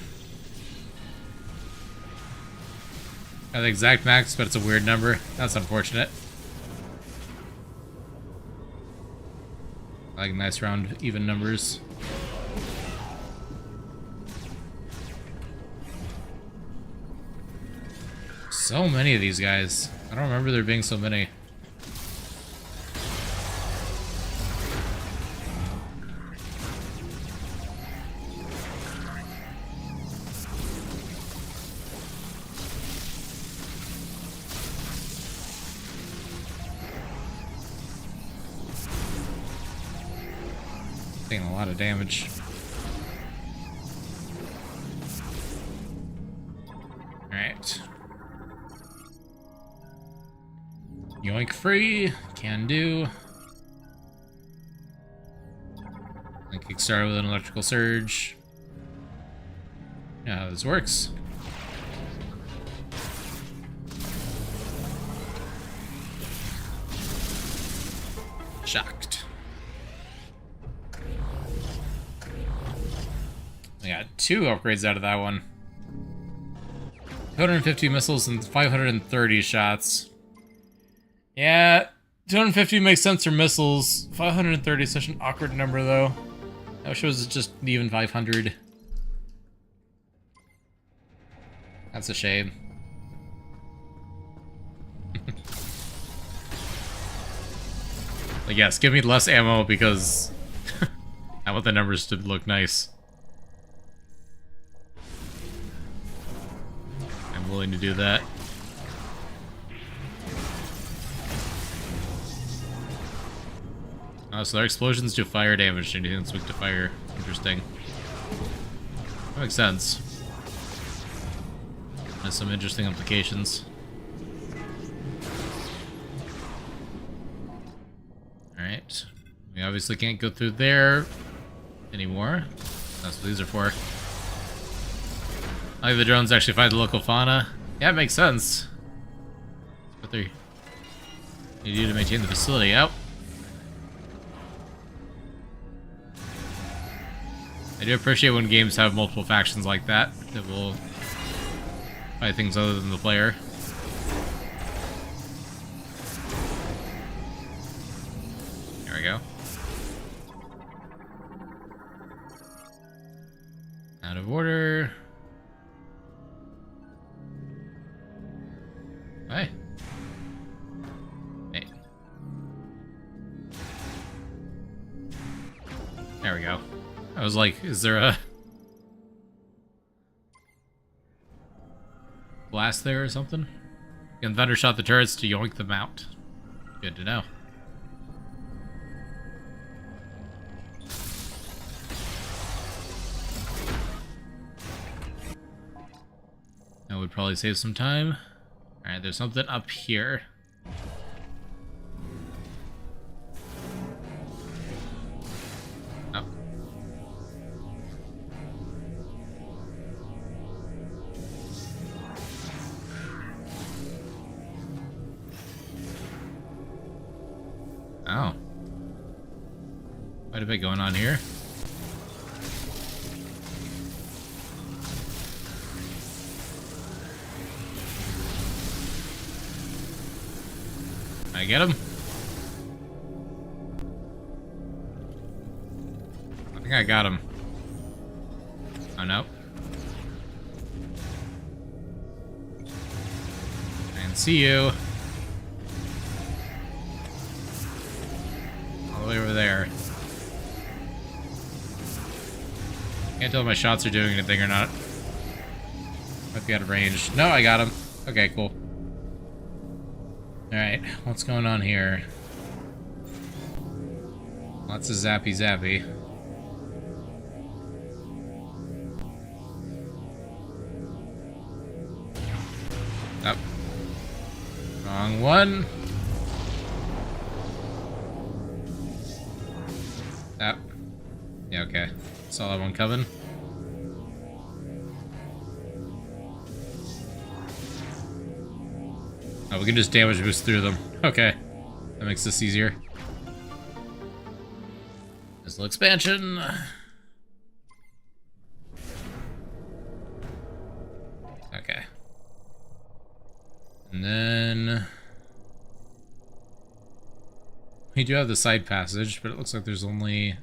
Got the exact max, but it's a weird number. That's unfortunate. I like nice round, even numbers. So many of these guys. I don't remember there being so many. Taking a lot of damage. Alright. Yoink free. Can do. And kickstart with an electrical surge. Yeah, how this works. Shocked. I got 2 upgrades out of that one. 250 missiles and 530 shots. Yeah, 250 makes sense for missiles. 530 is such an awkward number, though. I wish it was just even 500. That's a shame. But yes, give me less ammo because I want the numbers to look nice. I'm willing to do that. Oh, so their explosions do fire damage to anything that's weak to fire. Interesting. That makes sense. Has some interesting implications. Alright. We obviously can't go through there anymore. That's what these are for. I think the drones actually find the local fauna. Yeah, it makes sense. That's what they need to do to maintain the facility. Out. I do appreciate when games have multiple factions like that will fight things other than the player. There we go. Out of order. Hey. Hey. There we go. I was like, is there a blast there or something? You can thunder shot the turrets to yoink them out. Good to know. Now would probably save some time. Alright, there's something up here. Oh. Oh. Quite a bit going on here. I get him? I think I got him. Oh no. I can see you. All the way over there. Can't tell if my shots are doing anything or not. Might be out of range. No, I got him. Okay, cool. Alright, what's going on here? Lots of zappy zappy. Oh. Wrong one. Oh. Yeah, okay. Saw that one coming. Oh, we can just damage boost through them. Okay. That makes this easier. Missile expansion. Okay. And then... we do have the side passage, but it looks like there's only...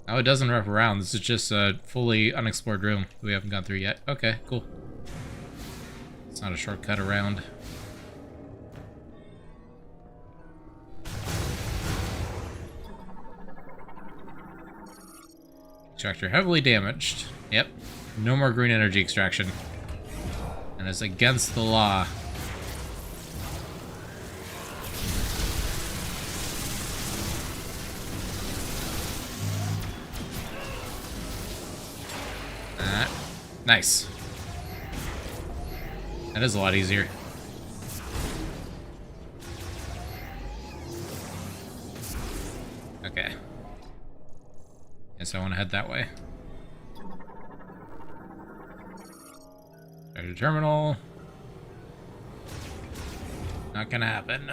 oh, it doesn't wrap around. This is just a fully unexplored room that we haven't gone through yet. Okay, cool. It's not a shortcut around. Extractor heavily damaged. Yep. No more green energy extraction. And it's against the law. Nice. That is a lot easier. Okay. Guess I want to head that way. Treasure terminal. Not gonna happen.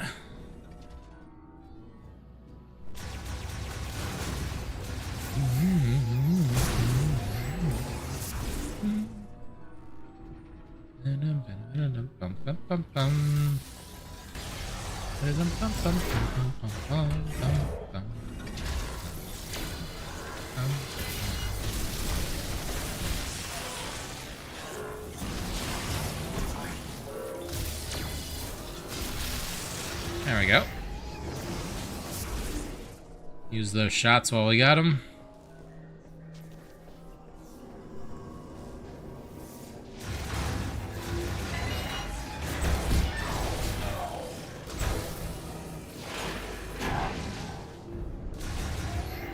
There we go. Use those shots while we got them.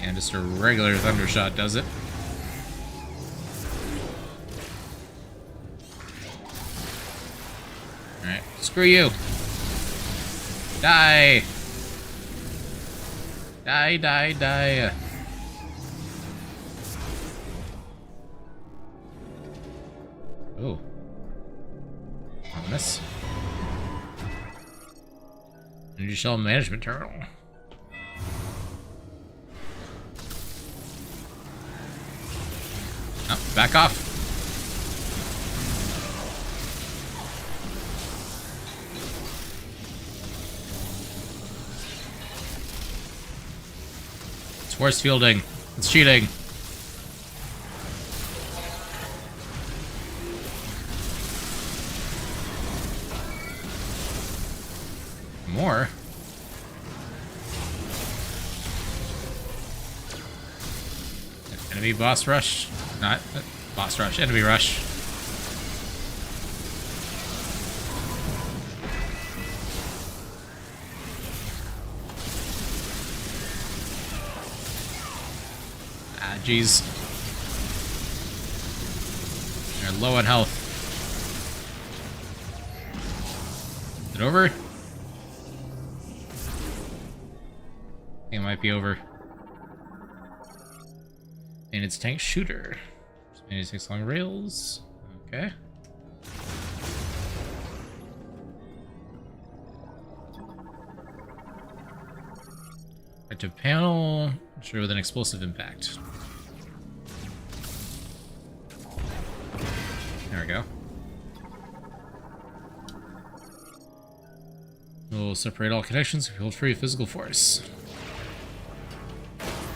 And just a regular thunder shot does it. Alright, screw you. Die! Die, die, die. Oh. Ominous. Energy Shell Management Terminal. Oh, back off. It's force fielding. It's cheating. More. Enemy boss rush. Not boss rush. Enemy rush. Ah, jeez. You're low on health. it over? I think it might be over. And it's tank shooter. Maybe 6 long rails. Okay. Active panel. Sure, with an explosive impact. There we go. We'll separate all connections, hold free physical force.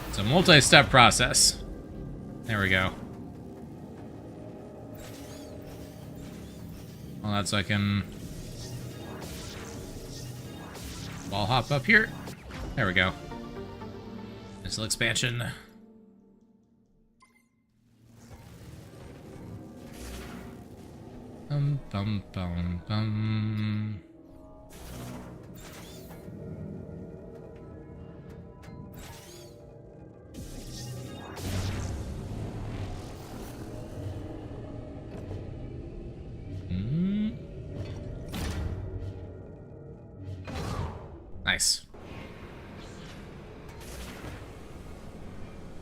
It's a multi-step process. There we go. Well, that's so I can wall hop up here. There we go. Missile expansion. Bum bum bum bum. Nice.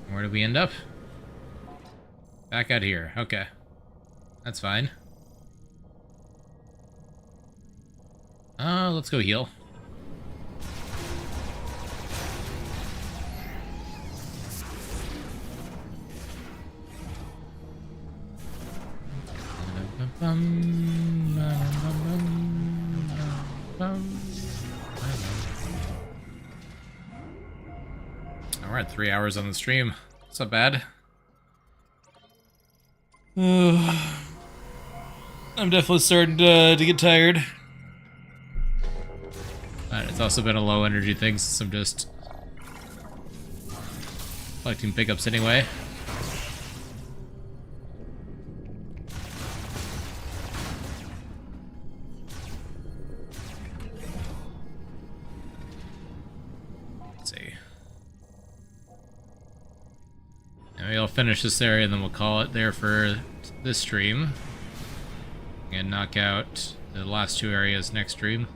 Where did we end up? Back out here. Okay. That's fine. Let's go heal. We're at 3 hours on the stream. It's not bad. I'm definitely starting to get tired. But it's also been a low energy thing since I'm just collecting pickups anyway. Let's see. Maybe I'll finish this area and then we'll call it there for this stream. And knock out the last 2 areas next stream.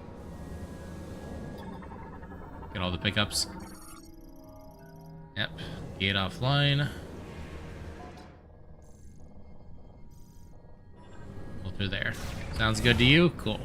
Get all the pickups. Yep. Gate offline. Pull through there. Sounds good to you? Cool.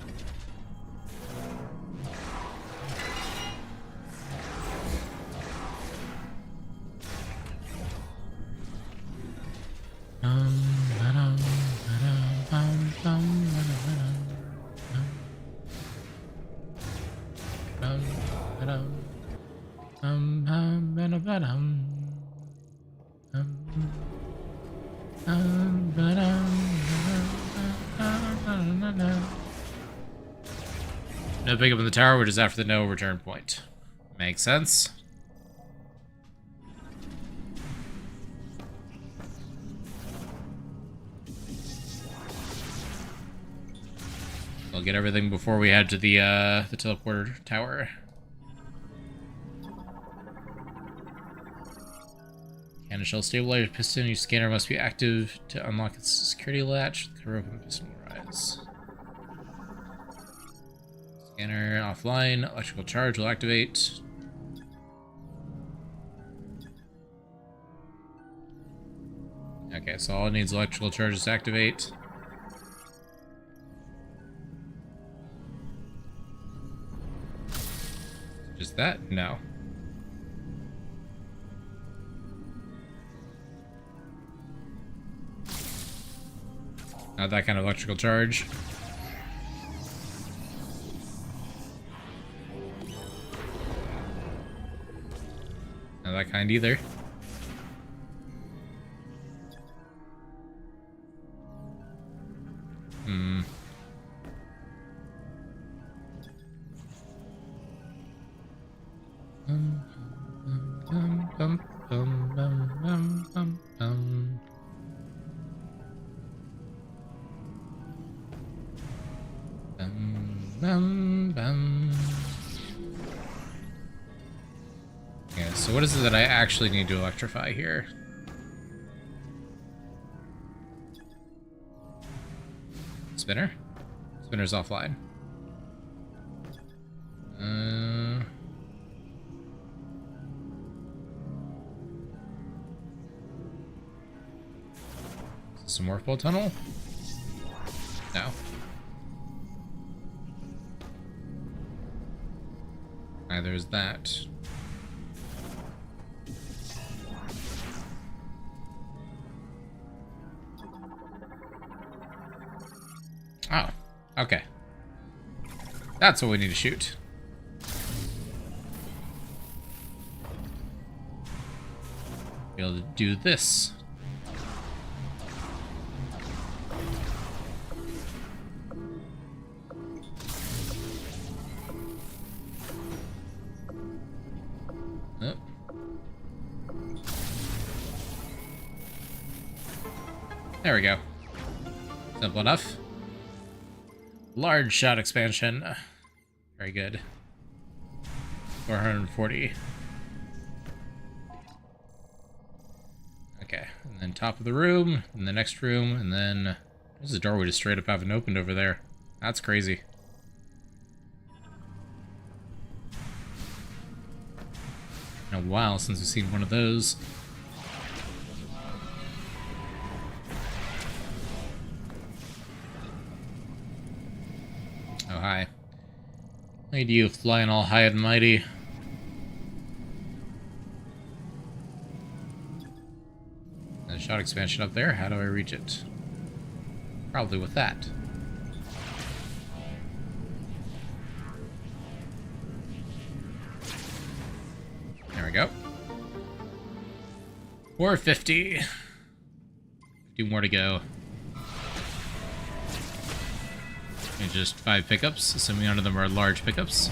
No pickup in the tower, which is after the no return point. Makes sense. I'll get everything before we head to the teleporter tower. Cannon shell stabilizer piston. Your scanner must be active to unlock its security latch. Cover open piston will rise. Scanner offline. Electrical charge will activate. Okay, so all it needs electrical charges to activate. Just that? No. Not that kind of electrical charge. Not that kind either. Hmm. Yeah, so what is it that I actually need to electrify here? Spinner? Spinner's offline. Some more full tunnel? No. There's that. Oh, okay. That's what we need to shoot. Be able to do this. Oh. There we go. Simple enough. Large shot expansion. Very good. 440. Okay, and then top of the room, and the next room, and then there's a door we just straight up haven't opened over there. That's crazy. Been a while since we've seen one of those. Oh, hi. Look at you flying all high and mighty. And a shot expansion up there. How do I reach it? Probably with that. There we go. 450. 50 more to go. And just 5 pickups, assuming none of them are large pickups.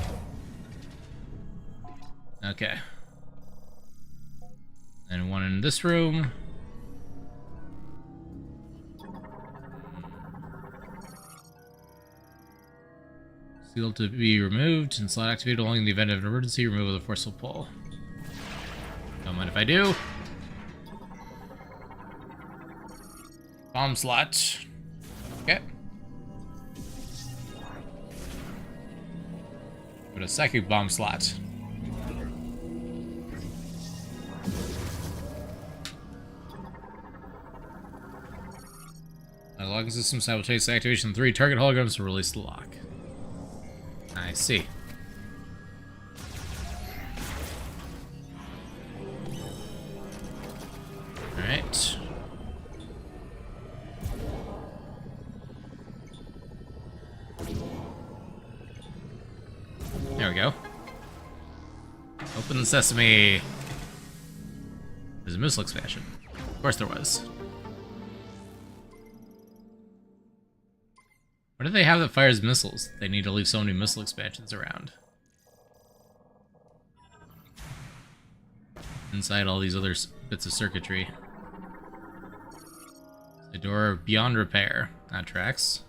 Okay. And one in this room. Seal to be removed and slot activated only in the event of an emergency. Remove with a forceful pull. Don't mind if I do. Bomb slot. Okay. Put a psychic bomb slot. Locking system simultaneous activation 3 target holograms to release the lock. I see. Alright. There we go. Open sesame. There's a missile expansion. Of course there was. What do they have that fires missiles? They need to leave so many missile expansions around. Inside all these other bits of circuitry. The door beyond repair. That tracks.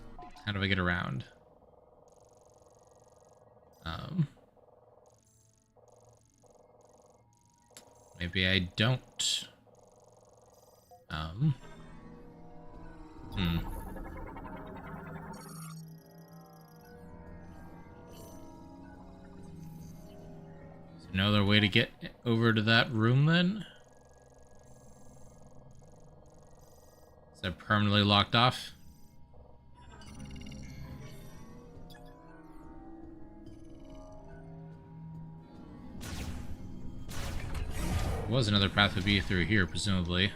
How do I get around? Maybe I don't. Is there no other way to get over to that room then? Is that permanently locked off? There was another path would be through here, presumably.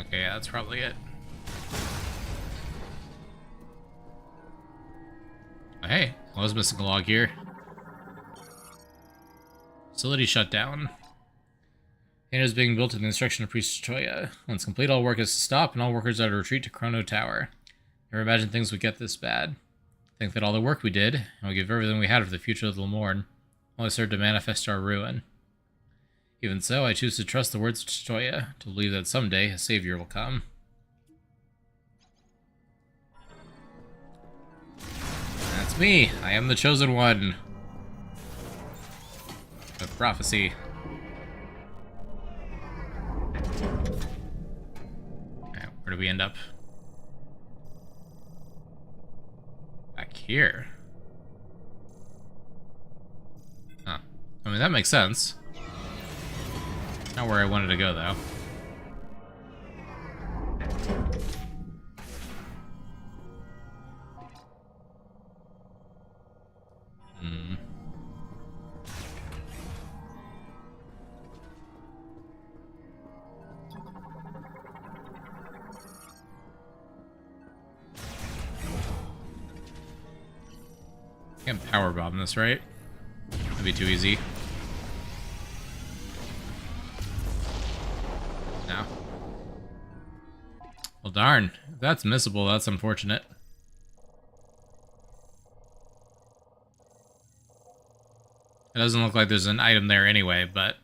Okay, yeah, that's probably it. Oh, hey, I was missing a log here. Facility shut down. It is being built at the instruction of Priest Toya. Once complete, all work is to stop, and all workers are to retreat to Chrono Tower. Never imagined things would get this bad. Think that all the work we did, and we give everything we had for the future of the Lemorn, only served to manifest our ruin. Even so, I choose to trust the words of Toya, to believe that someday a savior will come. That's me. I am the chosen one. Of prophecy. Alright, where do we end up? Back here. Huh. mean, that makes sense. Not where I wanted to go, though. Can't power bomb this, right? That'd be too easy. No. Well, darn. If that's missable, that's unfortunate. It doesn't look like there's an item there anyway, but...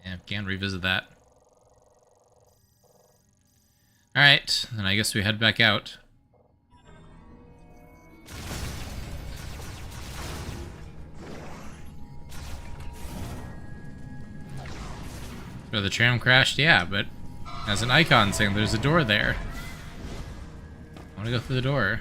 yeah, can't revisit that. Alright, then I guess we head back out. Where the tram crashed? Yeah, but has an icon saying there's a door there. I want to go through the door.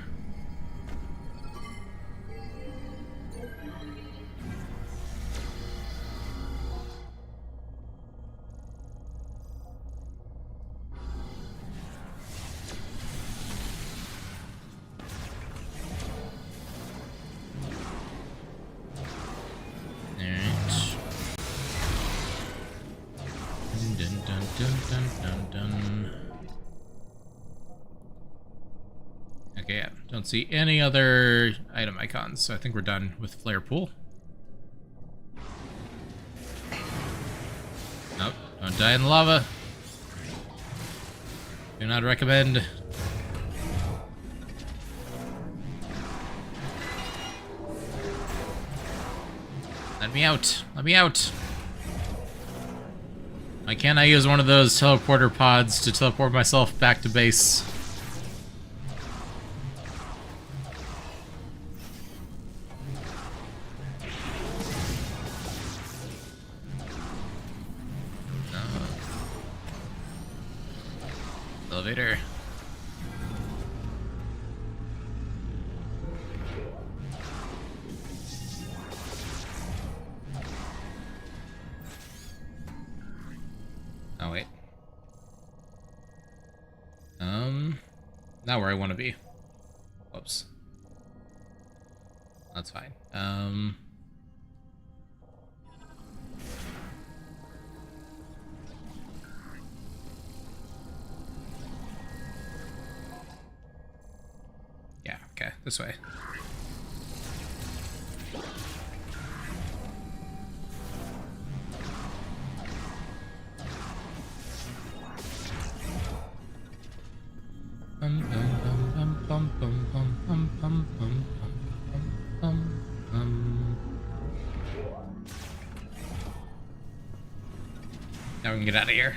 Okay, yeah. Don't see any other item icons, so I think we're done with Flare Pool. Nope, don't die in the lava. Do not recommend. Let me out. Let me out. Why can't I use one of those teleporter pods to teleport myself back to base? No. Elevator. Oh, wait. Not where I want to be. Whoops. That's fine. Yeah, okay, this way. Now we can get out of here.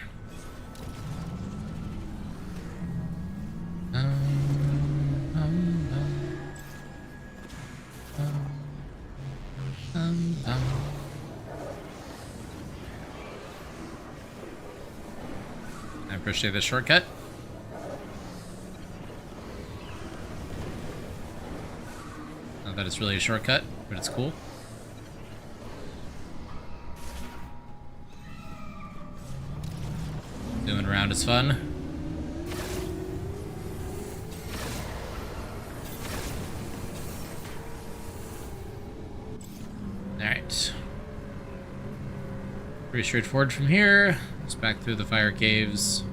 I appreciate this shortcut. Not that it's really a shortcut, but it's cool. Zooming around is fun. Alright. Pretty straightforward from here. Just back through the fire caves.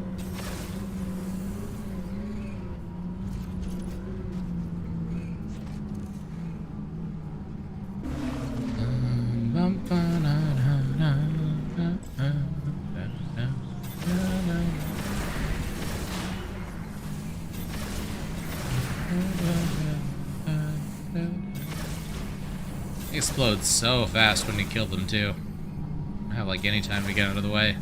They explode so fast when you kill them too. I don't have like any time to get out of the way.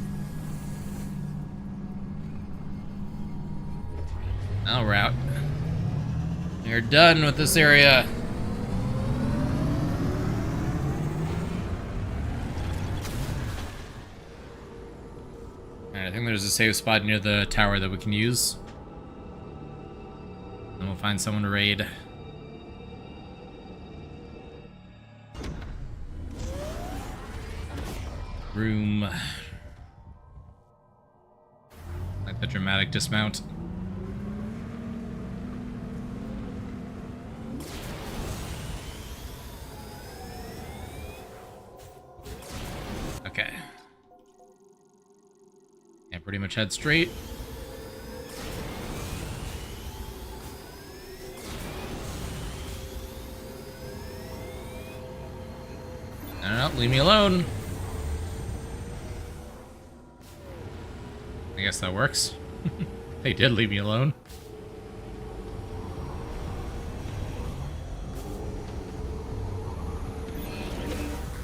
Now we're out. You're done with this area. Alright, I think there's a safe spot near the tower that we can use. And we'll find someone to raid. Room. Like the dramatic dismount. Okay. Yeah, pretty much head straight. No, leave me alone. I guess that works. They did leave me alone.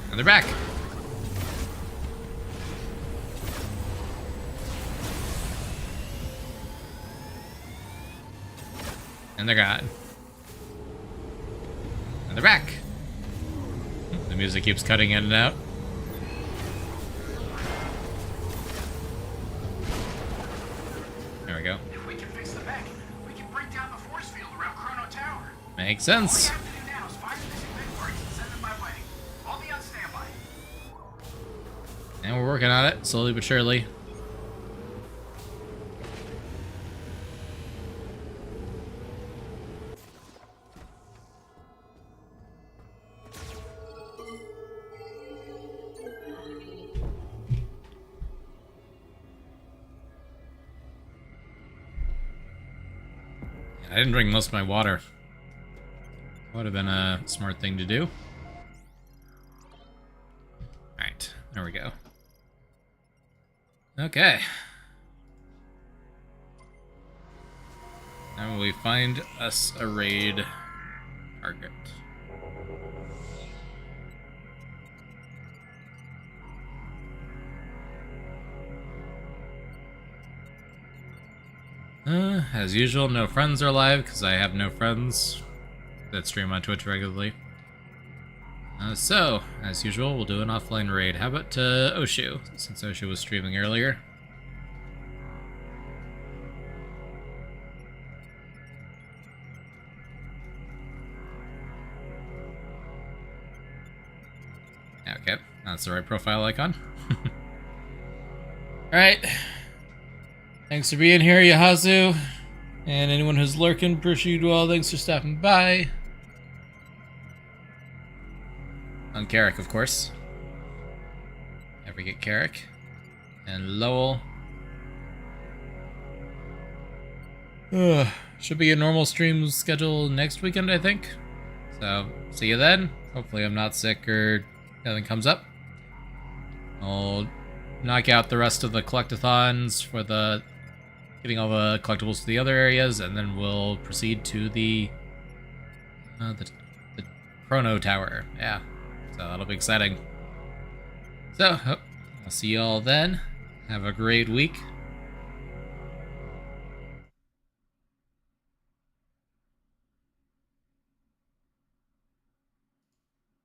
And they're back. And they're gone. And they're back. The music keeps cutting in and out. There we go. If we can fix the mech, we can break down the force field around Chrono Tower. Makes All we sense. have to do now is find the missing mech parts and send them my way. I'll be on standby. And we're working on it, slowly but surely. I didn't drink most of my water. Would have been a smart thing to do. Alright, there we go. Okay. Now we find us a raid target. As usual, no friends are alive because I have no friends that stream on Twitch regularly. So, as usual, we'll do an offline raid. How about Oshu, since Oshu was streaming earlier? Okay, that's the right profile icon. Alright. Thanks for being here, Yahazu. And anyone who's lurking, appreciate you all. Thanks for stopping by. On Carrick, of course. Never forget Carrick. And Lowell. Should be a normal stream schedule next weekend, I think. So, see you then. Hopefully I'm not sick or nothing comes up. I'll knock out the rest of the collectathons for the getting all the collectibles to the other areas, and then we'll proceed to the Chrono Tower. Yeah, so that'll be exciting. So, I'll see you all then. Have a great week.